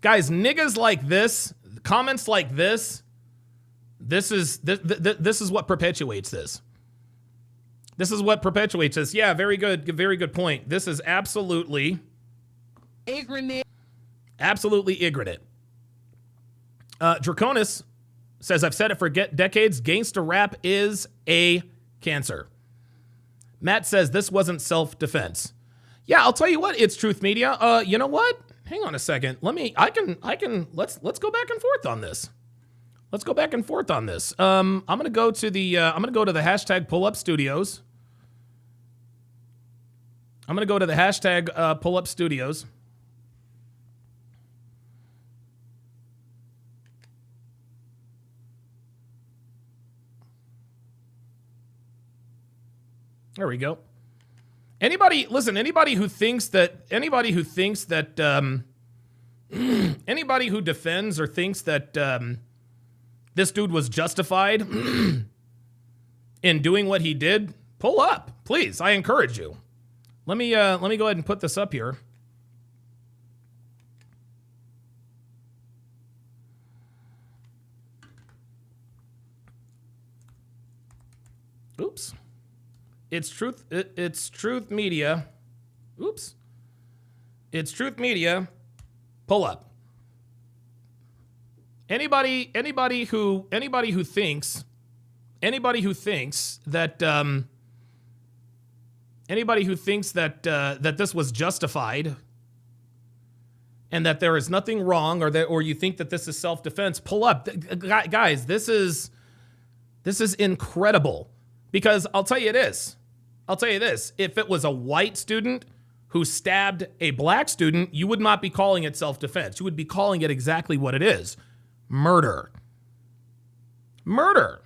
[SPEAKER 1] Guys, niggas like this, comments like this, this is what perpetuates this. This is what perpetuates this. Yeah, very good point. This is absolutely ignorant. Absolutely ignorant. Draconis says, I've said it for decades, gangster rap is a cancer. Matt says this wasn't self-defense. Yeah, I'll tell you what, it's Truth Media. You know what? Hang on a second. Let's go back and forth on this. Let's go back and forth on this. I'm gonna go to the hashtag pull up studios. I'm gonna go to the hashtag pull up studios. There we go. Anybody who thinks that anybody who defends or thinks that this dude was justified in doing what he did, pull up, please. I encourage you. Let me go ahead and put this up here. Oops. It's Truth Media. Oops. It's Truth Media. Pull up. Anybody who thinks that that this was justified and that there is nothing wrong, or you think that this is self-defense, pull up. Guys, this is incredible. Because I'll tell you this. If it was a white student who stabbed a black student, you would not be calling it self-defense. You would be calling it exactly what it is. Murder. Murder.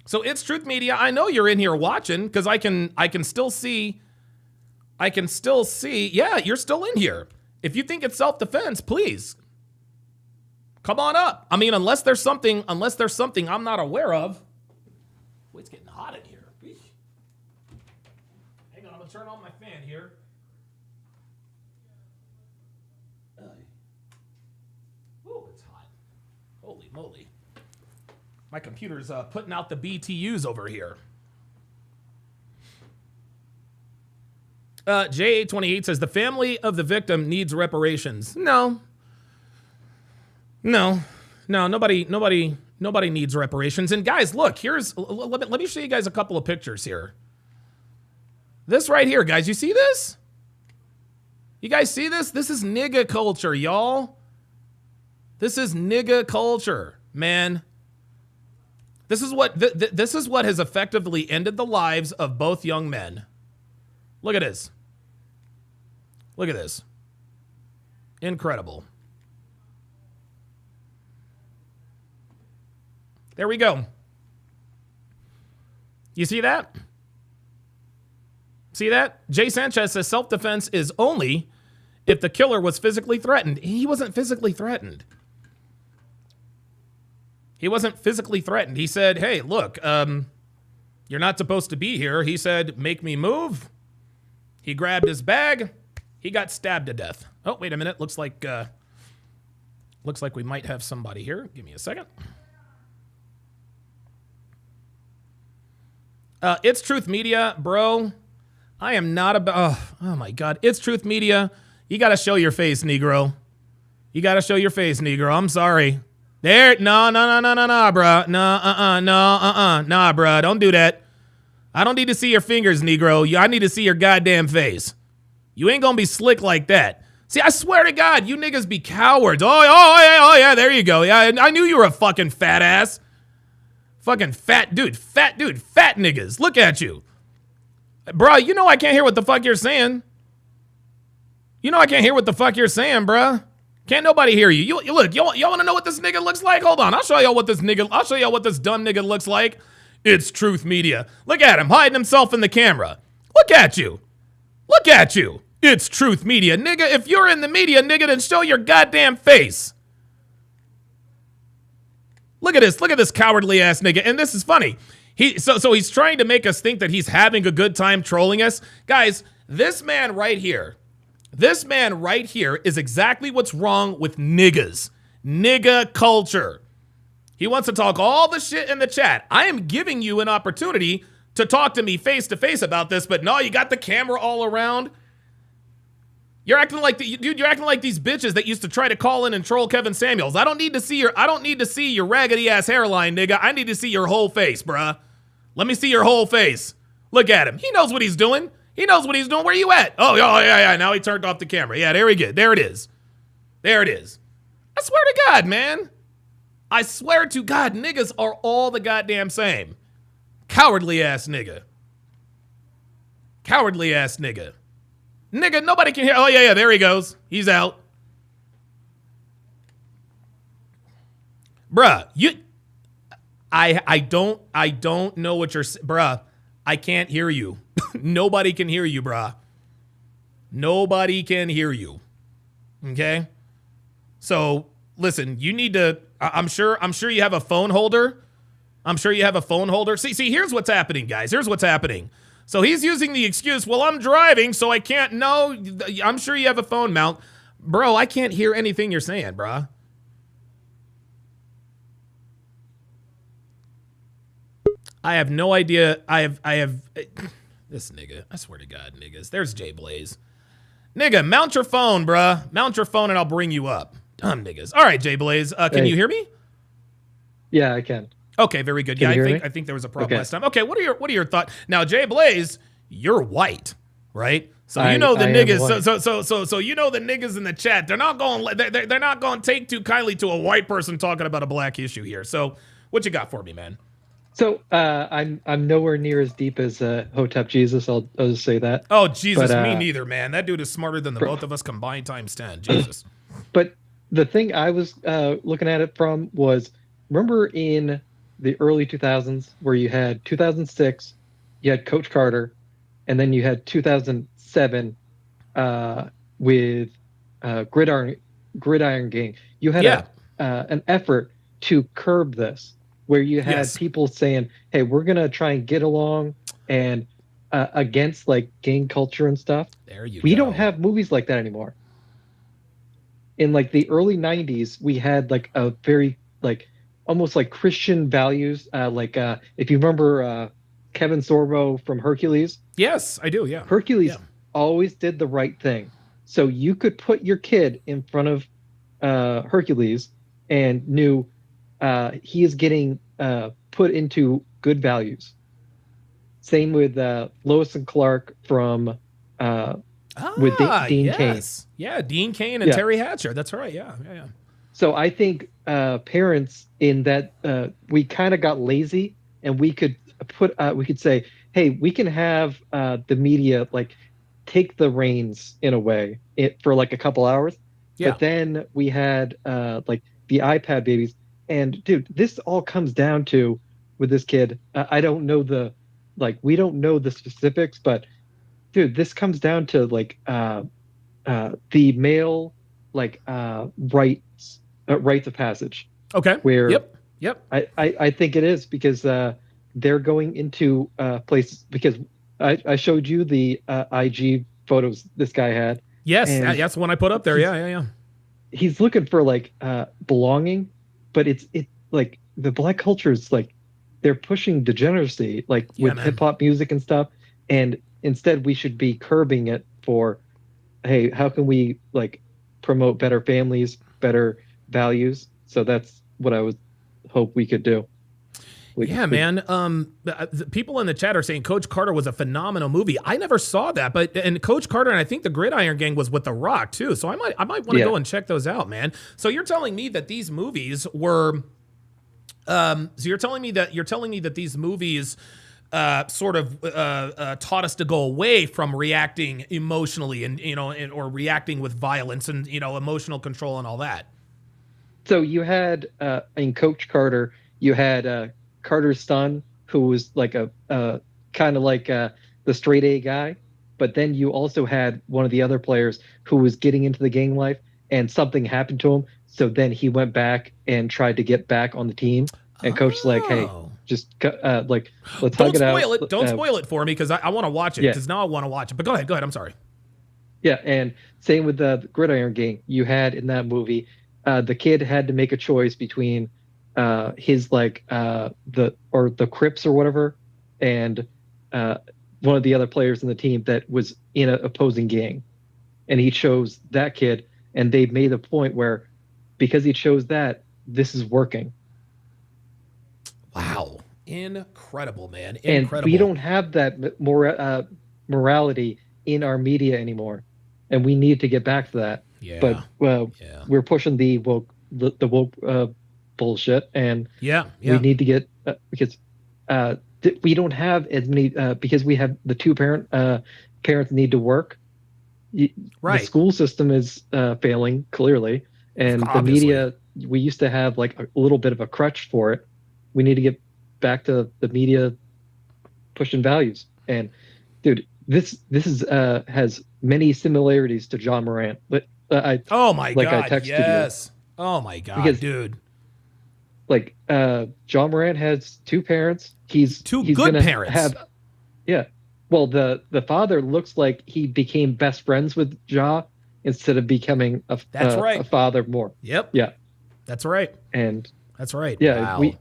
[SPEAKER 1] So it's Truth Media. I know you're in here watching because I can still see. Yeah, you're still in here. If you think it's self-defense, please come on up. I mean, unless there's something I'm not aware of. Boy, it's getting hot in here. Hang on, I'm gonna turn on my fan here. Ooh, it's hot. Holy moly. My computer's putting out the BTUs over here. J828 says the family of the victim needs reparations. No, nobody needs reparations. And guys, look, let me show you guys a couple of pictures here. This right here, guys, you see this? You guys see this? This is nigga culture, y'all. This is nigga culture, man. This is what has effectively ended the lives of both young men. Look at this. Look at this. Incredible. There we go. You see that? See that? Jay Sanchez says self-defense is only if the killer was physically threatened. He wasn't physically threatened. He wasn't physically threatened. He said, hey, look, you're not supposed to be here. He said, make me move. He grabbed his bag. He got stabbed to death. Oh, wait a minute. Looks like we might have somebody here. Give me a second. It's Truth Media, bro. I am not about. Oh my God. It's Truth Media. You got to show your face, Negro. You got to show your face, Negro. I'm sorry. There. No, bruh. Nah, bruh. Don't do that. I don't need to see your fingers, Negro. I need to see your goddamn face. You ain't gonna be slick like that. See, I swear to God, you niggas be cowards. Oh yeah, there you go. Yeah, I knew you were a fucking fat ass. Fucking fat dude, fat niggas. Look at you. Bruh, you know I can't hear what the fuck you're saying. You know I can't hear what the fuck you're saying, bruh. Can't nobody hear you. You look, y'all want to know what this nigga looks like? Hold on, I'll show y'all what this dumb nigga looks like. It's Truth Media. Look at him, hiding himself in the camera. Look at you. Look at you. It's Truth Media. Nigga, if you're in the media, nigga, then show your goddamn face. Look at this cowardly ass nigga. And this is funny. So he's trying to make us think that he's having a good time trolling us. Guys, this man right here is exactly what's wrong with niggas. Nigga culture. He wants to talk all the shit in the chat. I am giving you an opportunity to talk to me face to face about this, but no, you got the camera all around. You're acting like you're acting like these bitches that used to try to call in and troll Kevin Samuels. I don't need to see your raggedy ass hairline, nigga. I need to see your whole face, bruh. Let me see your whole face. Look at him. He knows what he's doing. Where you at? Oh, yeah. Now he turned off the camera. Yeah, there we go. There it is. I swear to God, man. I swear to God, niggas are all the goddamn same. Cowardly ass nigga. Nigga, nobody can hear. Oh, yeah, there he goes. He's out. Bruh, I don't know what you're, bruh, I can't hear you. Nobody can hear you, bruh. Nobody can hear you. Okay? So, listen, you need to, I'm sure you have a phone holder. See, here's what's happening, guys. So he's using the excuse, well, I'm driving, so I can't know. I'm sure you have a phone mount. Bro, I can't hear anything you're saying, bruh. I have no idea. I have this nigga. I swear to God, niggas. There's Jay Blaze. Nigga, mount your phone, bruh. Mount your phone and I'll bring you up. Dumb niggas. All right, Jay Blaze. Can you hear me?
[SPEAKER 14] Yeah, I can.
[SPEAKER 1] Okay, very good. Yeah, I think there was a problem last time. Okay, what are your thoughts? Now, Jay Blaze, you're white, right? So you know the niggas. So you know the niggas in the chat. They're not going to take too kindly to a white person talking about a black issue here. So what you got for me, man?
[SPEAKER 14] So I'm nowhere near as deep as Hotep Jesus. I'll just say that.
[SPEAKER 1] Oh Jesus, me neither, man. That dude is smarter than the both of us combined times 10. Jesus.
[SPEAKER 14] But the thing I was looking at it from was, remember in the early 2000s where you had 2006, you had Coach Carter, and then you had 2007 with Gridiron Gang. You had an effort to curb this, where you had people saying, hey, we're going to try and get along and against like gang culture and stuff. We don't have movies like that anymore. In like the early 90s, we had like a very like almost like Christian values. If you remember Kevin Sorbo from Hercules.
[SPEAKER 1] Yes, I do. Yeah.
[SPEAKER 14] Hercules always did the right thing. So you could put your kid in front of Hercules and knew he is getting put into good values. Same with Lois and Clark from with Dean Cain.
[SPEAKER 1] Yeah, Dean Cain and Terry Hatcher. That's right. Yeah.
[SPEAKER 14] So I think parents in that we kind of got lazy, and we could say, hey, we can have the media like take the reins in a way for like a couple hours. Yeah. But then we had like the iPad babies. And dude, this all comes down to with this kid. I don't know we don't know the specifics, but dude, this comes down to like the male like rites of passage.
[SPEAKER 1] Okay.
[SPEAKER 14] Where
[SPEAKER 1] Yep.
[SPEAKER 14] I think it is because they're going into places because I showed you the IG photos this guy had.
[SPEAKER 1] Yes, that's the one I put up there. Yeah.
[SPEAKER 14] He's looking for like belonging. But it's like the black culture is like they're pushing degeneracy, like with hip hop music and stuff. And instead, we should be curbing it for, hey, how can we like promote better families, better values? So that's what I would hope we could do.
[SPEAKER 1] Man. The people in the chat are saying Coach Carter was a phenomenal movie. I never saw that, and Coach Carter and I think the Gridiron Gang was with The Rock too. So I might want to go and check those out, man. So you're telling me that these movies were, you're telling me that these movies sort of taught us to go away from reacting emotionally and or reacting with violence and emotional control and all that.
[SPEAKER 14] So you had in Coach Carter, you had Carter's son, who was like a kind of like the straight A guy, but then you also had one of the other players who was getting into the gang life, and something happened to him. So then he went back and tried to get back on the team, and Coach's like, "Hey, just like let's hug it out."
[SPEAKER 1] Don't spoil it for me because I want to watch it because now I want to watch it. But go ahead. I'm sorry.
[SPEAKER 14] Yeah, and same with the Gridiron Gang. You had in that movie, the kid had to make a choice between his like the Crips or whatever, and one of the other players in the team that was in an opposing gang, and he chose that kid. And they made a point where, because he chose that, this is working.
[SPEAKER 1] Wow, incredible, man!
[SPEAKER 14] And we don't have that morality in our media anymore, and we need to get back to that.
[SPEAKER 1] Yeah.
[SPEAKER 14] But we're pushing the woke bullshit, and we need to get because we don't have as many because we have the parents need to work.
[SPEAKER 1] Right.
[SPEAKER 14] The school system is failing clearly, and the media, we used to have like a little bit of a crutch for it. We need to get back to the media pushing values. And dude, this is has many similarities to John Morant. But I texted you.
[SPEAKER 1] Oh my god,
[SPEAKER 14] because,
[SPEAKER 1] dude.
[SPEAKER 14] Like John Morant has two parents. He's
[SPEAKER 1] good parents.
[SPEAKER 14] Well, the father looks like he became best friends with Ja instead of becoming a father more.
[SPEAKER 1] Yep.
[SPEAKER 14] Yeah.
[SPEAKER 1] That's right.
[SPEAKER 14] And
[SPEAKER 1] that's right.
[SPEAKER 14] Yeah.
[SPEAKER 1] Wow.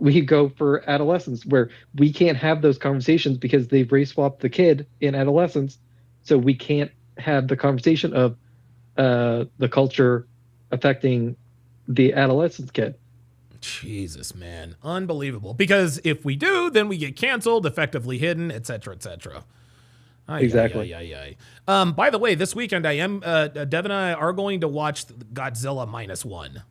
[SPEAKER 14] We go for adolescence where we can't have those conversations because they've race swapped the kid in adolescence. So we can't have the conversation of the culture affecting the adolescent kid.
[SPEAKER 1] Jesus, man. Unbelievable. Because if we do, then we get canceled, effectively hidden, et cetera, et cetera.
[SPEAKER 14] Exactly.
[SPEAKER 1] By the way, this weekend I am, Dev and I are going to watch Godzilla -1.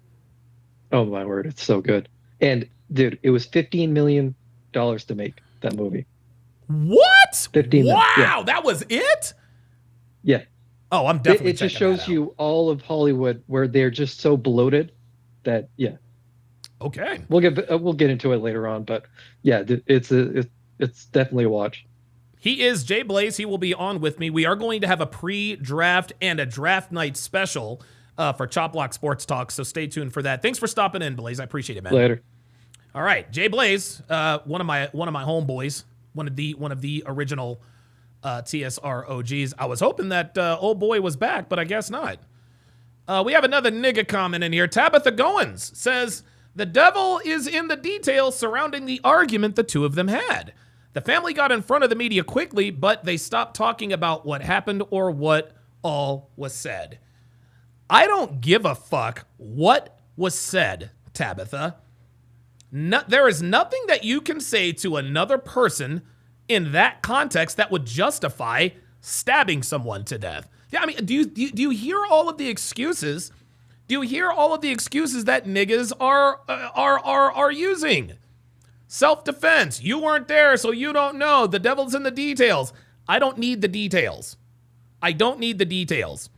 [SPEAKER 14] Oh my word. It's so good. And dude, it was $15 million to make that movie.
[SPEAKER 1] What?
[SPEAKER 14] 15
[SPEAKER 1] Wow.
[SPEAKER 14] Yeah.
[SPEAKER 1] That was it?
[SPEAKER 14] Yeah.
[SPEAKER 1] Oh, I'm definitely
[SPEAKER 14] It just shows you all of Hollywood where they're just so bloated that,
[SPEAKER 1] Okay.
[SPEAKER 14] We'll get into it later on, but yeah, it's definitely a watch.
[SPEAKER 1] He is Jay Blaze. He will be on with me. We are going to have a pre-draft and a draft night special for Chop Block Sports Talk, so stay tuned for that. Thanks for stopping in, Blaze. I appreciate it, man.
[SPEAKER 14] Later.
[SPEAKER 1] All right, Jay Blaze, one of my homeboys, one of the original TSR OGs. I was hoping that old boy was back, but I guess not. We have another nigga comment in here. Tabitha Goins says, the devil is in the details surrounding the argument the two of them had. The family got in front of the media quickly, but they stopped talking about what happened or what all was said. I don't give a fuck what was said, Tabitha. There is nothing that you can say to another person in that context that would justify stabbing someone to death. Yeah, I mean, do you hear all of the excuses? Do you hear all of the excuses that niggas are using? Self-defense. You weren't there, so you don't know. The devil's in the details. I don't need the details. I don't need the details.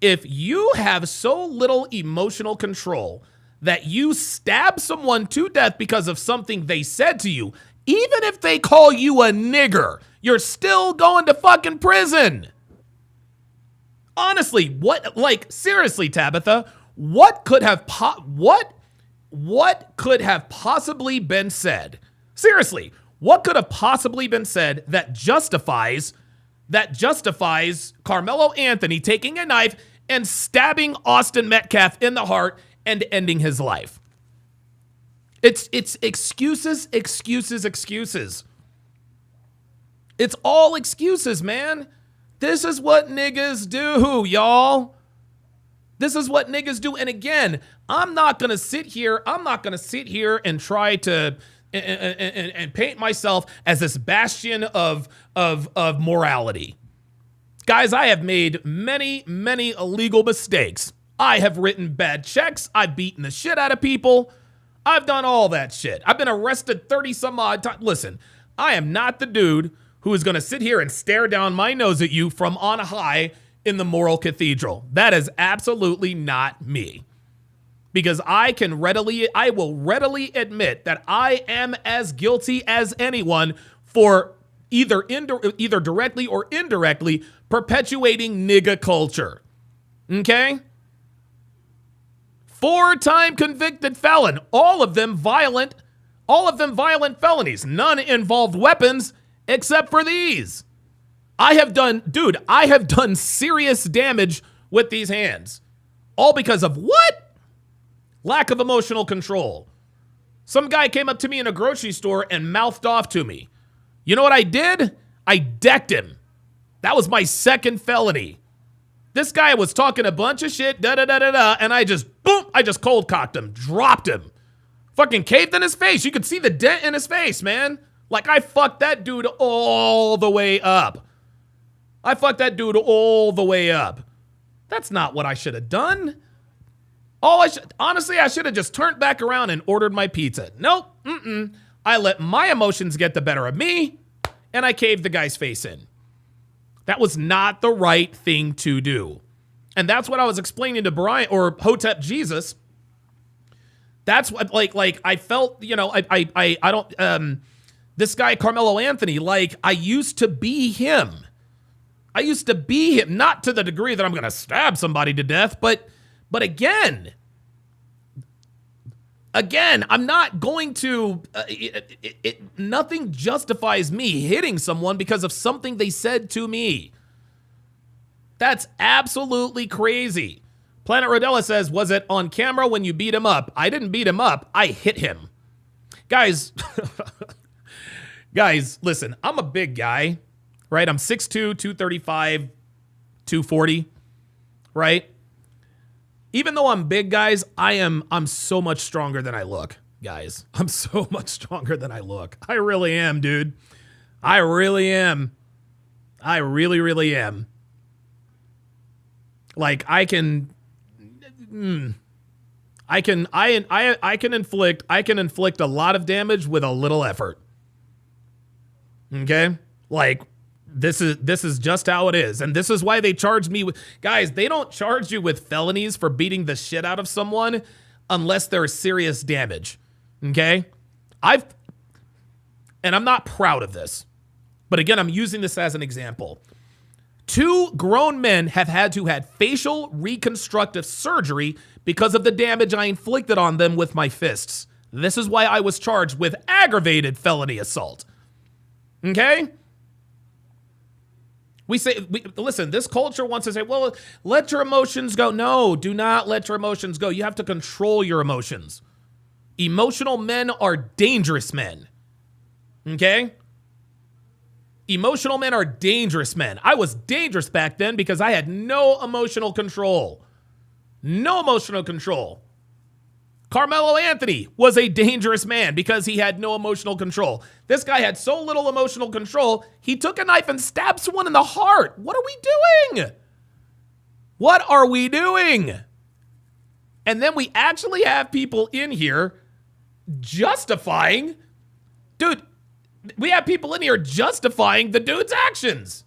[SPEAKER 1] If you have so little emotional control that you stab someone to death because of something they said to you, even if they call you a nigger, you're still going to fucking prison. Honestly, seriously, Tabitha, what could have possibly been said? Seriously, what could have possibly been said that justifies Karmelo Anthony taking a knife and stabbing Austin Metcalf in the heart and ending his life? It's excuses, excuses, excuses. It's all excuses, man. This is what niggas do, y'all. This is what niggas do. And again, I'm not going to sit here and try to and paint myself as this bastion of morality. Guys, I have made many, many illegal mistakes. I have written bad checks. I've beaten the shit out of people. I've done all that shit. I've been arrested 30 some odd times. Listen, I am not the dude who is going to sit here and stare down my nose at you from on high in the moral cathedral. That is absolutely not me. Because I will readily admit that I am as guilty as anyone for either directly or indirectly perpetuating nigga culture. Okay? 4-time convicted felon, all of them violent felonies. None involved weapons except for these. I have done serious damage with these hands. All because of what? Lack of emotional control. Some guy came up to me in a grocery store and mouthed off to me. You know what I did? I decked him. That was my second felony. This guy was talking a bunch of shit, and I just cold cocked him, dropped him. Fucking caved in his face. You could see the dent in his face, man. Like, I fucked that dude all the way up. That's not what I should have done. Honestly, I should have just turned back around and ordered my pizza. Nope. I let my emotions get the better of me, and I caved the guy's face in. That was not the right thing to do. And that's what I was explaining to Brian or Hotep Jesus. That's what, like I felt, you know, I don't, this guy, Karmelo Anthony, like, I used to be him. Not to the degree that I'm going to stab somebody to death, but again, I'm not going to, nothing justifies me hitting someone because of something they said to me. That's absolutely crazy. Planet Rodella says, was it on camera when you beat him up? I didn't beat him up. I hit him. Guys, listen, I'm a big guy, right? I'm 6'2", 235, 240, right? Even though I'm big, guys, I'm so much stronger than I look, guys. I'm so much stronger than I look. I really am, dude. I really am. I really, really am. Like, I can inflict a lot of damage with a little effort. Okay? Like, this is just how it is. And this is why they charge me with, guys, they don't charge you with felonies for beating the shit out of someone unless there's serious damage. Okay? And I'm not proud of this. But again, I'm using this as an example. 2 grown men have had to have facial reconstructive surgery because of the damage I inflicted on them with my fists. This is why I was charged with aggravated felony assault. Okay? Listen, this culture wants to say, well, let your emotions go. No, do not let your emotions go. You have to control your emotions. Emotional men are dangerous men. Okay? Emotional men are dangerous men. I was dangerous back then because I had no emotional control. No emotional control. Karmelo Anthony was a dangerous man because he had no emotional control. This guy had so little emotional control, he took a knife and stabbed someone in the heart. What are we doing? What are we doing? And then we actually have people in here justifying, dude, we have people in here justifying the dude's actions.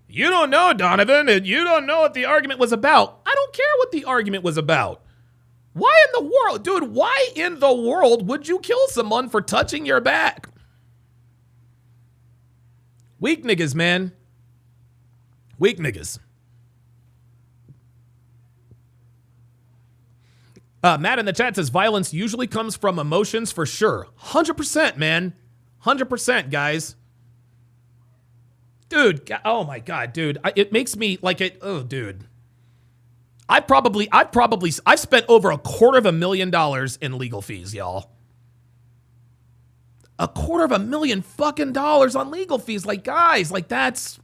[SPEAKER 1] You don't know, Donovan, and you don't know what the argument was about. I don't care what the argument was about. Why in the world, dude, why in the world would you kill someone for touching your back? Weak niggas, man. Weak niggas. Matt in the chat says violence usually comes from emotions for sure. 100%, man. 100%, guys. Dude, oh my God, dude. It makes me like it. Oh, dude. I've spent over $250,000 in legal fees, y'all. $250,000 fucking dollars on legal fees. Like, guys, like that's.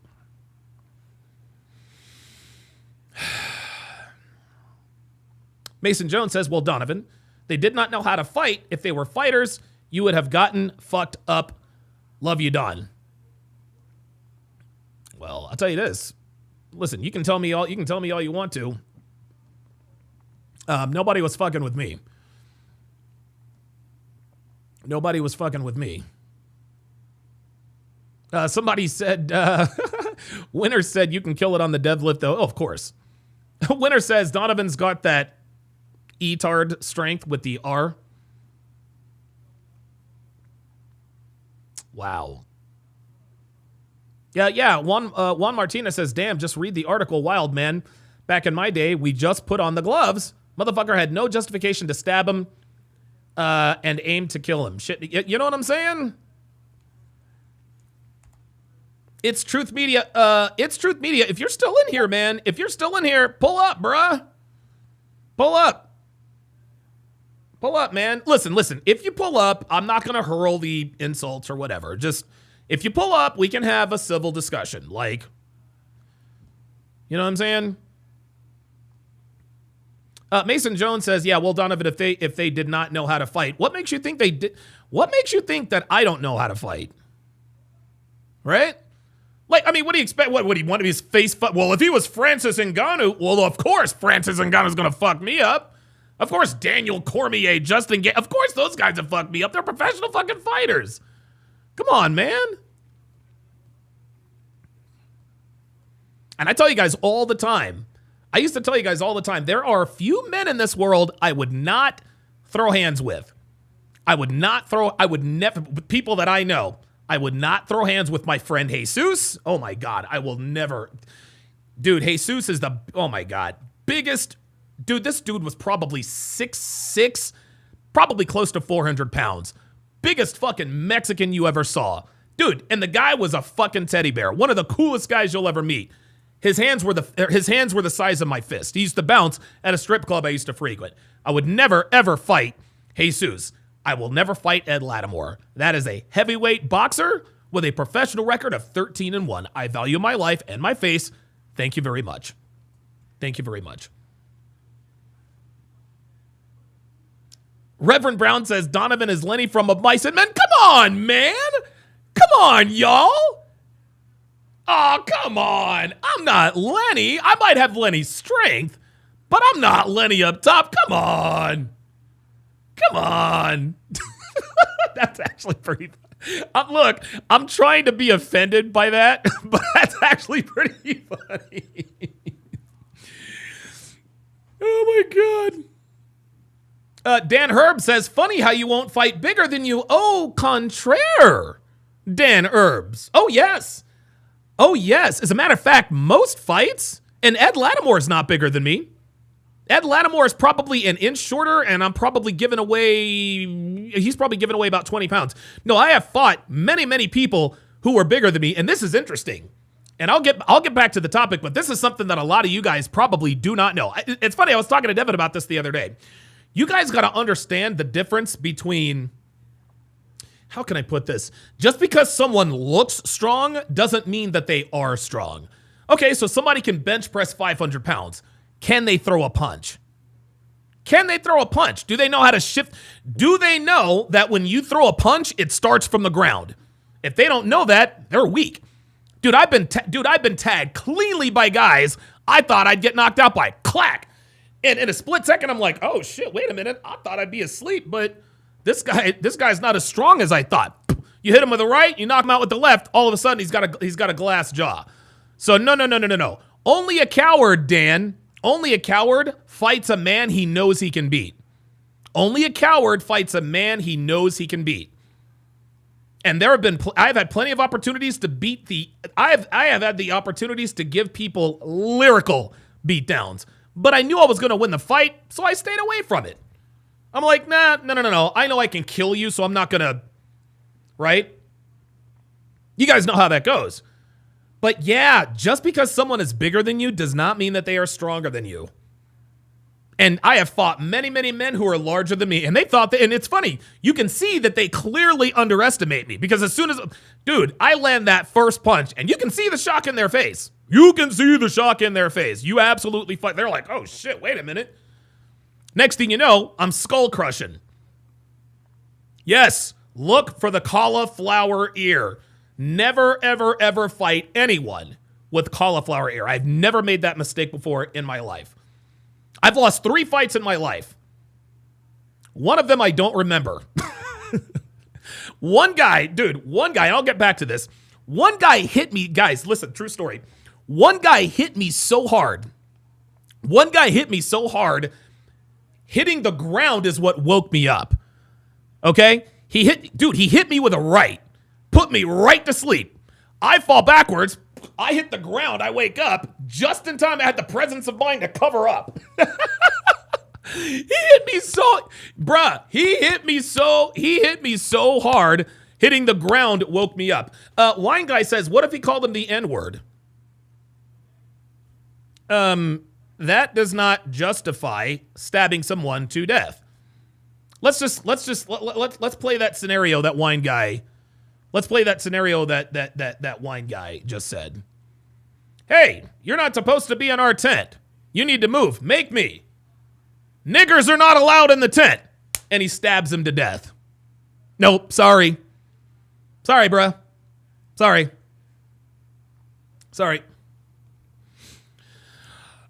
[SPEAKER 1] Mason Jones says, well, Donovan, they did not know how to fight. If they were fighters, you would have gotten fucked up. Love you, Don. Well, I'll tell you this. Listen, you can tell me all you want to. Nobody was fucking with me. Nobody was fucking with me. Somebody said, Winner said you can kill it on the deadlift, though. Oh, of course. Winner says Donovan's got that E-tard strength with the R. Wow. Yeah. Juan Martinez says, damn, just read the article, wild man. Back in my day, we just put on the gloves. Motherfucker had no justification to stab him and aim to kill him. Shit, you know what I'm saying? It's Truth Media. It's Truth Media. If you're still in here, man, if you're still in here, pull up, bruh. Pull up. Pull up, man. Listen. If you pull up, I'm not going to hurl the insults or whatever. Just, if you pull up, we can have a civil discussion. Like, you know what I'm saying? Mason Jones says, yeah, well, Donovan, if they did not know how to fight, what makes you think they did? What makes you think that I don't know how to fight? Right? Like, I mean, what do you expect? What would he want to be his face? Well, if he was Francis Ngannou, well, of course Francis Ngannou's going to fuck me up. Of course Daniel Cormier, Justin Gaethje, of course those guys have fucked me up. They're professional fucking fighters. Come on, man. And I tell you guys all the time, I used to tell you guys all the time, there are a few men in this world I would not throw hands with. I would never, people that I know, I would not throw hands with my friend Jesus. Oh my God, I will never. Dude, Jesus is oh my God, biggest. Dude, this dude was probably 6'6", probably close to 400 pounds. Biggest fucking Mexican you ever saw. Dude, and the guy was a fucking teddy bear. One of the coolest guys you'll ever meet. His hands were the size of my fist. He used to bounce at a strip club I used to frequent. I would never, ever fight Jesus. I will never fight Ed Lattimore. That is a heavyweight boxer with a professional record of 13-1. I value my life and my face. Thank you very much. Thank you very much. Reverend Brown says Donovan is Lenny from Of Mice and Men. Come on, man. Come on, y'all. Oh, come on. I'm not Lenny. I might have Lenny's strength, but I'm not Lenny up top. Come on. Come on. That's actually pretty funny. Look, I'm trying to be offended by that, but that's actually pretty funny. Oh, my God. Dan Herb says, funny how you won't fight bigger than you. Oh, contraire, Dan Herbs. Oh, yes. Oh, yes. As a matter of fact, most fights, and Ed Lattimore is not bigger than me. Ed Lattimore is probably an inch shorter, and I'm probably giving away, he's probably giving away about 20 pounds. No, I have fought many, many people who are bigger than me, and this is interesting. And I'll get back to the topic, but this is something that a lot of you guys probably do not know. It's funny, I was talking to Devin about this the other day. You guys got to understand the difference between, how can I put this? Just because someone looks strong doesn't mean that they are strong. Okay, so somebody can bench press 500 pounds. Can they throw a punch? Can they throw a punch? Do they know how to shift? Do they know that when you throw a punch, it starts from the ground? If they don't know that, they're weak. Dude, I've been tagged cleanly by guys I thought I'd get knocked out by. Clack. And in a split second, I'm like, oh shit, wait a minute. I thought I'd be asleep, but this guy's not as strong as I thought. You hit him with the right, you knock him out with the left, all of a sudden he's got a glass jaw. So no. Only a coward, Dan. Only a coward fights a man he knows he can beat. Only a coward fights a man he knows he can beat. And there have been, I've had plenty of opportunities to beat I have had the opportunities to give people lyrical beatdowns. But I knew I was going to win the fight, so I stayed away from it. I'm like, no. I know I can kill you, so I'm not going to, right? You guys know how that goes. But yeah, just because someone is bigger than you does not mean that they are stronger than you. And I have fought many, many men who are larger than me. And they thought that, and it's funny, you can see that they clearly underestimate me because as soon as, dude, I land that first punch and you can see the shock in their face. You can see the shock in their face. You absolutely fight. They're like, oh shit, wait a minute. Next thing you know, I'm skull crushing. Yes, look for the cauliflower ear. Never, ever, ever fight anyone with cauliflower ear. I've never made that mistake before in my life. I've lost 3 fights in my life. One of them I don't remember. One guy, and I'll get back to this. One guy hit me, guys, listen, true story. One guy hit me so hard. Hitting the ground is what woke me up. Okay? He hit me with a right. Put me right to sleep. I fall backwards. I hit the ground. I wake up just in time. I had the presence of mind to cover up. He hit me so, bruh. He hit me so hard. Hitting the ground woke me up. Wine Guy says, what if he called him the N-word? That does not justify stabbing someone to death. Let's play that scenario that Wine Guy. Let's play that scenario that Wine Guy just said. Hey, you're not supposed to be in our tent. You need to move. Make me. Niggers are not allowed in the tent. And he stabs him to death. Nope, sorry. Sorry, bruh. Sorry.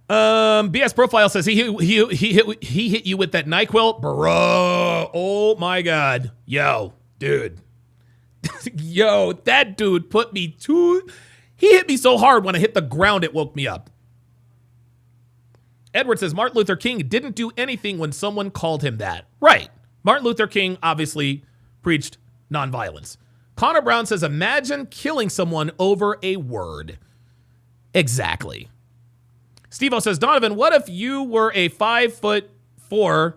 [SPEAKER 1] BS Profile says he hit you with that NyQuil, bro. Oh my God, yo, dude, yo, that dude put me to. He hit me so hard when I hit the ground it woke me up. Edward says Martin Luther King didn't do anything when someone called him that. Right, Martin Luther King obviously preached nonviolence. Connor Brown says imagine killing someone over a word. Exactly. Steve-O says, Donovan, what if you were a 5'4"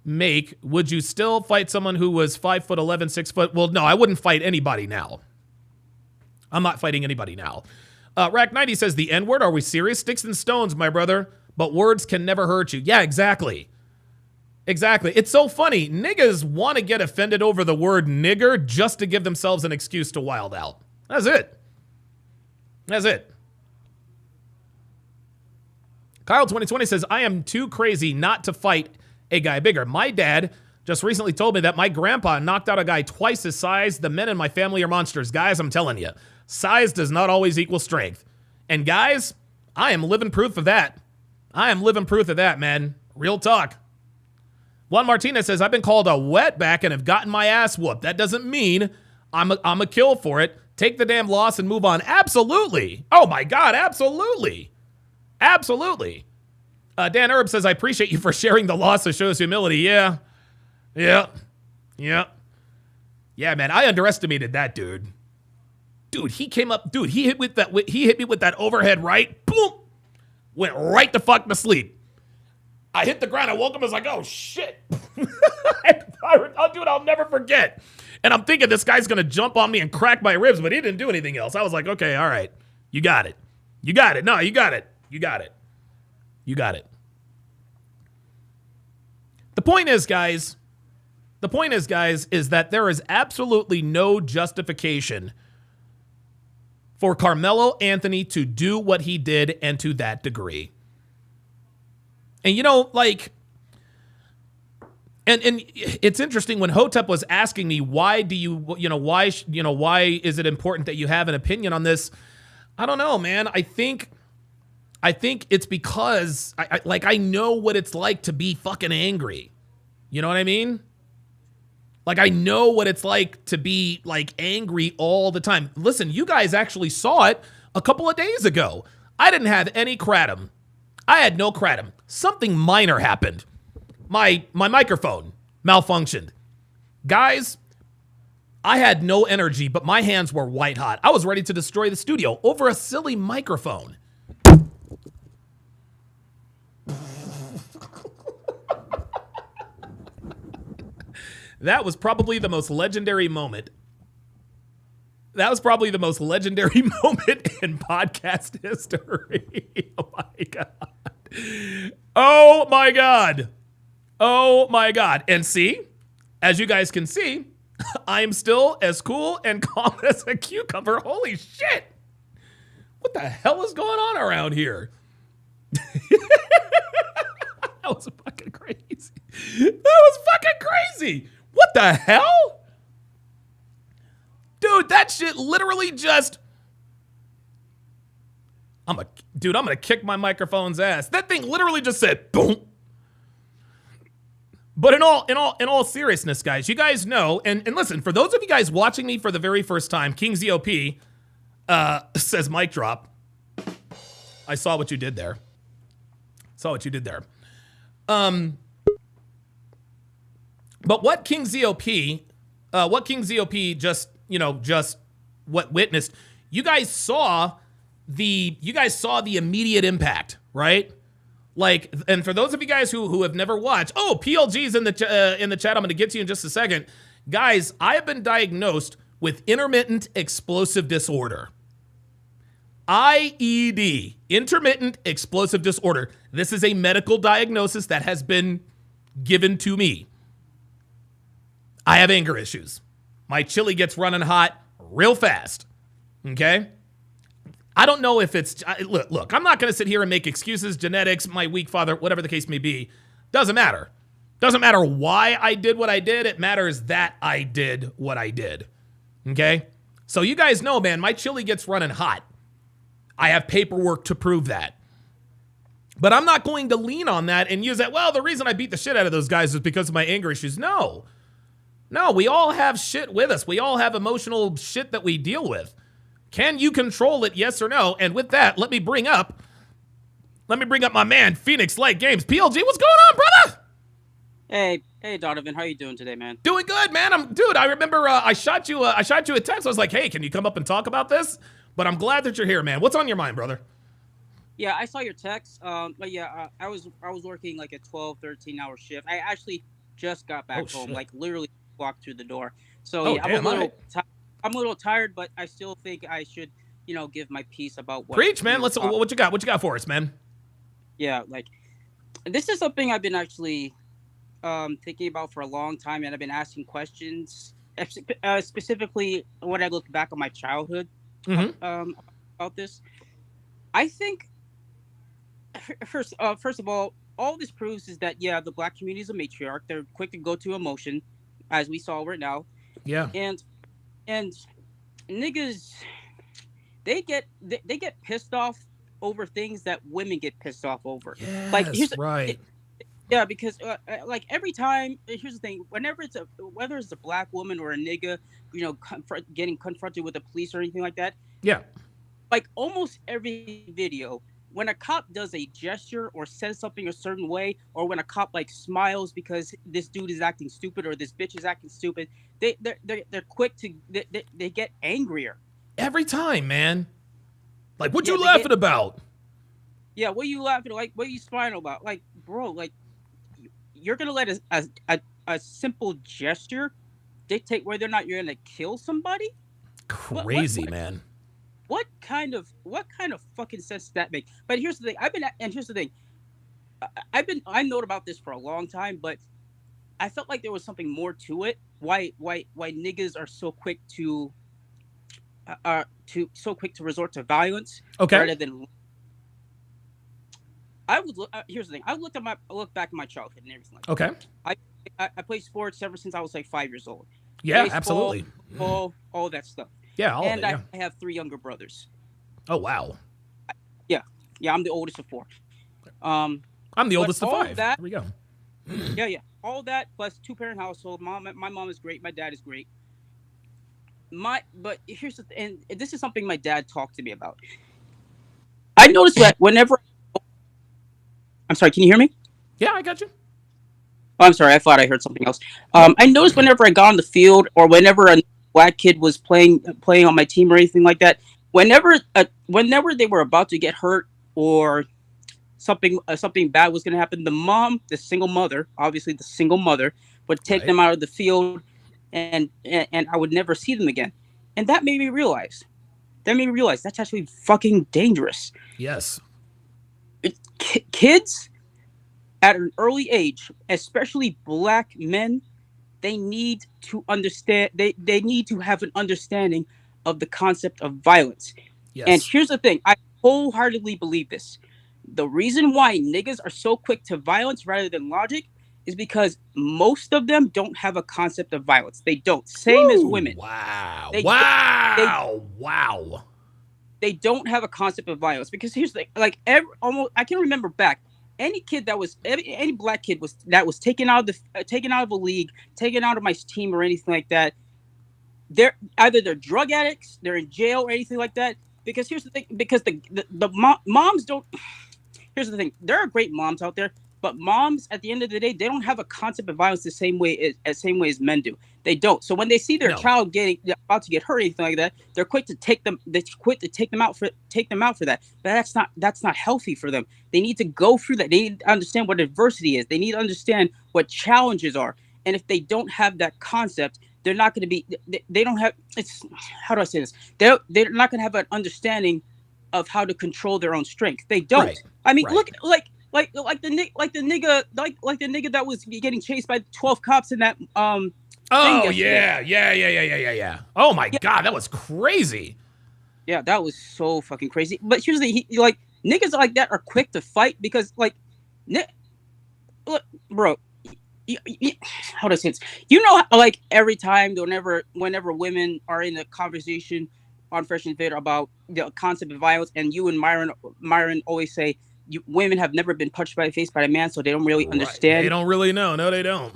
[SPEAKER 1] make? Would you still fight someone who was 5'11", 6 foot? Well, no, I wouldn't fight anybody now. I'm not fighting anybody now. Rack 90 says, the N-word, are we serious? Sticks and stones, my brother, but words can never hurt you. Yeah, exactly. Exactly. It's so funny. Niggas want to get offended over the word nigger just to give themselves an excuse to wild out. That's it. That's it. Kyle 2020 says, I am too crazy not to fight a guy bigger. My dad just recently told me that my grandpa knocked out a guy twice his size. The men in my family are monsters. Guys, I'm telling you, size does not always equal strength. And guys, I am living proof of that. I am living proof of that, man. Real talk. Juan Martinez says, I've been called a wetback and have gotten my ass whooped. That doesn't mean I'm a kill for it. Take the damn loss and move on. Absolutely. Oh my God, absolutely. Absolutely. Dan Erb says, I appreciate you for sharing the loss that shows humility. Yeah, man, I underestimated that dude. Dude, he came up, dude, he hit me with that overhead right. Boom. Went right the fuck to sleep. I hit the ground. I woke up. I was like, oh shit. Dude, I'll never forget. And I'm thinking this guy's going to jump on me and crack my ribs, but he didn't do anything else. I was like, okay, all right. You got it. You got it. No, you got it. You got it. You got it. The point is, guys, is that there is absolutely no justification for Karmelo Anthony to do what he did and to that degree. And, you know, like, and it's interesting when Hotep was asking me, why is it important that you have an opinion on this? I don't know, man. I think it's because I know what it's like to be fucking angry. You know what I mean? Like, I know what it's like to be like angry all the time. Listen, you guys actually saw it a couple of days ago. I didn't have any kratom. I had no kratom. Something minor happened. My microphone malfunctioned. Guys, I had no energy, but my hands were white hot. I was ready to destroy the studio over a silly microphone. That was probably the most legendary moment. That was probably the most legendary moment in podcast history. Oh my God. Oh my God. Oh my God. And see, as you guys can see, I am still as cool and calm as a cucumber. Holy shit. What the hell is going on around here? That was fucking crazy. That was fucking crazy. What the hell? Dude, that shit literally just... I'm gonna kick my microphone's ass. That thing literally just said boom. But in all seriousness, guys, you guys know, and listen, for those of you guys watching me for the very first time, King ZOP says mic drop. I saw what you did there. But what King ZOP just witnessed, you guys saw the immediate impact, right? Like, and for those of you guys who have never watched, PLG's in the chat. I'm going to get to you in just a second. Guys, I have been diagnosed with intermittent explosive disorder. IED, intermittent explosive disorder. This is a medical diagnosis that has been given to me. I have anger issues. My chili gets running hot real fast. Okay? I don't know if it's... Look, I'm not going to sit here and make excuses, genetics, my weak father, whatever the case may be. Doesn't matter. Doesn't matter why I did what I did. It matters that I did what I did. Okay? So you guys know, man, my chili gets running hot. I have paperwork to prove that. But I'm not going to lean on that and use that, well, the reason I beat the shit out of those guys is because of my anger issues. No, we all have shit with us. We all have emotional shit that we deal with. Can you control it, yes or no? And with that, let me bring up my man, Phoenix Light Games. PLG, what's going on, brother?
[SPEAKER 15] Hey, Donovan, how you doing today, man?
[SPEAKER 1] Doing good, man. I remember I shot you a text. I was like, hey, can you come up and talk about this? But I'm glad that you're here, man. What's on your mind, brother?
[SPEAKER 15] Yeah, I saw your text. But yeah, I was working like a 12, 13-hour shift. I actually just got back home, like literally walked through the door. So yeah, I'm a little tired, but I still think I should, give my piece about what.
[SPEAKER 1] Preach, man. What you got? What you got for us, man?
[SPEAKER 15] Yeah, like this is something I've been actually thinking about for a long time, and I've been asking questions, specifically when I look back on my childhood. About this, I think first of all this proves is that the black community is a matriarch. They're quick to go to emotion, as we saw right now.
[SPEAKER 1] Yeah,
[SPEAKER 15] and niggas, they get pissed off over things that women get pissed off over.
[SPEAKER 1] Yes,
[SPEAKER 15] like
[SPEAKER 1] right.
[SPEAKER 15] Yeah, because like every time, here's the thing: whenever whether it's a black woman or a nigga, getting confronted with the police or anything like that.
[SPEAKER 1] Yeah.
[SPEAKER 15] Like almost every video, when a cop does a gesture or says something a certain way, or when a cop like smiles because this dude is acting stupid or this bitch is acting stupid, they're quick to they get angrier
[SPEAKER 1] every time, man. Like, what you laughing about?
[SPEAKER 15] Yeah, what are you laughing? Like, what are you smiling about? Like, bro, like. You're gonna let a simple gesture dictate whether or not you're gonna kill somebody?
[SPEAKER 1] Crazy, man.
[SPEAKER 15] What kind of fucking sense does that make? But here's the thing. I known about this for a long time, but I felt like there was something more to it. Why niggas are so quick to resort to violence rather than. Here's the thing. I look back at my childhood and everything like that.
[SPEAKER 1] Okay.
[SPEAKER 15] I played sports ever since I was like 5 years old.
[SPEAKER 1] Yeah,
[SPEAKER 15] baseball,
[SPEAKER 1] absolutely.
[SPEAKER 15] All that stuff.
[SPEAKER 1] Yeah,
[SPEAKER 15] I have 3 younger brothers.
[SPEAKER 1] Oh wow.
[SPEAKER 15] Yeah, I'm the oldest of 4.
[SPEAKER 1] I'm the oldest of 5.
[SPEAKER 15] Here
[SPEAKER 1] we go.
[SPEAKER 15] Yeah. All that plus 2-parent household. My mom is great. My dad is great. But here's the thing, and this is something my dad talked to me about. I noticed that whenever. I'm sorry, can you hear me?
[SPEAKER 1] Yeah, I got you.
[SPEAKER 15] Oh, I'm sorry, I thought I heard something else. I noticed whenever I got on the field or whenever a black kid was playing on my team or anything like that, whenever they were about to get hurt or something bad was going to happen, the single mother, would take them out of the field and I would never see them again. And that made me realize that's actually fucking dangerous.
[SPEAKER 1] Yes.
[SPEAKER 15] Kids at an early age, especially black men, they need to understand. They need to have an understanding of the concept of violence. And
[SPEAKER 1] Yes.
[SPEAKER 15] here's the thing: I wholeheartedly believe this. The reason why niggas are so quick to violence rather than logic is because most of them don't have a concept of violence. They don't. Same as
[SPEAKER 1] Woo!
[SPEAKER 15] women.
[SPEAKER 1] Wow.
[SPEAKER 15] They
[SPEAKER 1] Wow. Wow.
[SPEAKER 15] they don't have a concept of violence because here's the like almost I can remember back any kid that was any black kid was that was taken out of the taken out of a league, taken out of my team or anything like that. They're either they're drug addicts, they're in jail or anything like that. Because here's the thing: because moms don't. Here's the thing: there are great moms out there, but moms at the end of the day, they don't have a concept of violence the same way as men do. They don't. So when they see their child about to get hurt or anything like that, they're quick to take them. They quick to take them out for that. But that's not healthy for them. They need to go through that. They need to understand what adversity is. They need to understand what challenges are. And if they don't have that concept, they're not going to be. They don't have. It's how do I say this? They're not going to have an understanding of how to control their own strength. They don't.
[SPEAKER 1] Right.
[SPEAKER 15] I mean,
[SPEAKER 1] Right.
[SPEAKER 15] look like the nigga that was getting chased by 12 cops in that
[SPEAKER 1] Oh yeah. Oh my God, that was crazy.
[SPEAKER 15] Yeah, that was so fucking crazy. But here's the like niggas like that are quick to fight because like, look, bro. How do I say this? You know, like every time, whenever women are in a conversation on Fresh and Fit about the concept of violence, and you and Myron always say women have never been punched by the face by a man, so they don't really understand.
[SPEAKER 1] They don't really know. No, they don't.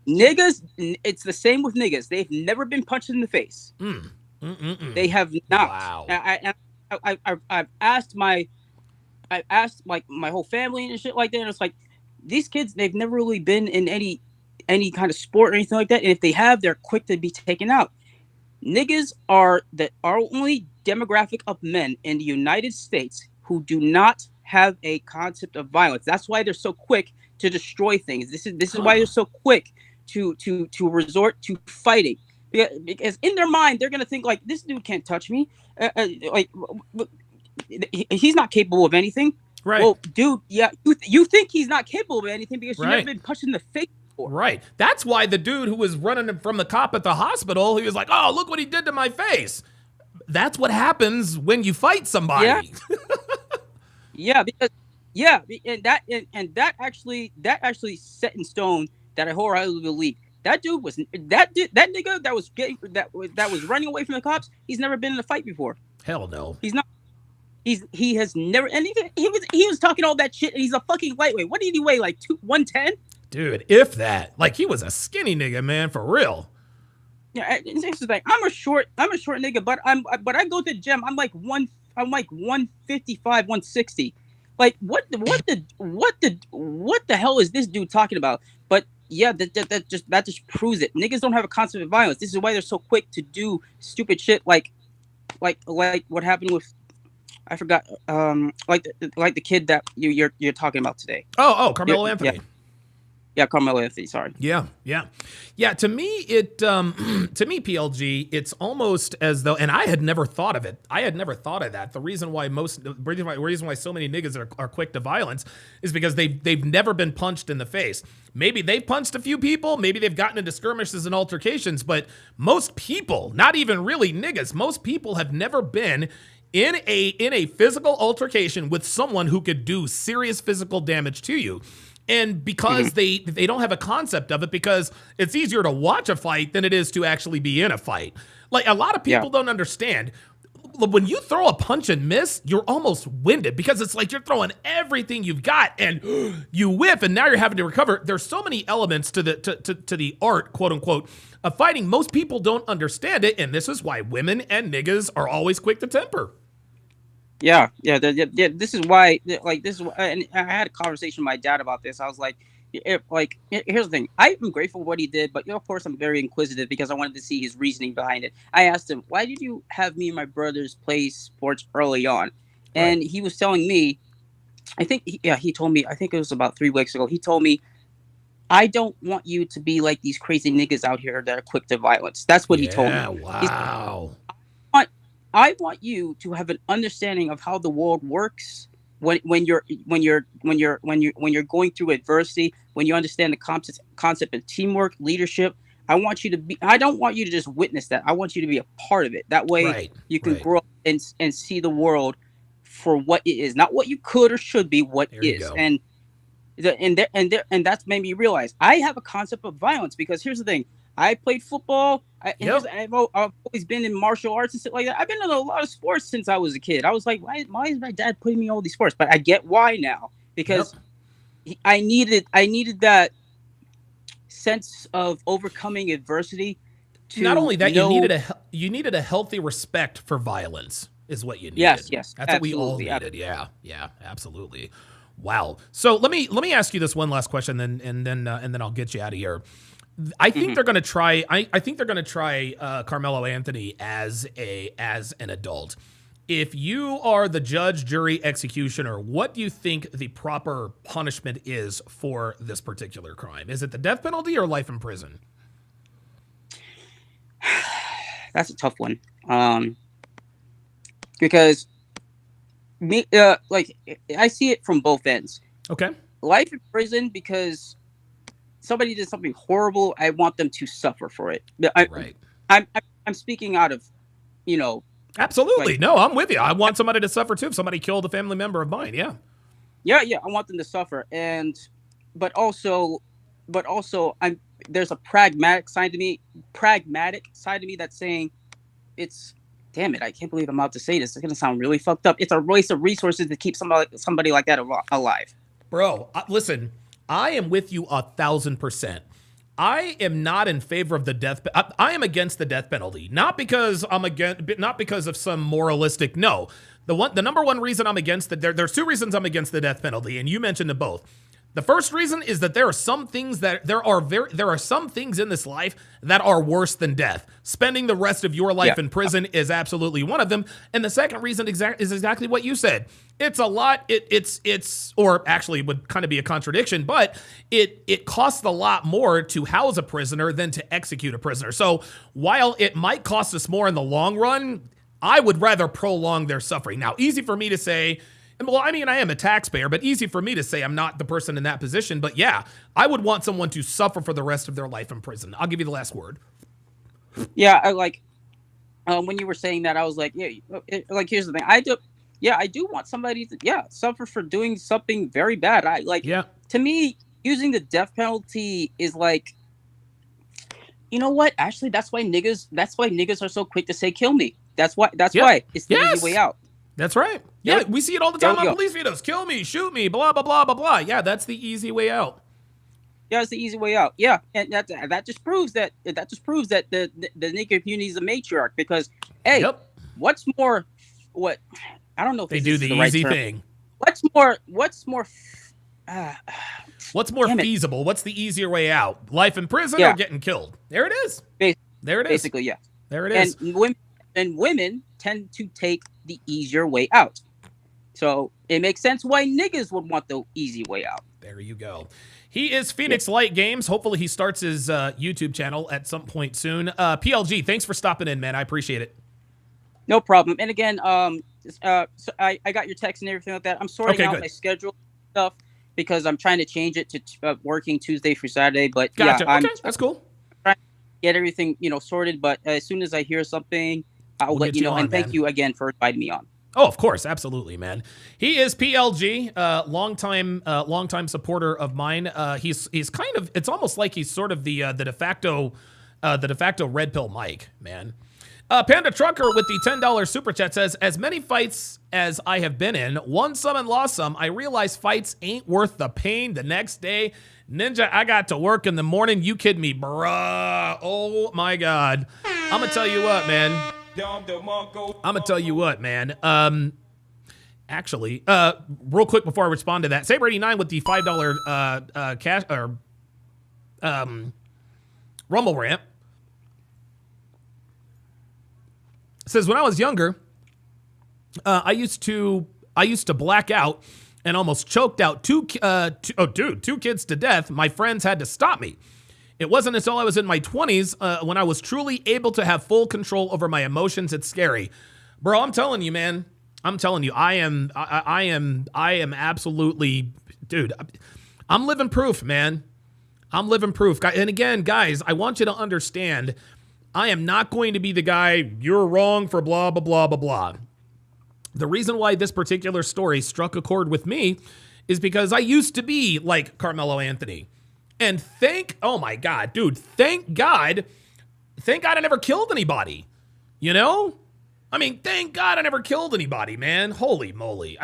[SPEAKER 15] Niggas, it's the same with niggas. They've never been punched in the face. They have not.
[SPEAKER 1] Wow.
[SPEAKER 15] I've asked my whole family and shit like that, and it's like these kids, they've never really been in any kind of sport or anything like that, and if they have, they're quick to be taken out. Niggas are the only demographic of men in the United States who do not have a concept of violence. That's why they're so quick to destroy things. This is why they're so quick to resort to fighting. Because in their mind, they're gonna think like, this dude can't touch me. Like he's not capable of anything.
[SPEAKER 1] Right.
[SPEAKER 15] Well, dude, yeah, you think he's not capable of anything because you've never been punched in the face before.
[SPEAKER 1] Right. That's why the dude who was running from the cop at the hospital, he was like, "Oh, look what he did to my face." That's what happens when you fight somebody.
[SPEAKER 15] Yeah. Yeah, because and that actually set in stone that I wholeheartedly believe. That dude was that nigga that was running away from the cops. He's never been in a fight before.
[SPEAKER 1] Hell no.
[SPEAKER 15] He's not. He has never, and he was talking all that shit, and he's a fucking lightweight. What did he weigh? Like 110?
[SPEAKER 1] Dude, if that. Like he was a skinny nigga, man, for real.
[SPEAKER 15] Yeah, it's like I'm a short nigga, but I go to the gym. I'm like 155, 160. Like what the hell is this dude talking about? But yeah, that just proves it. Niggas don't have a concept of violence. This is why they're so quick to do stupid shit like what happened with, I forgot, like the kid that you're talking about today.
[SPEAKER 1] Oh, Karmelo Anthony.
[SPEAKER 15] Yeah, Karmelo Anthony. Sorry.
[SPEAKER 1] Yeah. To me, PLG, it's almost as though, and I had never thought of it. I had never thought of that. The reason why so many niggas are quick to violence is because they've never been punched in the face. Maybe they've punched a few people. Maybe they've gotten into skirmishes and altercations. But most people, not even really niggas, most people have never been in a physical altercation with someone who could do serious physical damage to you. And because they don't have a concept of it, because it's easier to watch a fight than it is to actually be in a fight. Like a lot of people don't understand. When you throw a punch and miss, you're almost winded because it's like you're throwing everything you've got and you whiff and now you're having to recover. There's so many elements to the art, quote unquote, of fighting. Most people don't understand it, and this is why women and niggas are always quick to temper.
[SPEAKER 15] Yeah. This is why, and I had a conversation with my dad about this. I was like, here's the thing. I'm grateful for what he did, but of course I'm very inquisitive because I wanted to see his reasoning behind it. I asked him, why did you have me and my brothers play sports early on? And he was telling me, he told me, I think it was about 3 weeks ago. He told me, I don't want you to be like these crazy niggas out here that are quick to violence. That's what he told me.
[SPEAKER 1] Yeah, wow.
[SPEAKER 15] I want you to have an understanding of how the world works when you're going through adversity, when you understand the concept of teamwork, leadership, I don't want you to just witness that. I want you to be a part of it. That way you can grow up and see the world for what it is, not what you could or should be, what is. And that's made me realize I have a concept of violence, because here's the thing. I played football. I've always been in martial arts and stuff like that. I've been in a lot of sports since I was a kid. I was like, why is my dad putting me in all these sports? But I get why now, because I needed that sense of overcoming adversity. To
[SPEAKER 1] not only that, you needed a healthy respect for violence is what you needed.
[SPEAKER 15] Yes,
[SPEAKER 1] that's what we all needed. Yeah, absolutely. Wow. So let me ask you this one last question, and then I'll get you out of here. I think they're going to try. I think they're going to try Karmelo Anthony as an adult. If you are the judge, jury, executioner, what do you think the proper punishment is for this particular crime? Is it the death penalty or life in prison?
[SPEAKER 15] That's a tough one. Because I see it from both ends.
[SPEAKER 1] Okay.
[SPEAKER 15] Life in prison, because somebody did something horrible. I want them to suffer for it. I'm speaking out of,
[SPEAKER 1] Absolutely. No, I'm with you. I want somebody to suffer too. If somebody killed a family member of mine. Yeah.
[SPEAKER 15] Yeah. I want them to suffer. But also there's a pragmatic side to me that's saying damn it, I can't believe I'm about to say this. It's going to sound really fucked up. It's a waste of resources to keep somebody like that alive.
[SPEAKER 1] Bro, listen, I am with you 1,000%. I am not in favor of the death. I am against the death penalty, not because of some moralistic. No, the number one reason I'm against there's two reasons I'm against the death penalty, and you mentioned them both. The first reason is that there are some things in this life that are worse than death. Spending the rest of your life in prison is absolutely one of them. And the second reason is exactly what you said. It's a lot. Or actually it would kind of be a contradiction, but it costs a lot more to house a prisoner than to execute a prisoner. So while it might cost us more in the long run, I would rather prolong their suffering. Now, easy for me to say. Well, I mean, I am a taxpayer, but easy for me to say I'm not the person in that position. But yeah, I would want someone to suffer for the rest of their life in prison. I'll give you the last word.
[SPEAKER 15] Yeah, when you were saying that, I was like, here's the thing. I do want somebody to suffer for doing something very bad. To me, using the death penalty is like, you know what? Actually, that's why niggas are so quick to say kill me. That's why it's the easy way out.
[SPEAKER 1] That's right. Yeah, we see it all the time on police videos. Kill me, shoot me, blah, blah, blah, blah, blah. Yeah, that's the easy way out.
[SPEAKER 15] Yeah, it's the easy way out. Yeah, and that just proves that the nigga community is a matriarch, because, hey, what's more, I don't know if
[SPEAKER 1] they do the easy thing.
[SPEAKER 15] What's more
[SPEAKER 1] feasible? What's the easier way out? Life in prison or getting killed? There it is. There it is.
[SPEAKER 15] Basically, yeah.
[SPEAKER 1] There it is.
[SPEAKER 15] And women tend to take the easier way out. So it makes sense why niggas would want the easy way out.
[SPEAKER 1] There you go. He is Phoenix Light Games. Hopefully he starts his YouTube channel at some point soon. PLG, thanks for stopping in, man. I appreciate it.
[SPEAKER 15] No problem. And again, so I got your text and everything like that. I'm sorting out my schedule stuff because I'm trying to change it to working Tuesday through Saturday. But
[SPEAKER 1] gotcha. Okay, that's cool.
[SPEAKER 15] Trying to get everything sorted. But as soon as I hear something, I'll let you know. And thank you again for inviting me on.
[SPEAKER 1] Oh, of course, absolutely, man. He is PLG, longtime supporter of mine. He's kind of, it's almost like he's sort of the de facto red pill Mike, man. Panda Trucker with the $10 super chat says, as many fights as I have been in, won some and lost some, I realize fights ain't worth the pain the next day. Ninja, I got to work in the morning. You kid me, bruh. Oh my God. I'm gonna tell you what, man. Actually, real quick before I respond to that, Saber89 with the $5 cash or Rumble Ramp says, when I was younger, I used to black out and almost choked out two kids to death. My friends had to stop me. It wasn't until I was in my 20s when I was truly able to have full control over my emotions. It's scary. Bro, I'm telling you, man. I'm telling you, I am absolutely, dude, I'm living proof, man. I'm living proof. And again, guys, I want you to understand, I am not going to be the guy, you're wrong for blah, blah, blah, blah, blah. The reason why this particular story struck a chord with me is because I used to be like Karmelo Anthony. And oh my God, dude, thank God I never killed anybody. You know? I mean, thank God I never killed anybody, man. Holy moly.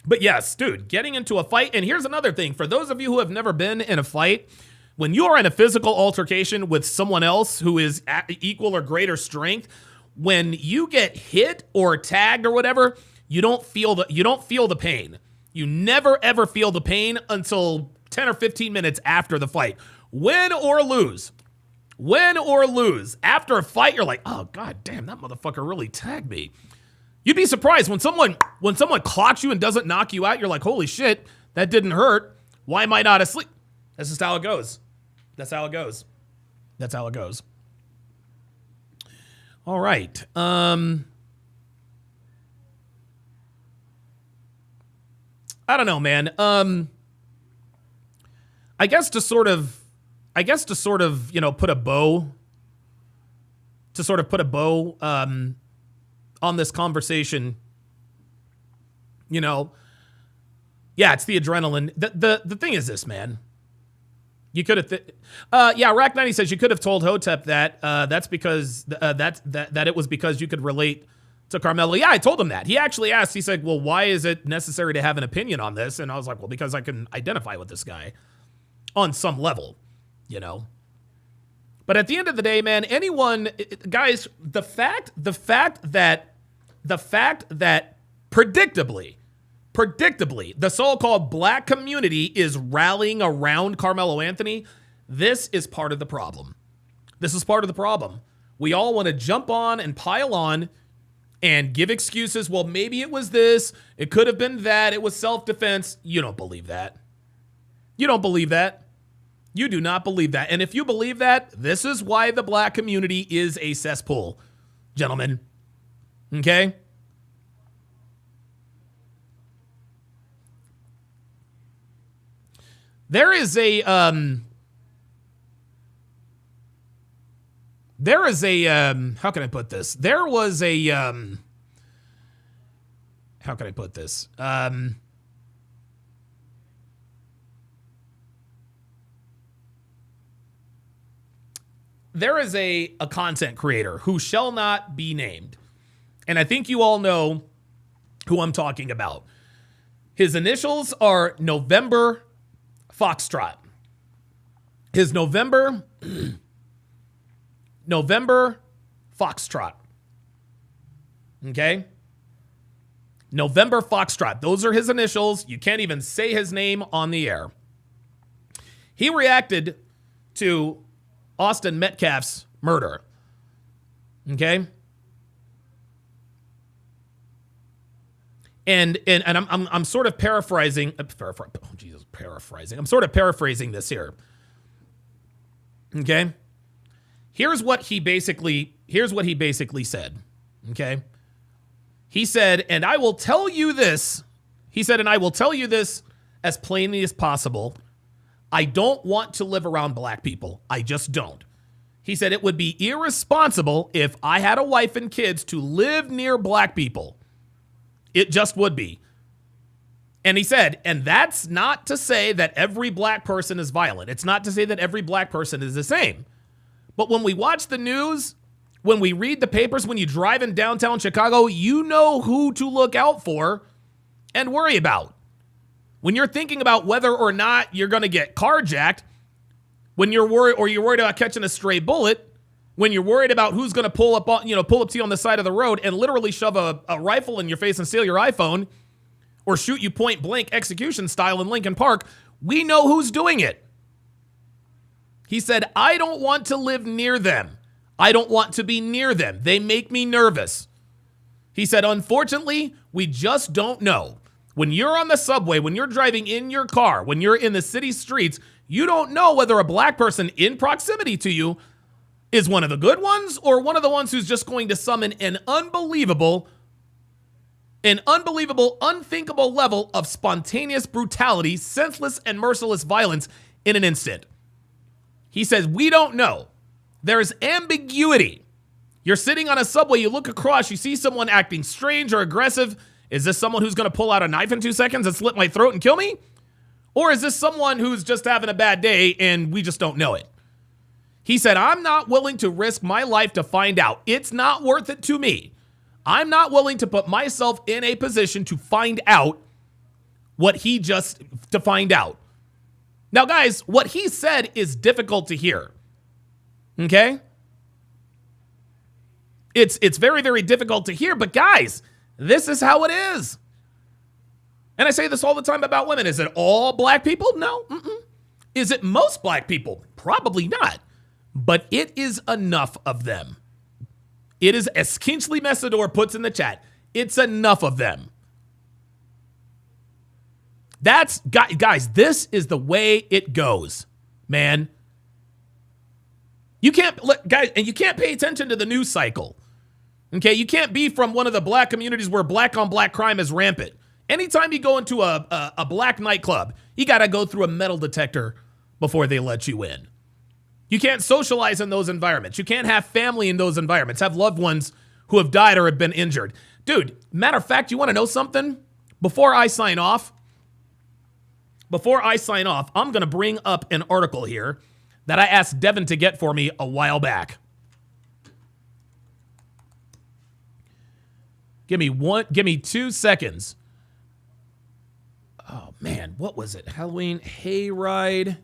[SPEAKER 1] But yes, dude, getting into a fight. And here's another thing. For those of you who have never been in a fight, when you are in a physical altercation with someone else who is at equal or greater strength, when you get hit or tagged or whatever, you don't feel the pain. You never ever feel the pain until 10 or 15 minutes after the fight. Win or lose. After a fight, you're like, oh God damn, that motherfucker really tagged me. You'd be surprised when someone clocks you and doesn't knock you out, you're like, holy shit, that didn't hurt. Why am I not asleep? That's just how it goes. That's how it goes. All right. I don't know, man. I guess to sort of, put a bow on this conversation, yeah, it's the adrenaline. The thing is this, man. You could have, Rack 90 says you could have told Hotep that that's because that it was because you could relate to Karmelo. Yeah, I told him that. He actually asked. He said, "Well, why is it necessary to have an opinion on this?" And I was like, "Well, because I can identify with this guy on some level, you know." But at the end of the day, man, guys, the fact that predictably, the so-called black community is rallying around Karmelo Anthony, this is part of the problem. We all want to jump on and pile on and give excuses. Well, maybe it was this. It could have been that. It was self-defense. You don't believe that. You don't believe that. You do not believe that. And if you believe that, this is why the black community is a cesspool, gentlemen. Okay? There is a how can I put this? There was a how can I put this? There is a content creator who shall not be named. And I think you all know who I'm talking about. His initials are November Foxtrot. His November Foxtrot. Okay? November Foxtrot. Those are his initials. You can't even say his name on the air. He reacted to Austin Metcalf's murder. Okay? And I'm sort of paraphrasing. Paraphrasing. I'm sort of paraphrasing this here. Okay? Here's what he basically said. Okay? He said, and I will tell you this. He said, and I will tell you this as plainly as possible. I don't want to live around black people. I just don't. He said it would be irresponsible if I had a wife and kids to live near black people. It just would be. And he said, and that's not to say that every black person is violent. It's not to say that every black person is the same. But when we watch the news, when we read the papers, when you drive in downtown Chicago, you know who to look out for and worry about. When you're thinking about whether or not you're going to get carjacked, when you're worried about catching a stray bullet, when you're worried about who's going to pull up to you on the side of the road and literally shove a rifle in your face and steal your iPhone, or shoot you point blank execution style in Lincoln Park, we know who's doing it. He said, I don't want to live near them. I don't want to be near them. They make me nervous. He said, unfortunately, we just don't know. When you're on the subway, when you're driving in your car, when you're in the city streets, you don't know whether a black person in proximity to you is one of the good ones or one of the ones who's just going to summon an unbelievable An unbelievable, unthinkable level of spontaneous brutality, senseless and merciless violence in an instant. He says, we don't know. There's ambiguity. You're sitting on a subway, you look across, you see someone acting strange or aggressive. Is this someone who's going to pull out a knife in 2 seconds and slit my throat and kill me? Or is this someone who's just having a bad day and we just don't know it? He said, I'm not willing to risk my life to find out. It's not worth it to me. I'm not willing to put myself in a position to find out to find out. Now, guys, what he said is difficult to hear. Okay? It's very, very difficult to hear, but guys, this is how it is. And I say this all the time about women. Is it all black people? No. Is it most black people? Probably not. But it is enough of them. It is, as Kingsley Messador puts in the chat, it's enough of them. Guys, this is the way it goes, man. You can't, guys, and you can't pay attention to the news cycle. Okay, you can't be from one of the black communities where black on black crime is rampant. Anytime you go into a black nightclub, you got to go through a metal detector before they let you in. You can't socialize in those environments. You can't have family in those environments, have loved ones who have died or have been injured. Dude, matter of fact, you want to know something? Before I sign off, I'm going to bring up an article here that I asked Devin to get for me a while back. Give me 2 seconds. Oh man, what was it? Halloween hayride.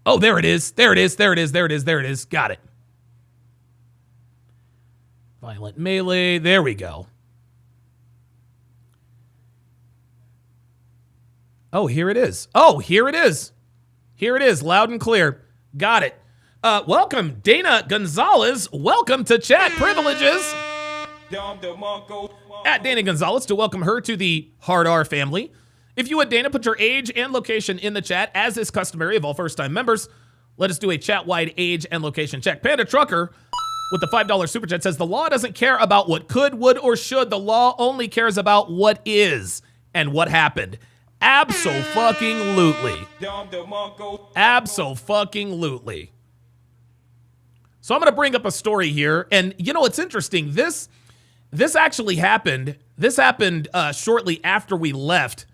[SPEAKER 1] Oh, there it is. There it is. Got it. Violent melee. There we go. Oh, here it is. Here it is, loud and clear. Got it. Welcome, Dana Gonzalez. Welcome to Chat Privileges. At Dana Gonzalez to welcome her to the Hard R family. If you would, Dana, put your age and location in the chat, as is customary of all first-time members. Let us do a chat-wide age and location check. Panda Trucker with the $5 super chat says, the law doesn't care about what could, would, or should. The law only cares about what is and what happened. Abso-fucking-lutely. Abso-fucking-lutely. So I'm going to bring up a story here. And, you know, it's interesting. This actually happened. This happened shortly after we left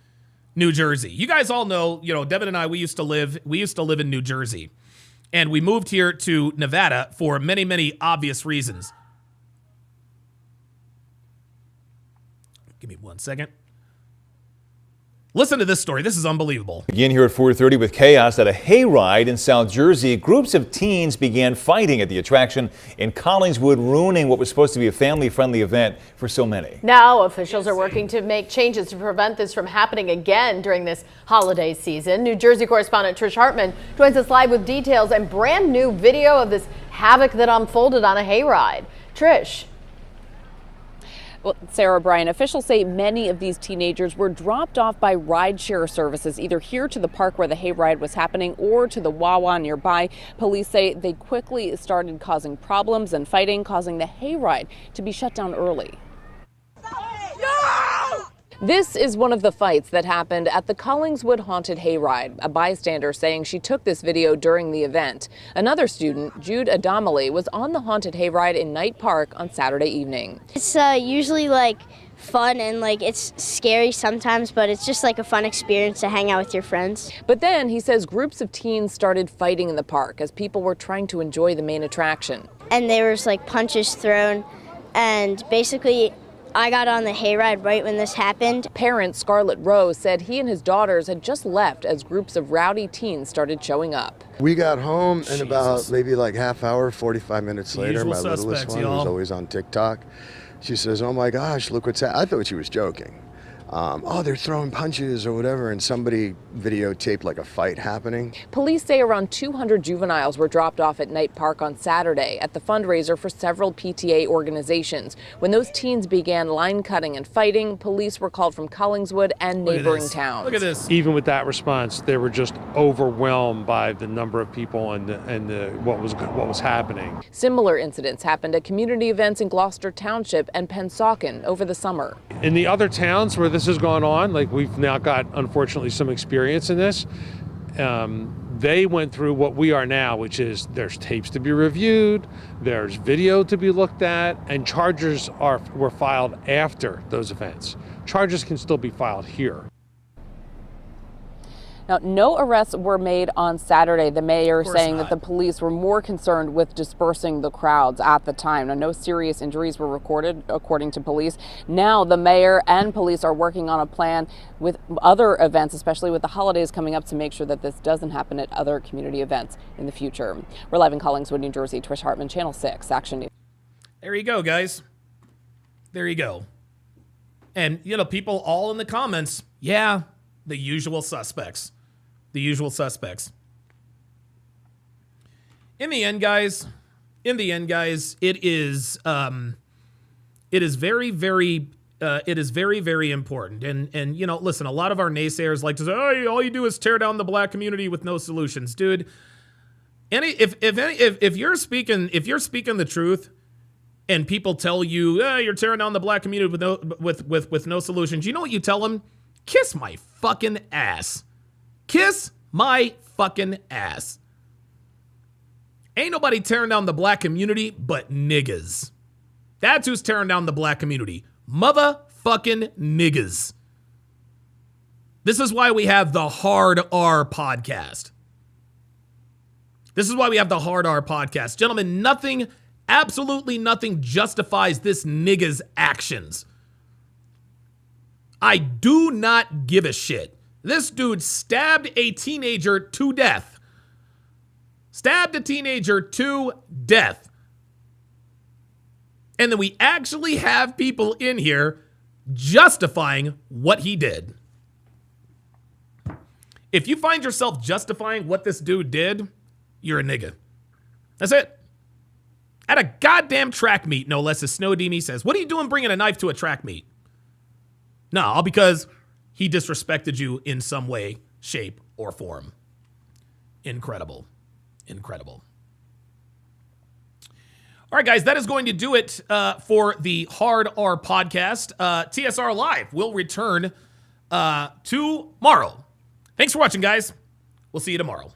[SPEAKER 1] New Jersey. You guys all know, you know, Devin and I, we used to live in New Jersey. And we moved here to Nevada for many, many obvious reasons. Give me 1 second. Listen to this story. This is unbelievable.
[SPEAKER 16] Begin here at 4:30 with chaos at a hayride in South Jersey. Groups of teens began fighting at the attraction in Collingswood, ruining what was supposed to be a family-friendly event for so many.
[SPEAKER 9] Now officials are working to make changes to prevent this from happening again during this holiday season. New Jersey correspondent Trish Hartman joins us live with details and brand new video of this havoc that unfolded on a hayride. Trish.
[SPEAKER 17] Well, Sarah, Brian, officials say many of these teenagers were dropped off by rideshare services, either here to the park where the hayride was happening or to the Wawa nearby. Police say they quickly started causing problems and fighting, causing the hayride to be shut down early. No! This is one of the fights that happened at the Collingswood Haunted Hayride. A bystander saying she took this video during the event. Another student, Jude Adamali, was on the Haunted Hayride in Knight Park on Saturday evening.
[SPEAKER 18] It's usually like fun and like it's scary sometimes, but it's just like a fun experience to hang out with your friends.
[SPEAKER 17] But then he says groups of teens started fighting in the park as people were trying to enjoy the main attraction.
[SPEAKER 18] And there was like punches thrown, and basically I got on the hayride right when this happened.
[SPEAKER 17] Parent Scarlett Rose said he and his daughters had just left as groups of rowdy teens started showing up.
[SPEAKER 19] We got home and about maybe like half hour, 45 minutes later, my littlest one, who's always on TikTok, she says, oh my gosh, look what's happening. I thought she was joking. they're throwing punches or whatever, and somebody videotaped like a fight happening.
[SPEAKER 17] Police say around 200 juveniles were dropped off at Knight Park on Saturday at the fundraiser for several PTA organizations. When those teens began line cutting and fighting, police were called from Collingswood and neighboring towns.
[SPEAKER 1] Look at this.
[SPEAKER 20] Even with that response, they were just overwhelmed by the number of people and what was happening.
[SPEAKER 17] Similar incidents happened at community events in Gloucester Township and Pensauken over the summer.
[SPEAKER 20] In the other towns where this has gone on, like we've now got, unfortunately, some experience in this, they went through what we are now, which is there's tapes to be reviewed, there's video to be looked at, and charges were filed after those events. Charges can still be filed here.
[SPEAKER 17] Now, no arrests were made on Saturday, the mayor saying that the police were more concerned with dispersing the crowds at the time. Now, no serious injuries were recorded, according to police. Now, the mayor and police are working on a plan with other events, especially with the holidays coming up, to make sure that this doesn't happen at other community events in the future. We're live in Collingswood, New Jersey. Trish Hartman, Channel 6, Action News.
[SPEAKER 1] There you go, guys. There you go. And, people all in the comments, yeah, the usual suspects. The usual suspects. In the end, guys, it is very, very important. And listen, a lot of our naysayers like to say, oh, all you do is tear down the black community with no solutions, dude. If you're speaking the truth, and people tell you, you're tearing down the black community with no solutions, you know what you tell them? Kiss my fucking ass. Kiss my fucking ass. Ain't nobody tearing down the black community but niggas. That's who's tearing down the black community. Motherfucking niggas. This is why we have the Hard R podcast. Gentlemen, absolutely nothing justifies this nigga's actions. I do not give a shit. This dude stabbed a teenager to death. And then we actually have people in here justifying what he did. If you find yourself justifying what this dude did, you're a nigga. That's it. At a goddamn track meet, no less, as Snow Demi says, what are you doing bringing a knife to a track meet? No, all because he disrespected you in some way, shape, or form. Incredible. All right, guys, that is going to do it for the Hard R podcast. TSR Live will return tomorrow. Thanks for watching, guys. We'll see you tomorrow.